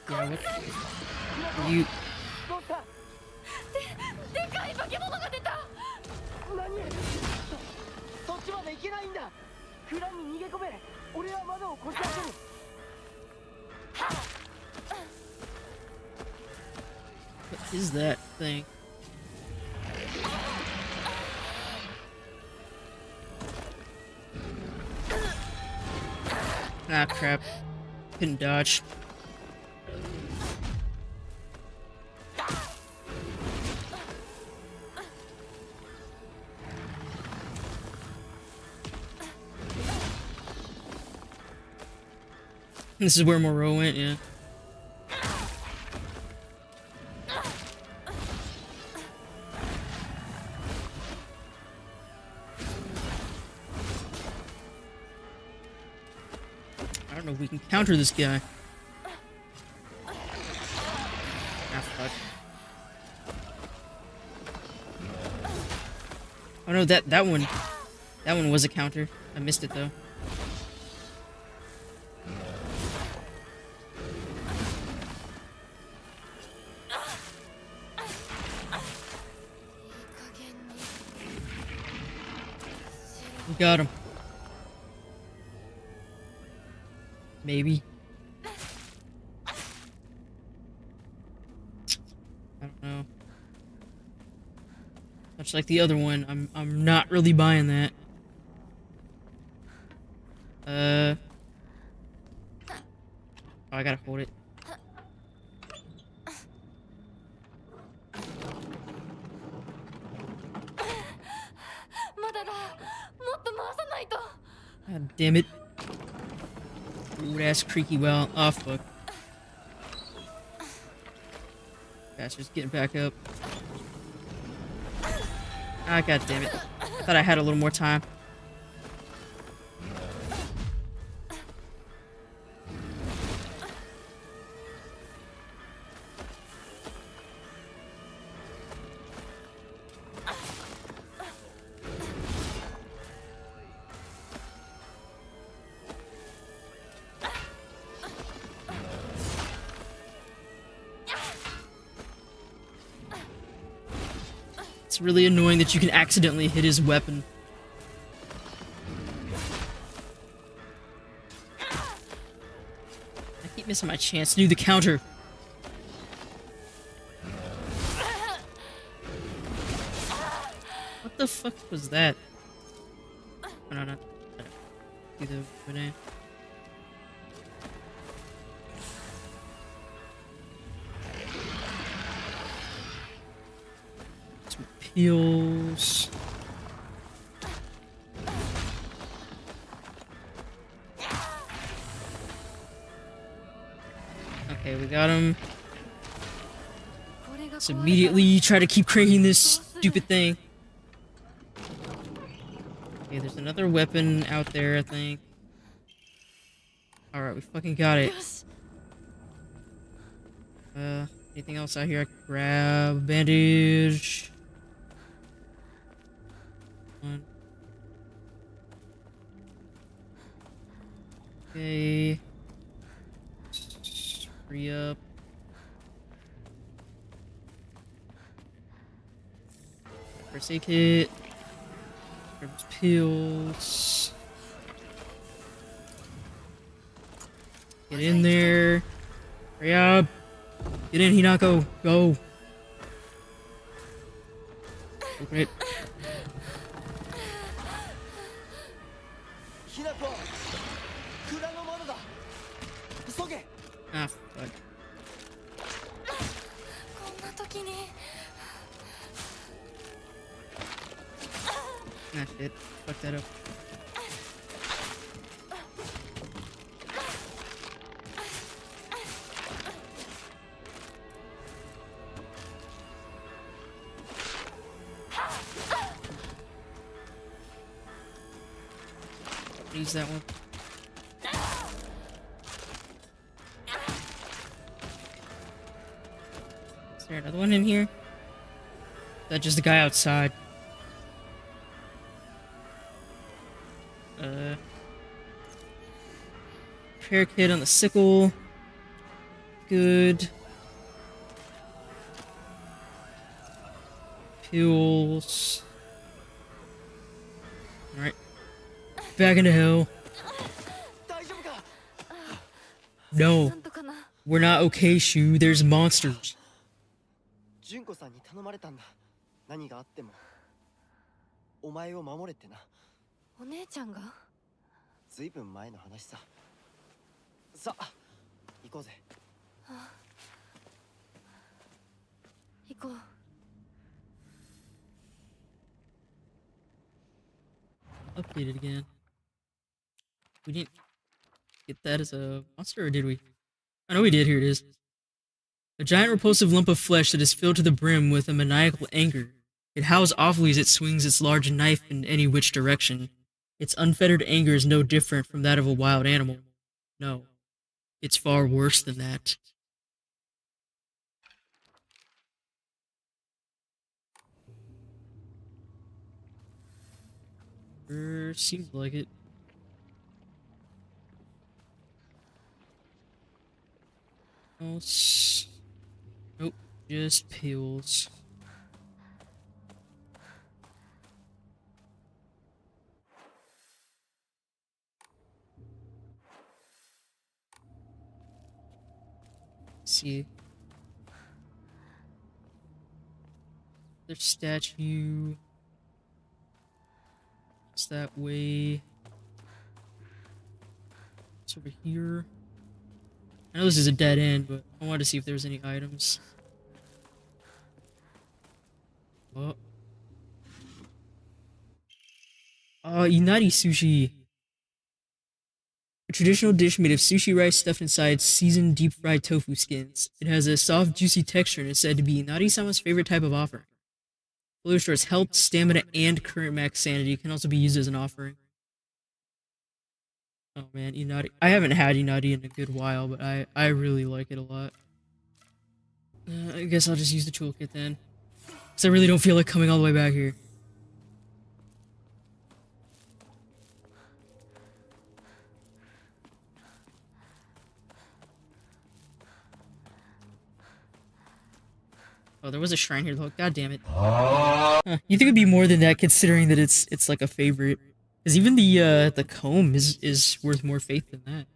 Yeah, what? You. でかい化け物が出た何そっちまで行けないんだ蔵に逃げ込め俺は窓をこじ開ける What is that thing? Ah, crap. Couldn't dodge. This is where Moreau went, yeah. I don't know if we can counter this guy. Ah, fuck. Oh no, that one was a counter. I missed it though. We got him. Maybe. I don't know. Much like the other one, I'm not really buying that. Oh, I gotta hold it. God damn it. Rude ass creaky well. Oh fuck. Gosh, just getting back up. Ah, god damn it. I thought I had a little more time. It's really annoying that you can accidentally hit his weapon. I keep missing my chance to do the counter. What the fuck was that? Oh, no. Do the banana. Some peels. Okay, we got him. Let's immediately try to keep cranking this stupid thing. Okay, there's another weapon out there, I think. Alright, we fucking got it. Anything else out here I can grab? Bandage. One. Okay. Hurry up. First aid kit. Grab those pills. Get in there. Hurry up. Get in, Hinako. Go. Open it. HINAKO! 蔵の窓だ！急げ！ Ah, fuck. こんな時に Ah, shit. Fuck that up. Use that one. Is there another one in here? Is that just the guy outside? Repair kit on the sickle. Good. Pills. Alright. Back into hell. No. We're not okay, Shu. There's monsters. 純子さんに頼まれたんだ。何があってもお前を守れってな。お姉ちゃんがずいぶん前の話さ。さあ、行こうぜ。行こう。Updated again. We didn't. get that as a monster, or did we? I know we did. Here it is. A giant repulsive lump of flesh that is filled to the brim with a maniacal anger. It howls awfully as it swings its large knife in any which direction. Its unfettered anger is no different from that of a wild animal. No, it's far worse than that. Seems like it. Else. Nope, just pills. See. Their statue. It's that way. It's over here. I know this is a dead end, but I wanted to see if there was any items. Oh. Oh, inari sushi. A traditional dish made of sushi rice stuffed inside seasoned deep-fried tofu skins. It has a soft, juicy texture and is said to be Inari-sama's favorite type of offering. Fully restores health, stamina, and current max sanity. It can also be used as an offering. Oh man, Inari. I haven't had Inari in a good while, but I really like it a lot. I guess I'll just use the toolkit then. Because I really don't feel like coming all the way back here. Oh, there was a shrine here though. God damn it. Huh, you think it'd be more than that, considering that it's like a favorite. Because even the comb is worth more faith than that.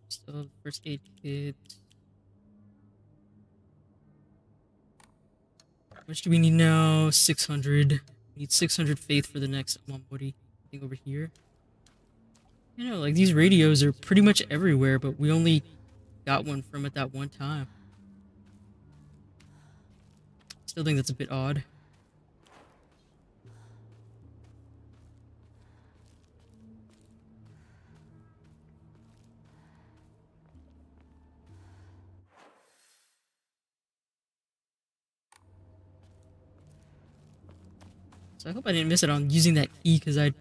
So first aid kit. How much do we need now? 600. We need 600 faith for the next Momori thing over here. You know, like these radios are pretty much everywhere, but we only got one from it that one time. Still think that's a bit odd. So I hope I didn't miss it on using that key, because I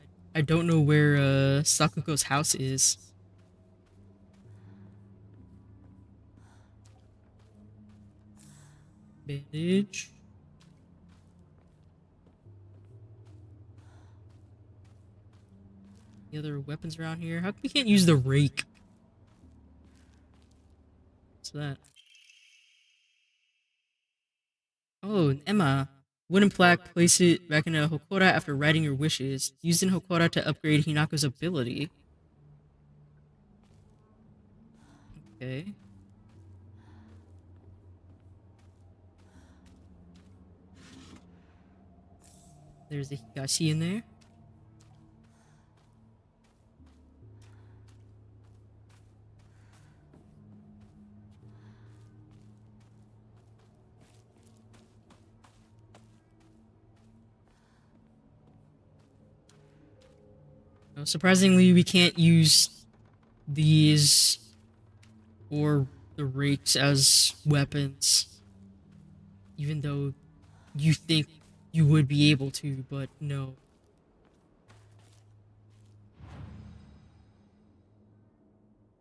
don't know where Sakuko's house is. Bandage. Any other weapons around here? How come we can't use the rake? What's that? Oh, an Emma. Wooden plaque, place it back in a Hokora after writing your wishes. Used in Hokora to upgrade Hinako's ability. Okay. There's a Higashi in there. Surprisingly, we can't use these or the rakes as weapons. Even though you think you would be able to, but no.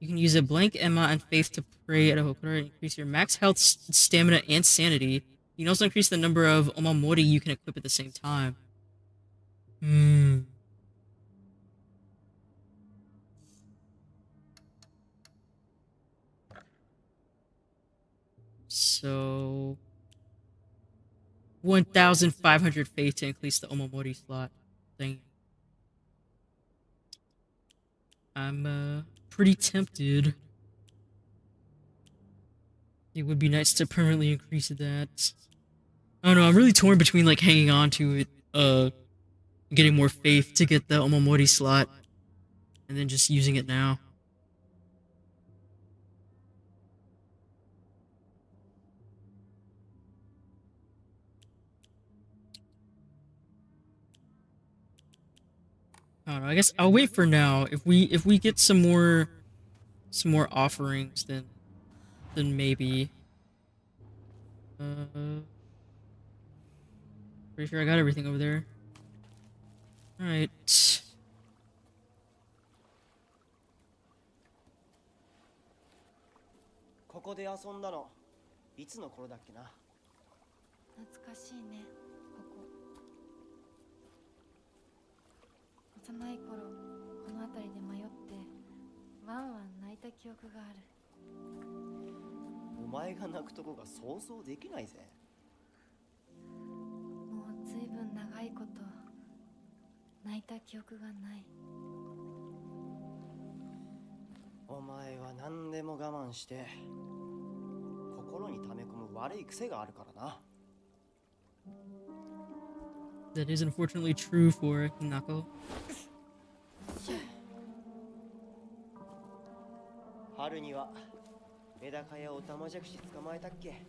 You can use a blank Emma and Faith to pray at a Hokora and increase your max health, stamina, and sanity. You can also increase the number of Omamori you can equip at the same time. So 1,500 faith to increase the Omamori slot thing. I'm pretty tempted. It would be nice to permanently increase that. I don't know, I'm really torn between like hanging on to it, getting more faith to get the Omamori slot, and then just using it now. I don't know. I guess I'll wait for now. If we get some more offerings, then maybe. Pretty sure I got everything over there. All right. ここで遊んだのいつの頃だっけな。懐かしいね、ここ。幼い頃この辺りで迷ってワンワン泣いた記憶がある。お前が泣くとこが想像できないぜ。もうずいぶん長いこと泣いた記憶がない。お前は何でも我慢して心に溜め込む悪い癖があるからな。That is unfortunately true for Hinako. 春にはメダカやオタマジャクシ捕まえたっけ。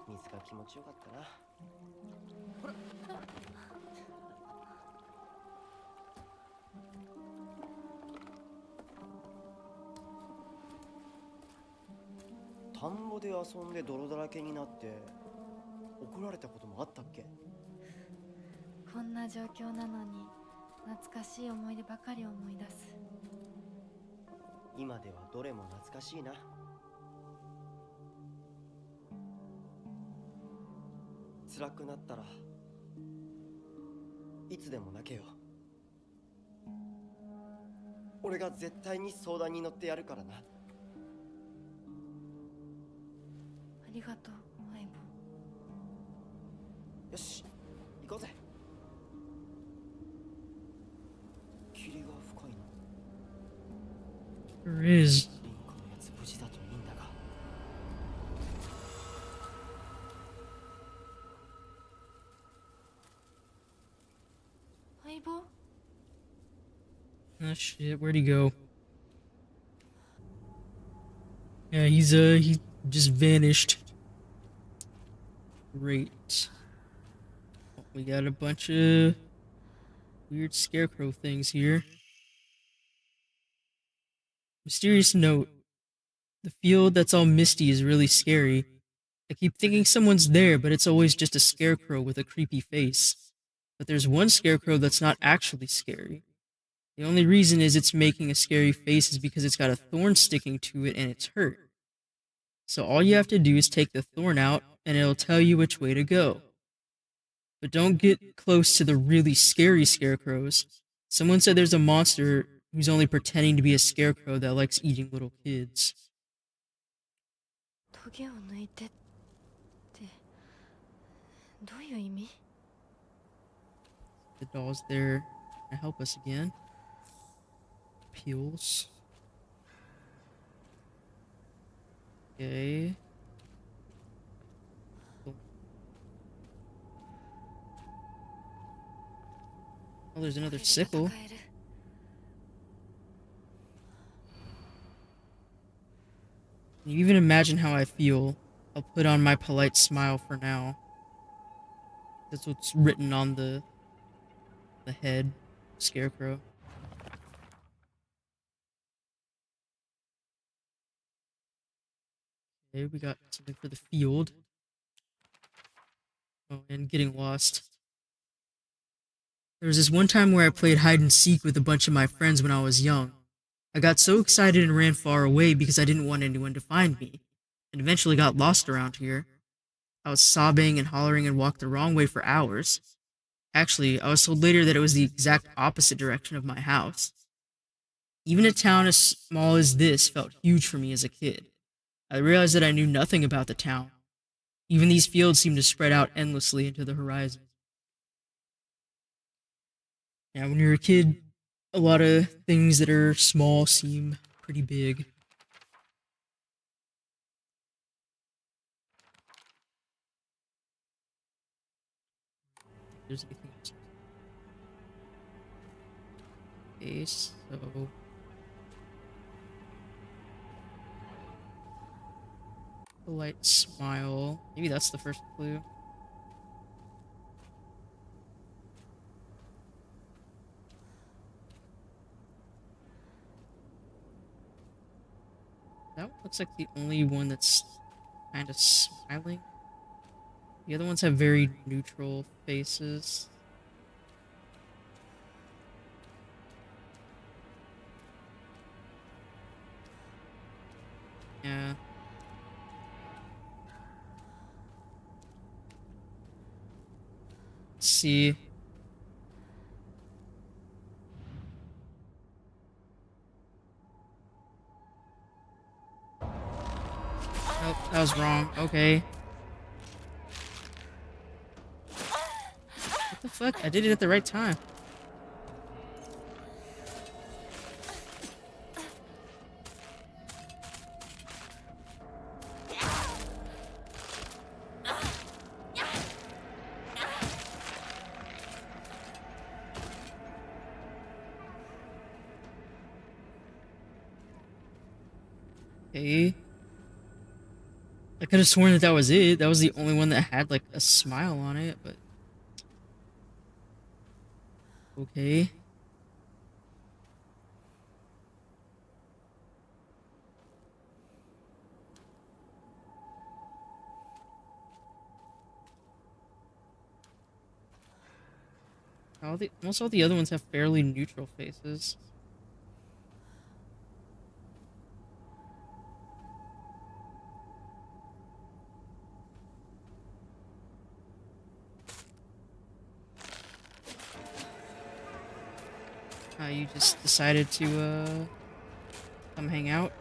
水が気持ちよかったな。ほら。田んぼで遊んで泥だらけになって怒られたこともあったっけ。こんな状況なのに懐かしい思い出ばかり思い出す。今ではどれも懐かしいな。辛くなったらいつでも泣けよ。俺が絶対に相談に乗ってやるからな。ありがとう、相棒。よし、行こうぜ。霧が深いな。There is. リンコのやつ無事だといいんだが。相棒？ Oh shit, where'd he go? Yeah, he just vanished. Great. We got a bunch of weird scarecrow things here. Mysterious note. The field that's all misty is really scary. I keep thinking someone's there, but it's always just a scarecrow with a creepy face. But there's one scarecrow that's not actually scary. The only reason is it's making a scary face is because it's got a thorn sticking to it and it's hurt. So all you have to do is take the thorn out and it'll tell you which way to go. But don't get close to the really scary scarecrows. Someone said there's a monster who's only pretending to be a scarecrow that likes eating little kids. トゲを抜いてってどういう意味？ The doll's there to help us again. Peels. Okay. Oh, there's another sickle. Can you even imagine how I feel? I'll put on my polite smile for now. That's what's written on the head. Scarecrow. Okay, we got something for the field. Oh, and getting lost. There was this one time where I played hide and seek with a bunch of my friends when I was young. I got so excited and ran far away because I didn't want anyone to find me, and eventually got lost around here. I was sobbing and hollering and walked the wrong way for hours. Actually, I was told later that it was the exact opposite direction of my house. Even a town as small as this felt huge for me as a kid. I realized that I knew nothing about the town. Even these fields seemed to spread out endlessly into the horizon. Now, when you're a kid, a lot of things that are small seem pretty big. There's anything else. Okay, so polite smile. Maybe that's the first clue. That one looks like the only one that's kind of smiling. The other ones have very neutral faces. Yeah. Let's see. Nope, that was wrong. Okay. What the fuck? I did it at the right time. Okay. I could have sworn that that was it. That was the only one that had like a smile on it, but okay. Almost all the other ones have fairly neutral faces. You just decided to come hang out.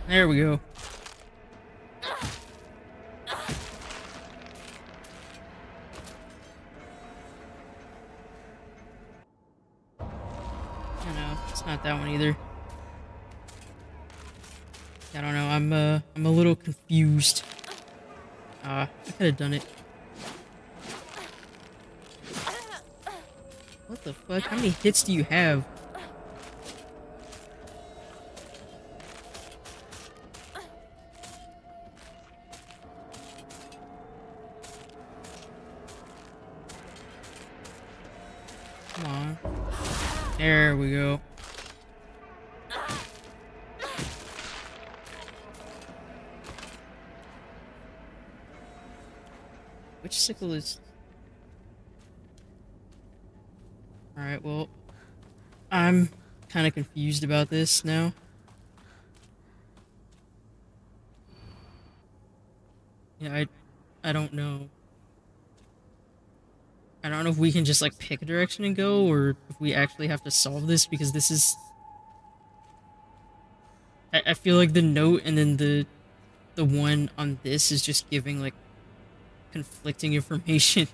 There we go. No, it's not that one either. I don't know. I'm a little confused. I could have done it. What the fuck? How many hits do you have? Come on. There we go. Which sickle is... Alright, well... I'm kind of confused about this now. Yeah, I don't know. I don't know if we can just like pick a direction and go, or if we actually have to solve this, because this is... I feel like the note and then the one on this is just giving like conflicting information.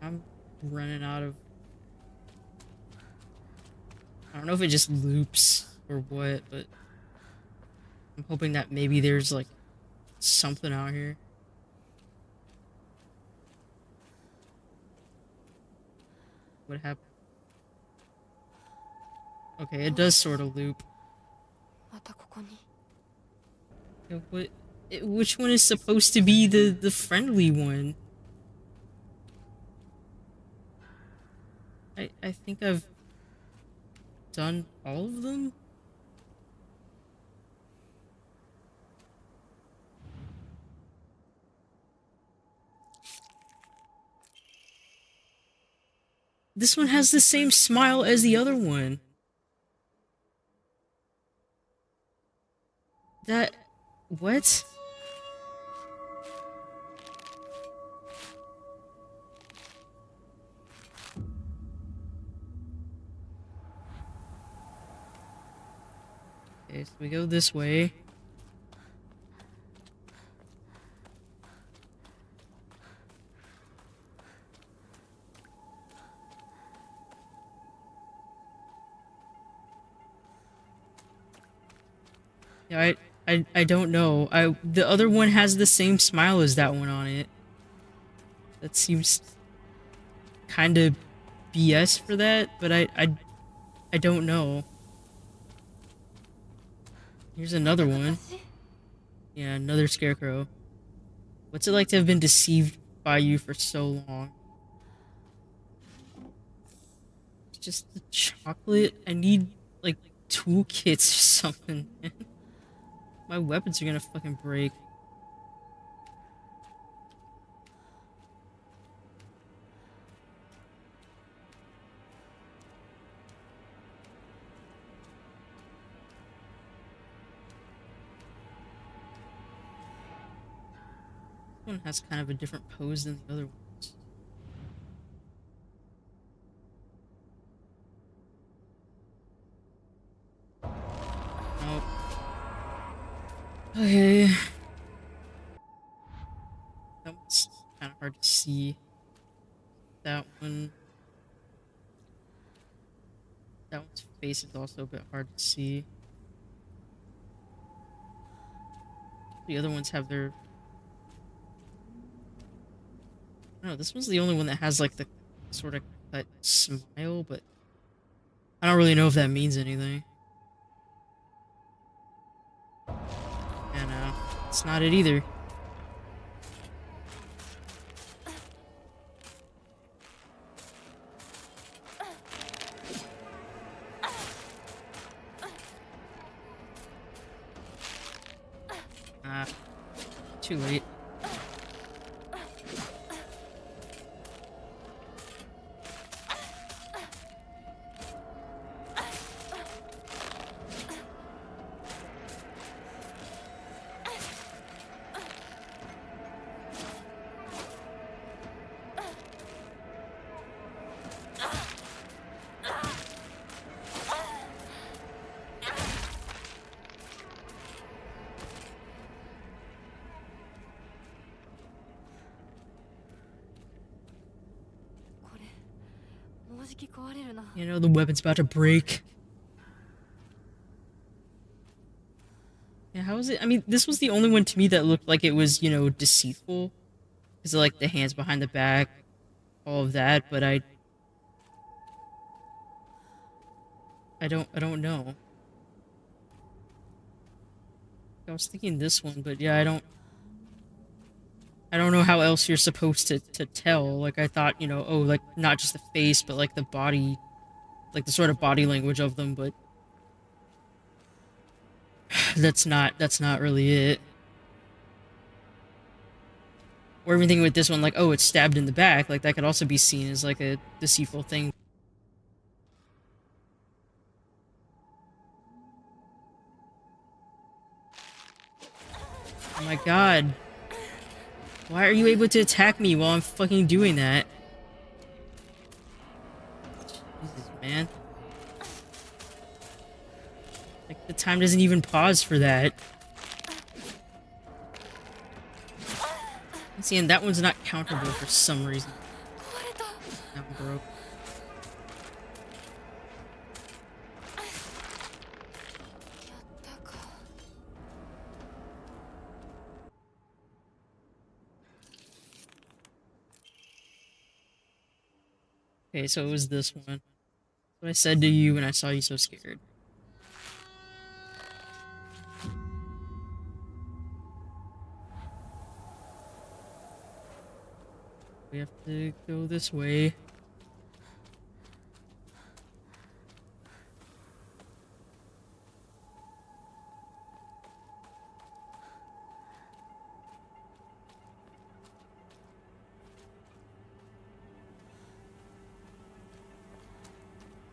I'm running out of... I don't know if it just loops or what, but I'm hoping that maybe there's like something out here. What happened? Okay, it does sort of loop. Yeah, which one is supposed to be the friendly one? I think I've done all of them? This one has the same smile as the other one. That... what? Okay, so we go this way. Yeah, I don't know. The other one has the same smile as that one on it. That seems kind of BS for that, but I don't know. Here's another one. Yeah, another scarecrow. What's it like to have been deceived by you for so long? It's just the chocolate. I need, like, toolkits or something, man. My weapons are gonna fucking break. This one has kind of a different pose than the other ones. Nope. Okay. That one's kind of hard to see. That one. That one's face is also a bit hard to see. The other ones have their... No, this one's the only one that has like the sort of cut smile, but I don't really know if that means anything. Yeah, no, it's not it either. Ah, too late. You know, the weapon's about to break. Yeah, how is it? I mean, this was the only one to me that looked like it was, you know, deceitful. Because of, like, the hands behind the back, all of that, but I don't know. I was thinking this one, but yeah, I don't know how else you're supposed to tell. Like, I thought, you know, oh, like, not just the face, but, like, the body, like, the sort of body language of them, but that's not really it. Or everything with this one, like, oh, it's stabbed in the back, like, that could also be seen as, like, a deceitful thing. Oh my god. Why are you able to attack me while I'm fucking doing that? Jesus, man. Like, the time doesn't even pause for that. See, and that one's not counterable for some reason. That one broke. Okay, so it was this one. That's what I said to you when I saw you so scared. We have to go this way.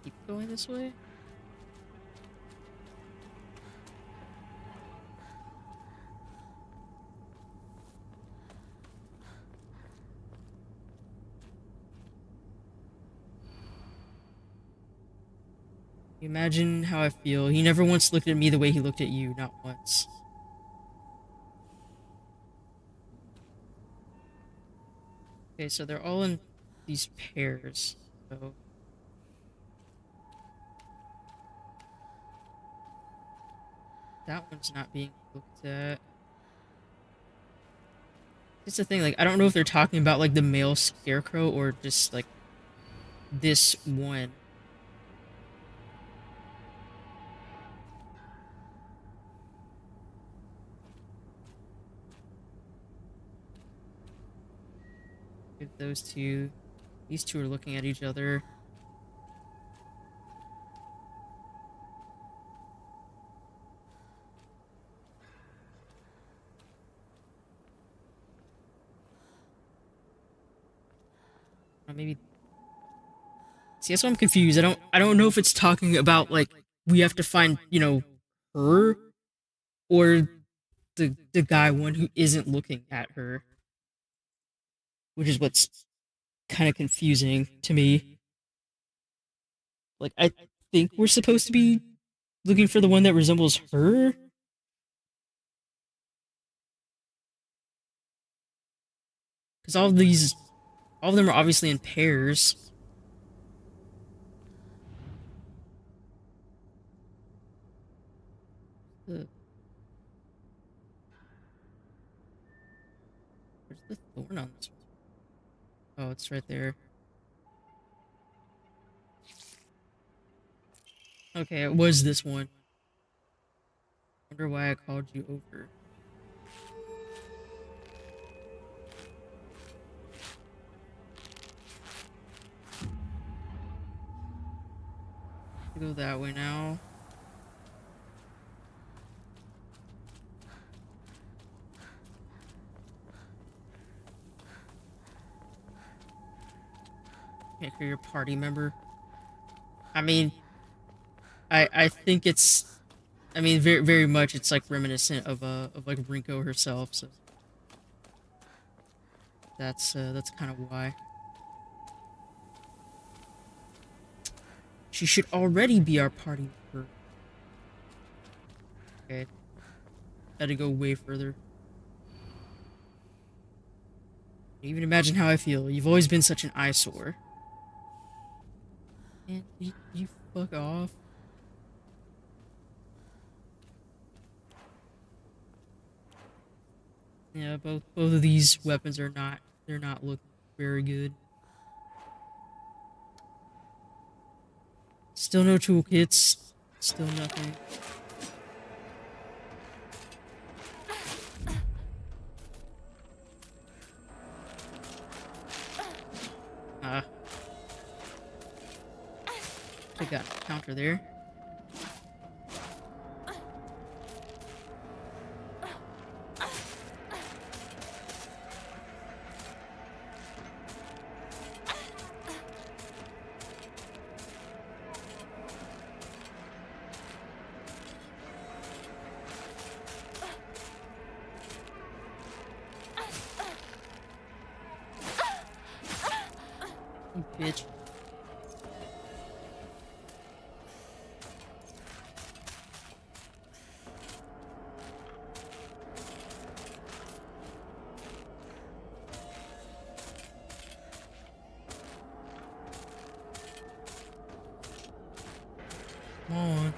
Keep going this way? Imagine how I feel. He never once looked at me the way he looked at you, not once. Okay, so they're all in these pairs. So that one's not being looked at. It's the thing, like, I don't know if they're talking about, like, the male scarecrow or just, like, this one. those two. These two are looking at each other. Maybe. See, that's why I'm confused. I don't know if it's talking about like we have to find, you know, her or the guy one who isn't looking at her, which is what's kind of confusing to me. Like I think we're supposed to be looking for the one that resembles her. Because all of them are obviously in pairs. The, where's the thorn on this one? Oh, it's right there. Okay, it was this one. Wonder why I called you over. Go that way now. Make her your party member. I mean, I think it's, I mean, very much it's like reminiscent of like Rinko herself. So that's kind of why. She should already be our party member. Okay, had to go way further. Even imagine how I feel. You've always been such an eyesore. And you fuck off. Yeah, both of these weapons are not, they're not looking very good. Still no toolkits. Still nothing. I got a counter there. You bitch. Come on.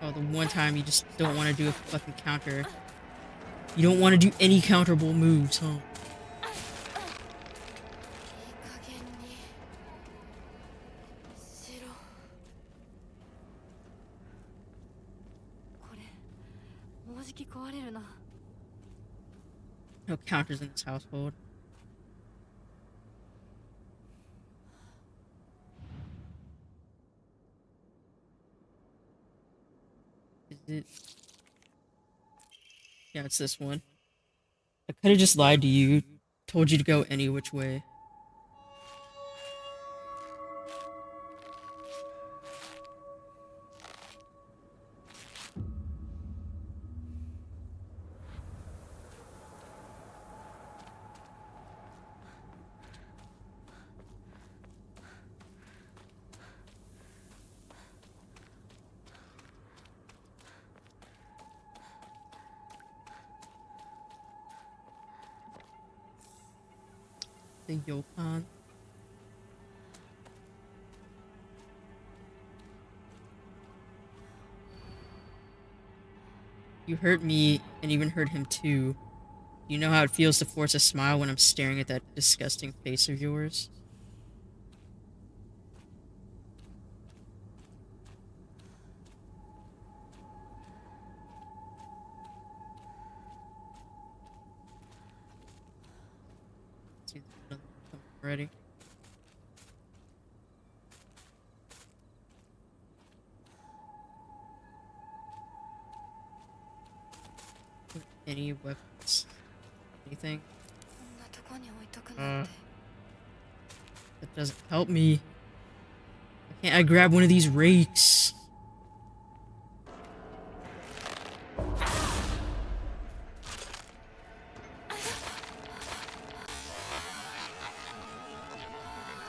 Oh, the one time you just don't want to do a fucking counter. You don't want to do any counterable moves, huh? No counters in this household. Is it? Yeah, it's this one. I could have just lied to you, told you to go any which way. The Yokon. You hurt me and even hurt him too. You know how it feels to force a smile when I'm staring at that disgusting face of yours? See, there's another one already. Any weapons? Anything? こんなとこに置いとくなんて That doesn't help me. Why can't I grab one of these rakes?